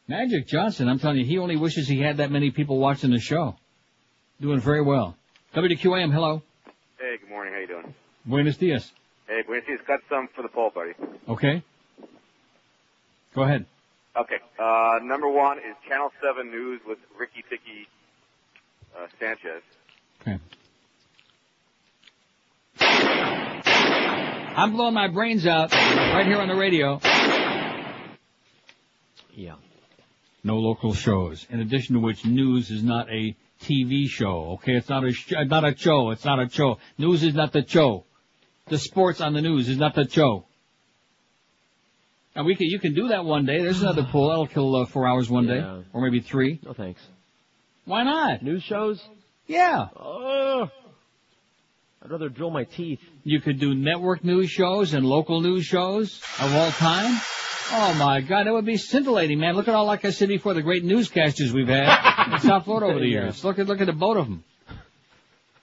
Magic Johnson, I'm telling you, he only wishes he had that many people watching the show. Doing very well. WQAM, hello. Hey, good morning. How you doing? Buenos dias. Hey, buenos dias. Got some for the poll, buddy. Okay. Go ahead. Okay. Number one is Channel 7 News with Ricky Ticky Sanchez. Okay. I'm blowing my brains out right here on the radio. Yeah. No local shows. In addition to which, news is not a TV show. Okay, it's not a show. It's not a show. News is not the show. The sports on the news is not the show. And you can do that one day. There's another poll. That'll kill 4 hours one day, or maybe 3. No thanks. Why not? News shows? Yeah. I'd rather drill my teeth. You could do network news shows and local news shows of all time. Oh, my God, that would be scintillating, man. Look at all, like I said before, the great newscasters we've had in South Florida over the years. Look at the both of them.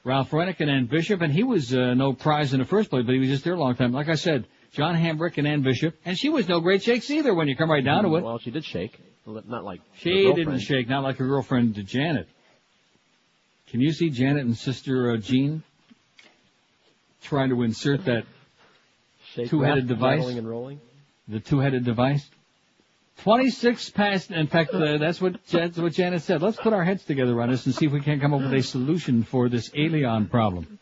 Ralph Rennick and Ann Bishop, and he was no prize in the first place, but he was just there a long time. Like I said, John Hambrick and Ann Bishop, and she was no great shakes either when you come right down to it. Well, she did shake. Not like she didn't shake, not like her girlfriend Janet. Can you see Janet and Sister Jean trying to insert that two-headed device? Rattling and rolling? The two-headed device? 26 past, in fact, that's what Janet said. Let's put our heads together on this and see if we can't come up with a solution for this alien problem.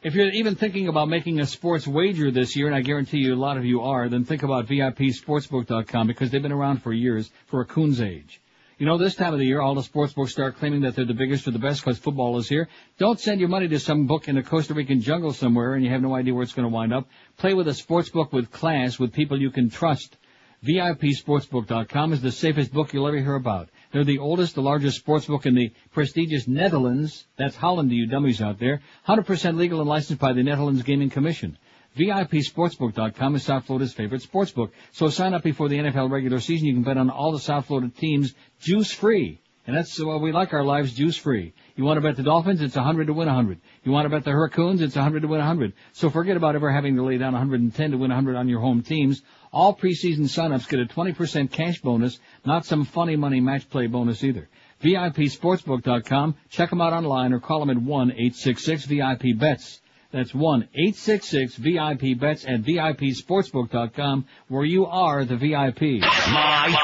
If you're even thinking about making a sports wager this year, and I guarantee you a lot of you are, then think about VIPSportsbook.com because they've been around for years, for a coon's age. You know, this time of the year, all the sportsbooks start claiming that they're the biggest or the best because football is here. Don't send your money to some book in the Costa Rican jungle somewhere and you have no idea where it's going to wind up. Play with a sportsbook with class, with people you can trust. VIPSportsbook.com is the safest book you'll ever hear about. They're the oldest, the largest sportsbook in the prestigious Netherlands. That's Holland to you dummies out there. 100% legal and licensed by the Netherlands Gaming Commission. VIPSportsbook.com is South Florida's favorite sportsbook. So sign up before the NFL regular season. You can bet on all the South Florida teams juice-free. And that's why we like our lives juice-free. You want to bet the Dolphins? It's 100 to win 100. You want to bet the Hurricanes? It's 100 to win 100. So forget about ever having to lay down 110 to win 100 on your home teams. All preseason signups get a 20% cash bonus, not some funny money match play bonus either. VIPSportsbook.com. Check them out online or call them at 1-866-VIP-BETS. That's 1-866-VIP-BETS at VIPSportsbook.com, where you are the VIP. Live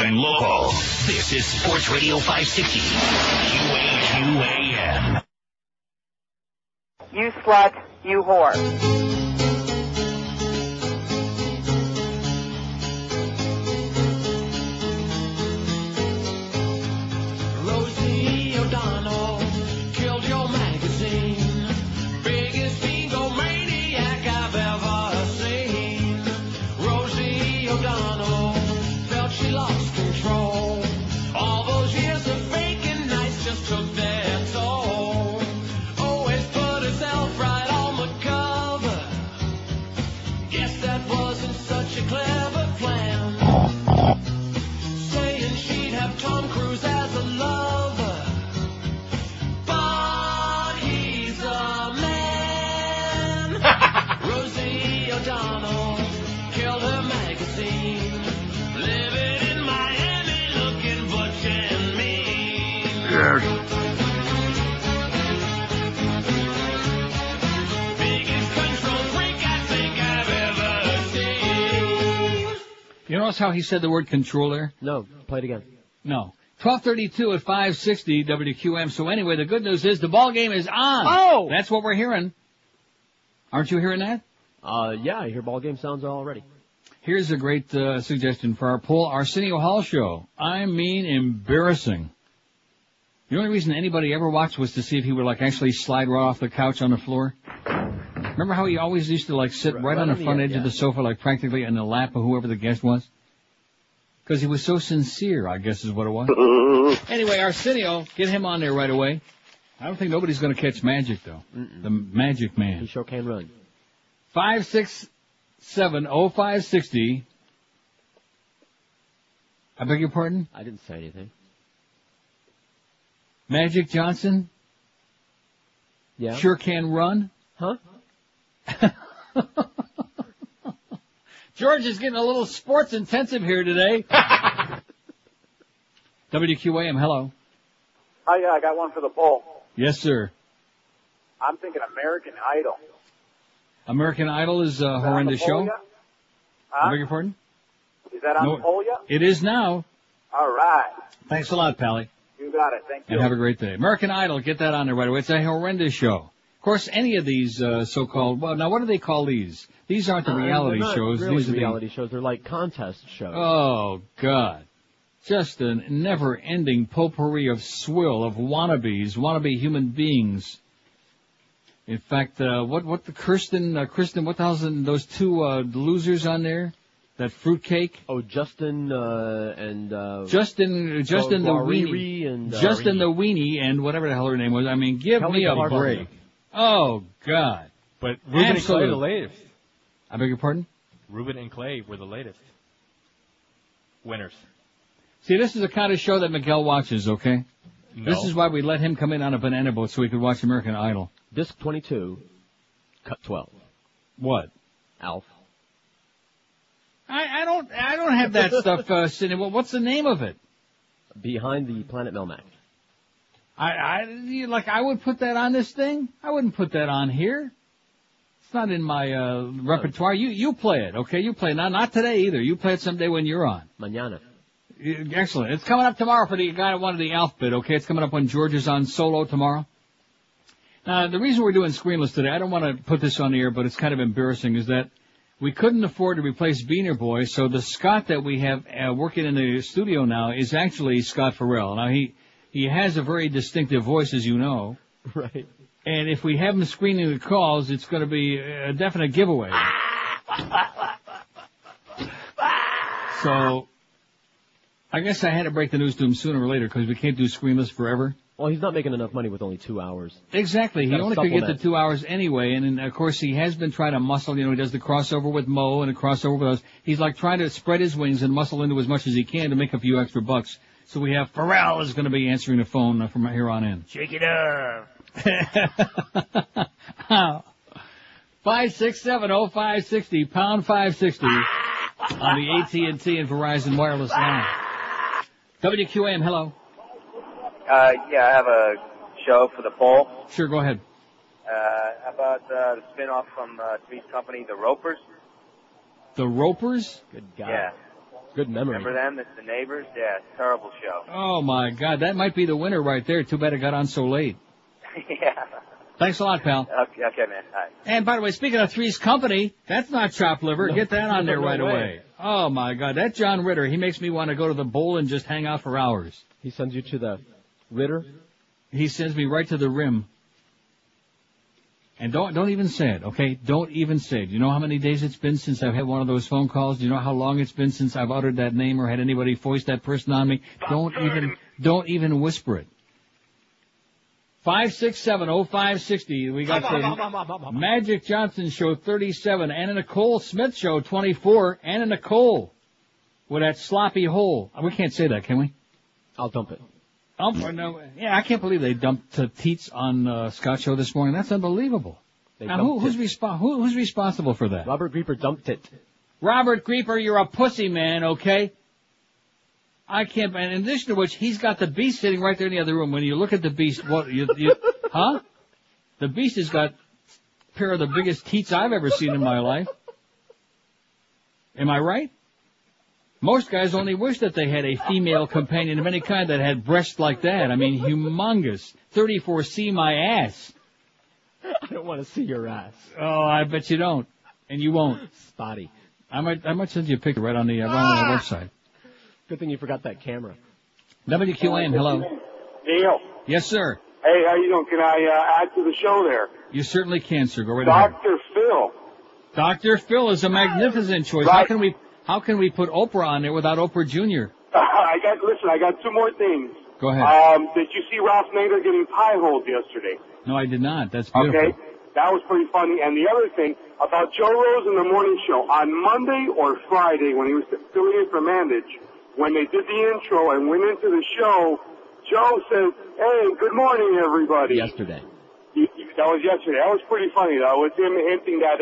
and local. This is Sports Radio 560. QAQAM. You slut, you whore. Rosie O'Donnell clever plan, saying she'd have Tom Cruise as a lover, but he's a man. Rosie O'Donnell killed her magazine, living in Miami, looking butch and mean. Yes. You notice how he said the word control there? No. Play it again. No. 12:32 at 560 WQM. So anyway, the good news is the ball game is on. Oh! That's what we're hearing. Aren't you hearing that? Yeah, I hear ball game sounds already. Here's a great suggestion for our poll. Arsenio Hall show. I mean, embarrassing. The only reason anybody ever watched was to see if he would like actually slide right off the couch on the floor. Remember how he always used to like sit right on the front edge of the sofa, like practically in the lap of whoever the guest was? Because he was so sincere, I guess is what it was. Anyway, Arsenio, get him on there right away. I don't think nobody's going to catch Magic, though. The Magic Man. He sure can run. 567-0560. I beg your pardon? I didn't say anything. Magic Johnson? Yeah. Sure can run? Huh? George is getting a little sports intensive here today. WQAM, hello. Hi, yeah, I got one for the poll. Yes, sir. I'm thinking American Idol. American Idol is a horrendous show. Huh? I beg your pardon? Is that on the poll yet? It is now. All right. Thanks a lot, Pally. You got it. Thank you. And have a great day. American Idol, get that on there right away. It's a horrendous show. Of course, any of these so-called, well, now what do they call these? These aren't the reality shows. Really These are reality shows. They're like contest shows. Oh, God. Just a never-ending potpourri of swill, of wannabes, wannabe human beings. In fact, what the Kristen, what the hell's those two losers on there? That fruitcake? Oh, Justin and Justin the Weenie. And, Justin the Weenie and whatever the hell her name was. I mean, give me a break. Oh, God. But Ruben and Clay are the latest. I beg your pardon? Ruben and Clay were the latest winners. See, this is the kind of show that Miguel watches, okay? No. This is why we let him come in on a banana boat so he could watch American Idol. Disc 22, cut 12. What? Alf. I don't have that stuff sitting. Well, what's the name of it? Behind the Planet Melmac. I would put that on this thing? I wouldn't put that on here. It's not in my repertoire. You play it, okay? You play it. Not today either. You play it someday when you're on. Mañana. Excellent. It's coming up tomorrow for the guy that wanted the Alf bit, okay? It's coming up when George is on solo tomorrow. Now, the reason we're doing Screenless today, I don't want to put this on the air, but it's kind of embarrassing, is that we couldn't afford to replace Beaner Boy, so the Scott that we have working in the studio now is actually Scott Ferrall. Now, he has a very distinctive voice, as you know. Right. And if we have him screening the calls, it's going to be a definite giveaway. So, I guess I had to break the news to him sooner or later because we can't do Screenless forever. Well, he's not making enough money with only 2 hours. Exactly. He only could get the 2 hours anyway. And then, of course, he has been trying to muscle. You know, he does the crossover with Mo and a crossover with us. He's like trying to spread his wings and muscle into as much as he can to make a few extra bucks. So we have Ferrall is going to be answering the phone from here on in. Shake it up. 567-0560, pound 560 on the AT&T and Verizon wireless line. WQAM, hello. Yeah, I have a show for the poll. Sure, go ahead. How about the spin-off from Three's Company, The Ropers? The Ropers? Good guy. Yeah. Good memory. Remember them? It's the neighbors? Yeah, terrible show. Oh, my God. That might be the winner right there. Too bad it got on so late. Yeah. Thanks a lot, pal. Okay, man. All right. And by the way, speaking of Three's Company, that's not chopped liver. No, Get that on there no right way. away. Oh, my God. That John Ritter, he makes me want to go to the bowl and just hang out for hours. He sends you to the Ritter? He sends me right to the rim. And don't even say it, okay? Don't even say it. You know how many days it's been since I've had one of those phone calls? Do you know how long it's been since I've uttered that name or had anybody foist that person on me? Don't even whisper it. 567-0560. We got the Magic Johnson Show 37, Anna Nicole Smith Show 24, Anna Nicole with that sloppy hole. We can't say that, can we? I'll dump it. No, yeah, I can't believe they dumped Teats on Scott's show this morning. That's unbelievable. Now, who's responsible for that? Robert Grieper dumped it. Robert Grieper, you're a pussy man, okay? I can't, and in addition to which, he's got the Beast sitting right there in the other room. When you look at the Beast, huh? The Beast has got a pair of the biggest teats I've ever seen in my life. Am I right? Most guys only wish that they had a female companion of any kind that had breasts like that. I mean, humongous. 34C my ass. I don't want to see your ass. Oh, I bet you don't. And you won't. Spotty. I might send you a picture right on the website. Good thing you forgot that camera. WQN, hello. Neil. Yes, sir. Hey, how you doing? Can I add to the show there? You certainly can, sir. Go right ahead. Dr. Phil. Dr. Phil is a magnificent choice. Right. How can we put Oprah on there without Oprah Jr.? I got two more things. Go ahead. Did you see Ralph Nader getting pie-holed yesterday? No, I did not. That's beautiful. Okay. That was pretty funny. And the other thing about Joe Rose in the morning show, on Monday or Friday when he was filling in for Mandage, when they did the intro and went into the show, Joe said, "Hey, good morning, everybody." Yesterday. That was yesterday. That was pretty funny, though. It was him hinting that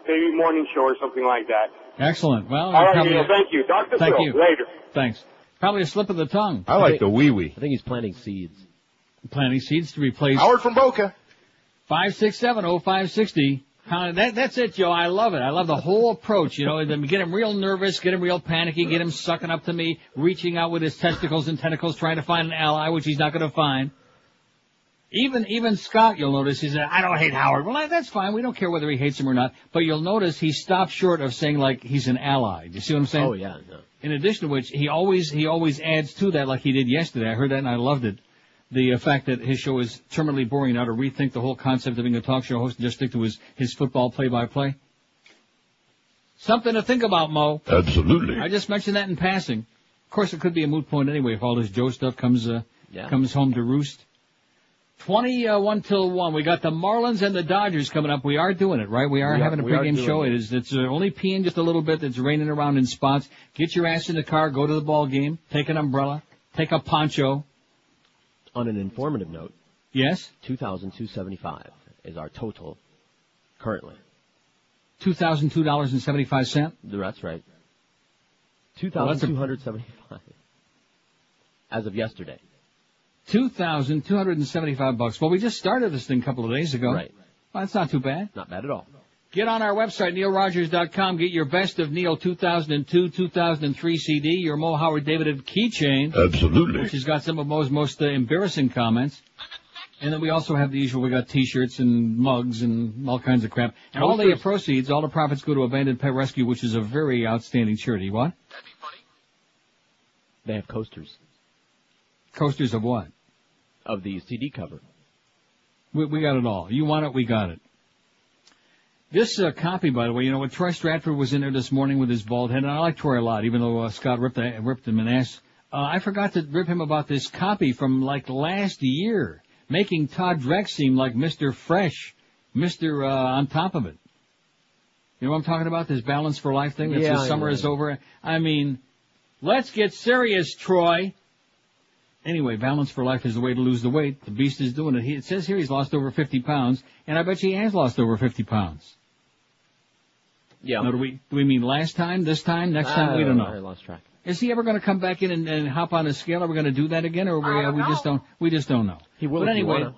maybe morning show or something like that. Excellent. Well, all right, Neil, thank you. Dr. Thank Phil, you. later. Thanks. Probably a slip of the tongue. I like the wee-wee. I think he's planting seeds. Planting seeds to replace... Howard from Boca. 567-0560. That's it, Joe. I love it. I love the whole approach, you know. Get him real nervous, get him real panicky, get him sucking up to me, reaching out with his testicles and tentacles, trying to find an ally, which he's not going to find. Even Scott, you'll notice, he said, "I don't hate Howard." Well, that's fine. We don't care whether he hates him or not. But you'll notice he stopped short of saying, like, he's an ally. Do you see what I'm saying? Oh, yeah. No. In addition to which, he always adds to that like he did yesterday. I heard that and I loved it. The fact that his show is terminally boring now to rethink the whole concept of being a talk show host and just stick to his football play-by-play. Something to think about, Mo. Absolutely. I just mentioned that in passing. Of course, it could be a moot point anyway if all this Joe stuff comes home to roost. 21 till 1. We got the Marlins and the Dodgers coming up. We are doing it, right? We are having a pregame show. It's only peeing just a little bit. It's raining around in spots. Get your ass in the car. Go to the ball game. Take an umbrella. Take a poncho. On an informative note. Yes? $2,275 is our total currently. $2,002.75? That's right. $2,275 as of yesterday. $2,275. Well, we just started this thing a couple of days ago. Right. Well, that's not too bad. Not bad at all. Get on our website, neilrogers.com. Get your best of Neil 2002, 2003 CD, your Mo Howard David keychain. Absolutely. Which has got some of Mo's most embarrassing comments. And then we also have the usual, we got T-shirts and mugs and all kinds of crap. And all the proceeds, all the profits go to Abandoned Pet Rescue, which is a very outstanding charity. What? That'd be funny. They have coasters. Coasters of what? Of the CD cover. We got it all. You want it, we got it. This copy, by the way, you know, when Troy Stratford was in there this morning with his bald head, and I like Troy a lot, even though Scott ripped him an ass. I forgot to rip him about this copy from, like, last year, making Todd Drex seem like Mr. Fresh, Mr. On top of it. You know what I'm talking about? This Balance for Life thing? That's the summer is over. I mean, let's get serious, Troy. Anyway, Balance for Life is the way to lose the weight. The Beast is doing it. It says here he's lost over 50 pounds, and I bet you he has lost over 50 pounds. Yeah. Now, do we mean last time, this time, next time? We don't know. I lost track. Is he ever going to come back in and hop on a scale? Are we going to do that again, or we just don't know? He will. But anyway,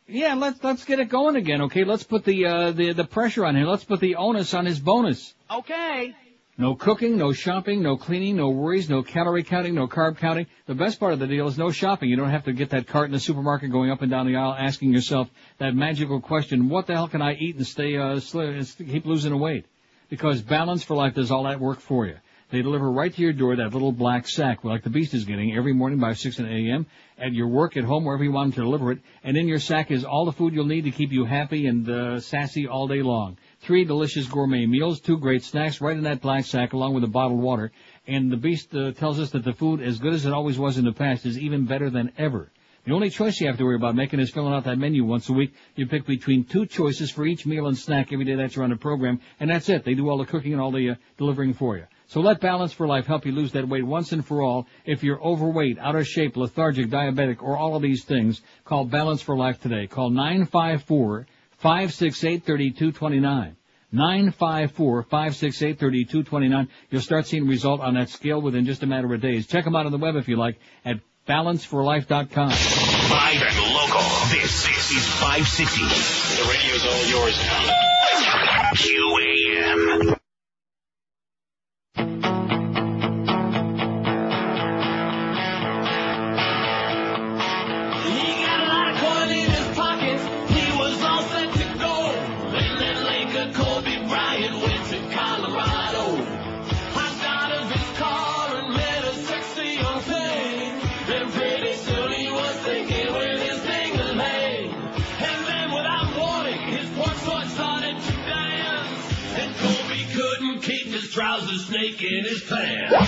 yeah, let's get it going again, okay? Let's put the pressure on him. Let's put the onus on his bonus. Okay. No cooking, no shopping, no cleaning, no worries, no calorie counting, no carb counting. The best part of the deal is no shopping. You don't have to get that cart in the supermarket going up and down the aisle asking yourself that magical question, what the hell can I eat and keep losing weight? Because Balance for Life does all that work for you. They deliver right to your door that little black sack, like the Beast is getting every morning by 6 a.m. at your work, at home, wherever you want them to deliver it. And in your sack is all the food you'll need to keep you happy and sassy all day long. 3 delicious gourmet meals, 2 great snacks right in that black sack along with a bottled water. And the Beast tells us that the food, as good as it always was in the past, is even better than ever. The only choice you have to worry about making is filling out that menu once a week. You pick between 2 choices for each meal and snack every day that you're on the program, and that's it. They do all the cooking and all the delivering for you. So let Balance for Life help you lose that weight once and for all. If you're overweight, out of shape, lethargic, diabetic, or all of these things, call Balance for Life today. Call 954-568-3229. 954-568-3229. You'll start seeing result on that scale within just a matter of days. Check them out on the web if you like at balanceforlife.com. Live and local. This is 560. The radio's all yours now. QAM. Trousers snake in his pants. Well,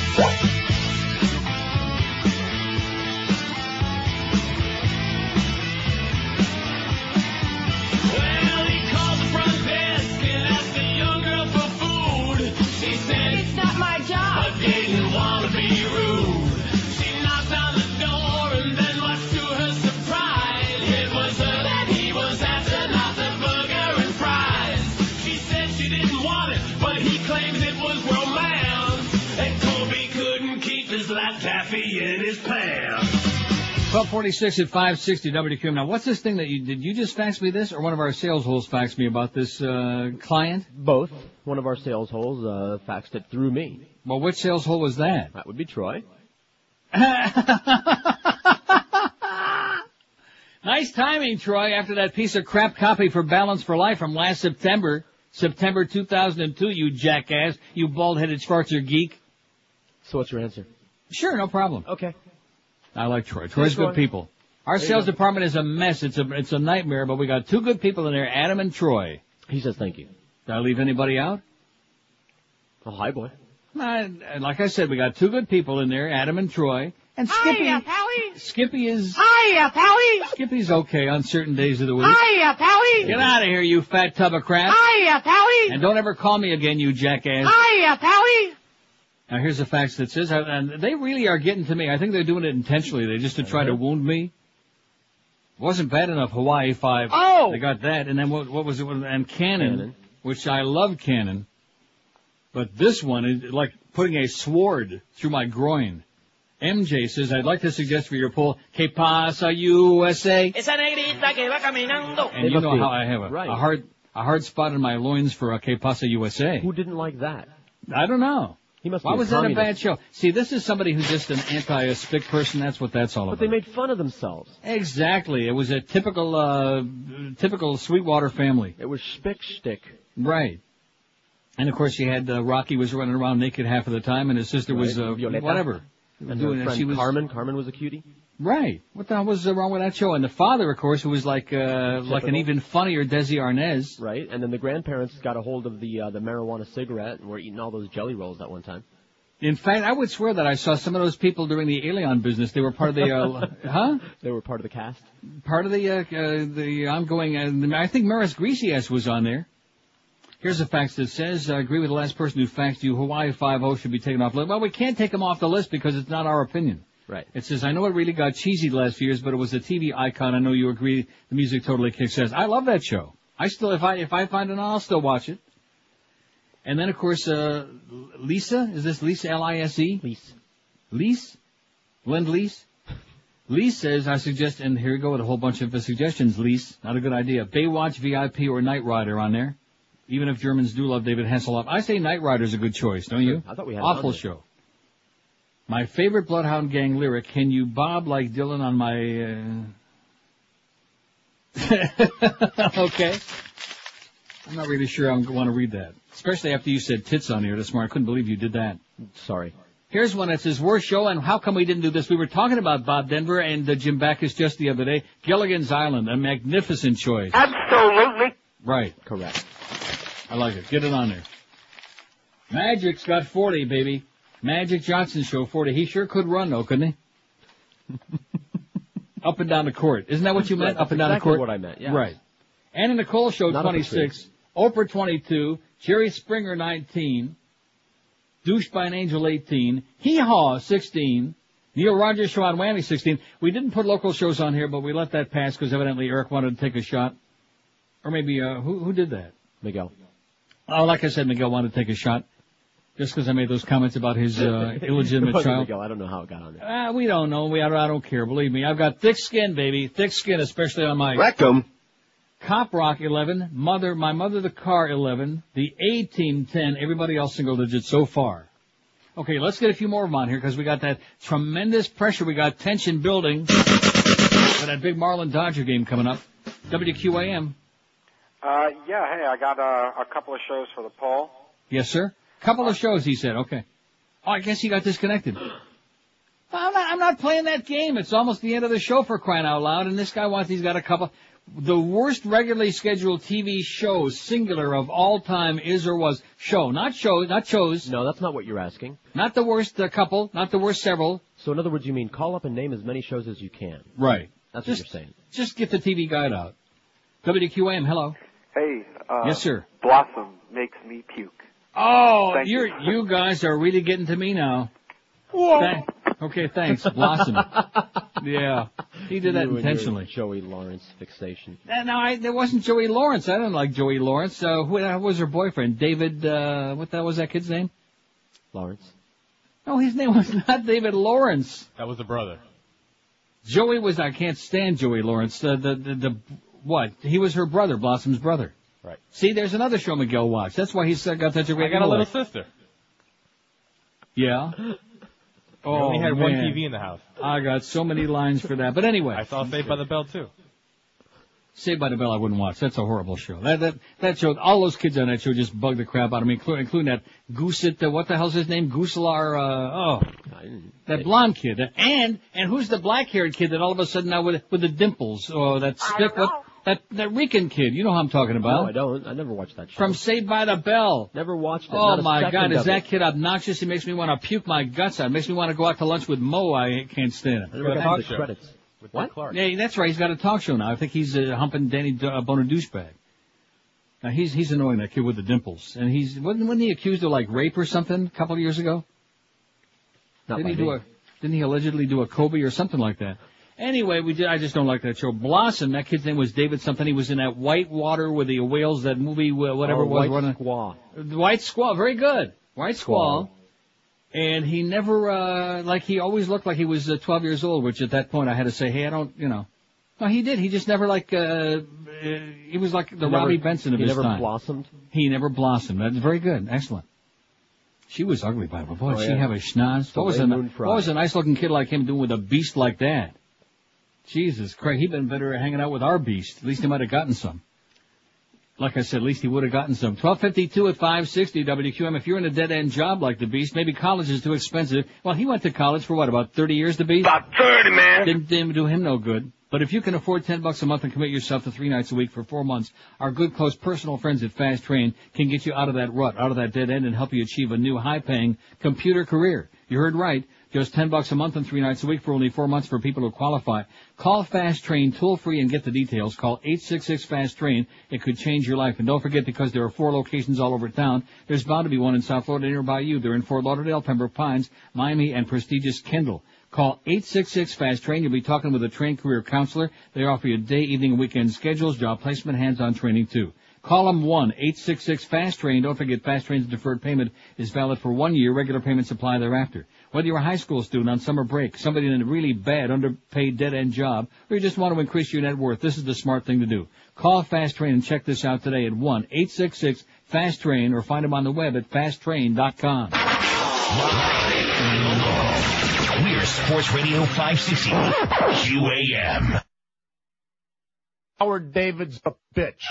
he called the front desk and asked the young girl for food. She said, "It's not my job," but didn't want to be rude. She knocked on the door and then much to her surprise, it was her that he was after, not the burger and fries. She said she didn't want it, but he claims it was romance, and Colby couldn't keep his lap taffy in his pants. 1246 at 560 WQM. Now, what's this thing that did you just fax me this, or one of our sales holes faxed me about this client? Both. One of our sales holes faxed it through me. Well, which sales hole was that? That would be Troy. Nice timing, Troy, after that piece of crap copy for Balance for Life from last September 2002, you jackass, you bald-headed Schwarzer geek. So what's your answer? Sure, no problem. Okay. I like Troy. Troy's good people. Our sales department is a mess. It's a nightmare, but we got 2 good people in there, Adam and Troy. He says thank you. Did I leave anybody out? Oh, hi, boy. Like I said, we got 2 good people in there, Adam and Troy. And Skippy. Hiya, Pally. Skippy is... Hiya, Pally. Skippy's okay on certain days of the week. Hiya, Pally. Get out of here, you fat tub of crap. Hiya, Pally. And don't ever call me again, you jackass. Hiya, Pally. Now, here's a fax that says, and they really are getting to me. I think they're doing it intentionally. They just to try to wound me. Wasn't bad enough, Hawaii 5. Oh! They got that. And then what was it? And Cannon, which I love Cannon. But this one is like putting a sword through my groin. MJ says, I'd like to suggest for your poll, Que pasa, USA? Esa negrita que va caminando. And you know how I have a hard spot in my loins for Que pasa, USA. Who didn't like that? I don't know. He must Why be was that a bad show? See, this is somebody who's just an anti-spick person. That's what that's all about. But they made fun of themselves. Exactly. It was a typical Sweetwater family. It was spick shtick. Right. And of course, you had Rocky was running around naked half of the time, and his sister was whatever. And her friend Carmen was a cutie. Right. What the hell was wrong with that show? And the father, of course, who was like an even funnier Desi Arnaz. Right. And then the grandparents got a hold of the marijuana cigarette and were eating all those jelly rolls that one time. In fact, I would swear that I saw some of those people during the Alien business. They were part of the, They were part of the cast. Part of the ongoing, I think Maris Greasy-ass was on there. Here's a fax that says, I agree with the last person who faxed you, Hawaii 5-0 should be taken off the list. Well, we can't take them off the list because it's not our opinion. Right. It says, I know it really got cheesy the last few years, but it was a TV icon. I know you agree. The music totally kicks ass. I love that show. I still, if I find it, I'll still watch it. And then, of course, Lisa, is this Lisa, L-I-S-E? Lise? Lend-Lease? Lise says, I suggest, and here we go with a whole bunch of suggestions, Lise. Not a good idea. Baywatch, VIP, or Knight Rider on there. Even if Germans do love David Hasselhoff. I say Knight Rider's a good choice, don't you? I thought we had Awful show. My favorite Bloodhound Gang lyric, can you bob like Dylan on my... Okay. I'm not really sure I want to read that. Especially after you said tits on here this morning. I couldn't believe you did that. Sorry. Here's one that says, worst show, and how come we didn't do this? We were talking about Bob Denver and Jim Backus just the other day. Gilligan's Island, a magnificent choice. Absolutely. Right. Correct. I like it. Get it on there. Magic's got 40, baby. Magic Johnson show 40. He sure could run, though, couldn't he? up and down the court. Isn't that what you meant? Right, up and down exactly the court? what I meant, yes. Right. Anna Nicole Show, Not 26. Oprah, 22. Jerry Springer, 19. Douche by an Angel, 18. Hee Haw, 16. Neil Rogers Show on Whammy, 16. We didn't put local shows on here, but we let that pass because evidently Eric wanted to take a shot. Or maybe, who did that? Miguel. Oh, like I said, Miguel wanted to take a shot. Just because I made those comments about his illegitimate child. Miguel, I don't know how it got on there. We don't know. I don't care. Believe me. I've got thick skin, baby. Thick skin, especially on my rectum. Cop Rock, 11. My mother, the car, 11. The A-Team, 10. Everybody else single digits so far. Okay, let's get a few more of them on here because we got that tremendous pressure. We got tension building for that big Marlin Dodger game coming up. WQAM. Yeah, hey, I got a couple of shows for the poll. Yes, sir. Couple of shows, he said. Okay. Oh, I guess he got disconnected. I'm not playing that game. It's almost the end of the show for crying out loud, and this guy he's got a couple. The worst regularly scheduled TV show, singular, of all time is or was. Show, not shows. No, that's not what you're asking. Not the worst couple, not the worst several. So in other words, you mean call up and name as many shows as you can. Right. That's what you're saying. Just get the TV guide out. WQAM, hello. Hey, yes, sir. Blossom makes me puke. Oh, you guys are really getting to me now. Whoa. Okay, thanks. Blossom. Yeah. He did that intentionally. Joey Lawrence fixation. No, there wasn't Joey Lawrence. I didn't like Joey Lawrence. Who was her boyfriend? David, what the hell was that kid's name? Lawrence. No, his name was not David Lawrence. That was the brother. Joey was, I can't stand Joey Lawrence. What? He was her brother, Blossom's brother. Right. See, there's another show Miguel watched. That's why he's got such a great I got a little sister. Yeah? We only had one TV in the house. I got so many lines for that. But anyway. I saw Saved by the Bell, too. Saved by the Bell I wouldn't watch. That's a horrible show. That show, all those kids on that show just bugged the crap out of me, including that Gooset, what the hell's his name? Gooselar, that blonde kid. And who's the black-haired kid that all of a sudden now with the dimples? Oh, that stick, that Rican kid. You know who I'm talking about. No, I don't. I never watched that show. From Saved by the Bell. Never watched it. Oh, my God, is that kid obnoxious? He makes me want to puke my guts out. It makes me want to go out to lunch with Mo. I can't stand him. I never got the credits. With what? Clark. Yeah, that's right. He's got a talk show now. I think he's humping Danny Boner douchebag. Now, he's annoying, that kid with the dimples. And wasn't he accused of, like, rape or something a couple of years ago? Didn't he allegedly do a Kobe or something like that? Anyway, I just don't like that show. Blossom, that kid's name was David something. He was in that White Water with the whales, that movie, whatever it was. White Squall. White Squall, very good. White Squall. And he never, he always looked like he was 12 years old, which at that point I had to say, hey, I don't, No, he did. He just never, he was like the Robbie Benson of his time. He never blossomed? He never blossomed. That's very good. Excellent. She was ugly, by the way. Boy, she have a schnoz. What was a nice-looking kid like him doing with a beast like that? Jesus Christ, he'd been better hanging out with our beast. At least he might have gotten some. Like I said, at least he would have gotten some. 1252 at 560 WQM. If you're in a dead-end job like the Beast, maybe college is too expensive. Well, he went to college for what, about 30 years, the Beast? About 30, man. Didn't do him no good. But if you can afford $10 a month and commit yourself to 3 nights a week for 4 months, our good, close personal friends at Fast Train can get you out of that rut, out of that dead end, and help you achieve a new high-paying computer career. You heard right. Just $10 a month and 3 nights a week for only 4 months for people who qualify. Call Fast Train toll-free and get the details. Call 866-FAST-TRAIN. It could change your life. And don't forget, because there are 4 locations all over town, there's bound to be one in South Florida nearby you. They're in Fort Lauderdale, Pembroke Pines, Miami, and prestigious Kendall. Call 866-FAST-TRAIN. You'll be talking with a trained career counselor. They offer you day, evening, and weekend schedules, job placement, hands-on training, too. Call them 1-866-FAST-TRAIN. Don't forget, Fast Train's deferred payment is valid for 1 year. Regular payments apply thereafter. Whether you're a high school student on summer break, somebody in a really bad, underpaid, dead-end job, or you just want to increase your net worth, this is the smart thing to do. Call Fast Train and check this out today at 1-866-FAST-TRAIN or find them on the web at fasttrain.com. We're Sports Radio 560 QAM. Howard David's a bitch.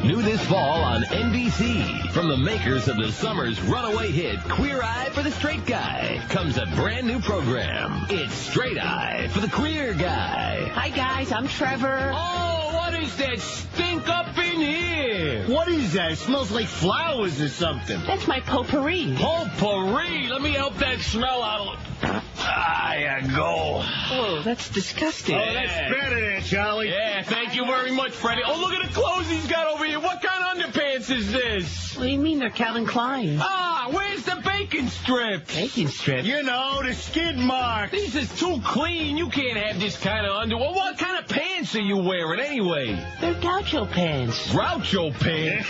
New this fall on NBC, from the makers of the summer's runaway hit Queer Eye for the Straight Guy, comes a brand new program. It's Straight Eye for the Queer Guy. Hi guys, I'm Trevor. Oh, what is that stink up in here? What is that? It smells like flowers or something. That's my potpourri. Potpourri? Let me help that smell out. There you go. Oh, that's disgusting. Oh, that's better there, Charlie. Yeah, thank you very much, Freddie. Oh, look at the clothes he's got over here. What kind of underpants is this? What do you mean they're Calvin Klein? Ah, where's the bacon strips? Bacon strips? You know, the skid mark. This is too clean. You can't have this kind of underwear. What kind of pants are you wearing anyway? They're gaucho pants. Groucho pants?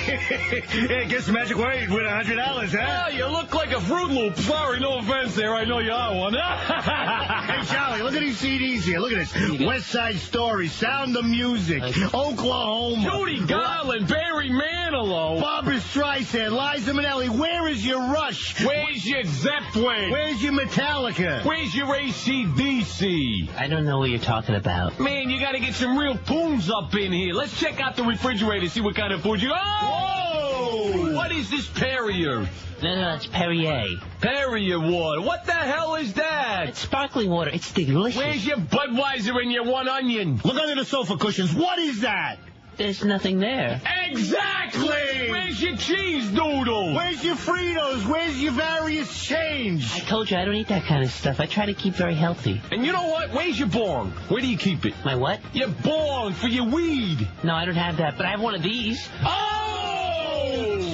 Yeah, guess the magic word with $100, huh? Oh, you look like a Fruit Loop. Sorry, no offense there. I know you are one. Hey, Charlie, look at these CDs here. Look at this. West Side Story, Sound of Music, Oklahoma. Judy Garland, Barry Manilow. Barbara Streisand, Liza Minnelli. Where is your Rush? Where's your Zeppelin? Where's your Metallica? Where's your AC/DC? I don't know what you're talking about. Man, you gotta get some real tunes up in here. Let's check out the refrigerator, see what kind of food you got. Whoa! What is this Perrier? No, it's Perrier. Perrier water. What the hell is that? It's sparkling water. It's delicious. Where's your Budweiser and your one onion? Look under the sofa cushions. What is that? There's nothing there. Exactly! Where's your cheese doodle? Where's your Fritos? Where's your various change? I told you I don't eat that kind of stuff. I try to keep very healthy. And you know what? Where's your bong? Where do you keep it? My what? Your bong for your weed. No, I don't have that, but I have one of these. Oh!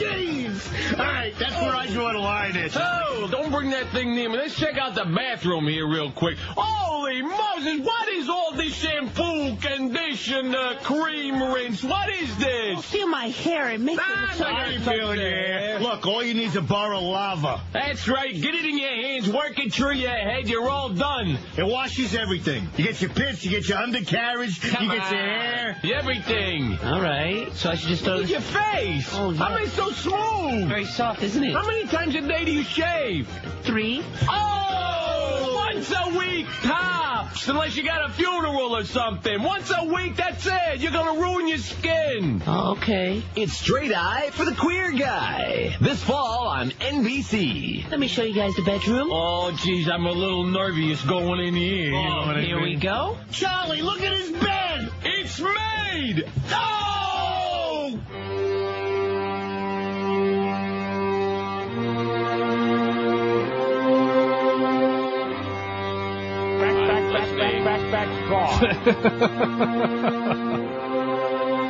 Jeez! All right, that's where I draw the line at. Oh, don't bring that thing near me. Let's check out the bathroom here real quick. Holy Moses, what is all this shampoo, conditioner, cream rinse? What is this? Feel my hair. It makes it look so I ain't feeling your hair. Look, all you need is a bar of lava. That's right. Get it in your hands. Work it through your head. You're all done. It washes everything. You get your pits, you get your undercarriage, you get your hair. Everything. All right. So I should just throw Look this... at your face. Oh, yeah. How is it so smooth? Very soft, isn't it? How many times a day do you shave? 3. Oh! Once a week, tops. Unless you got a funeral or something. Once a week, that's it. You're going to ruin your skin. Oh, okay. It's Straight Eye for the Queer Guy. This fall on NBC. Let me show you guys the bedroom. Oh, geez, I'm a little nervous going in here. Oh, here we go. Charlie, look at his bed. It's made. Oh!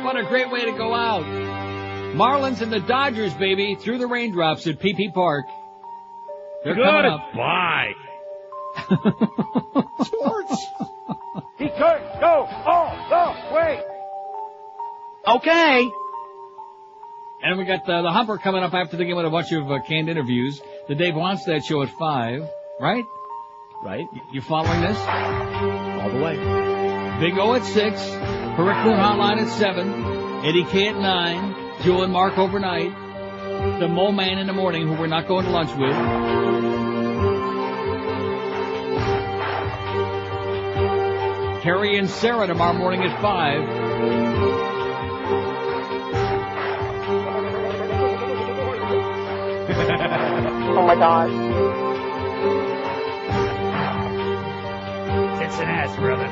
What a great way to go out. Marlins and the Dodgers, baby, through the raindrops at PP Park. They're coming up. Bye. Sports. He could go all the way. Okay. And we got the Humper coming up after the game with a bunch of canned interviews. The Dave Wants That show at 5, right? Right. You following this? All the way. Big O at 6, Hurricane Hotline at 7, Eddie K at 9, Joe and Mark overnight, the Mo Man in the morning, who we're not going to lunch with. Carrie and Sarah tomorrow morning at 5. Oh my God. Tits and ass, brother.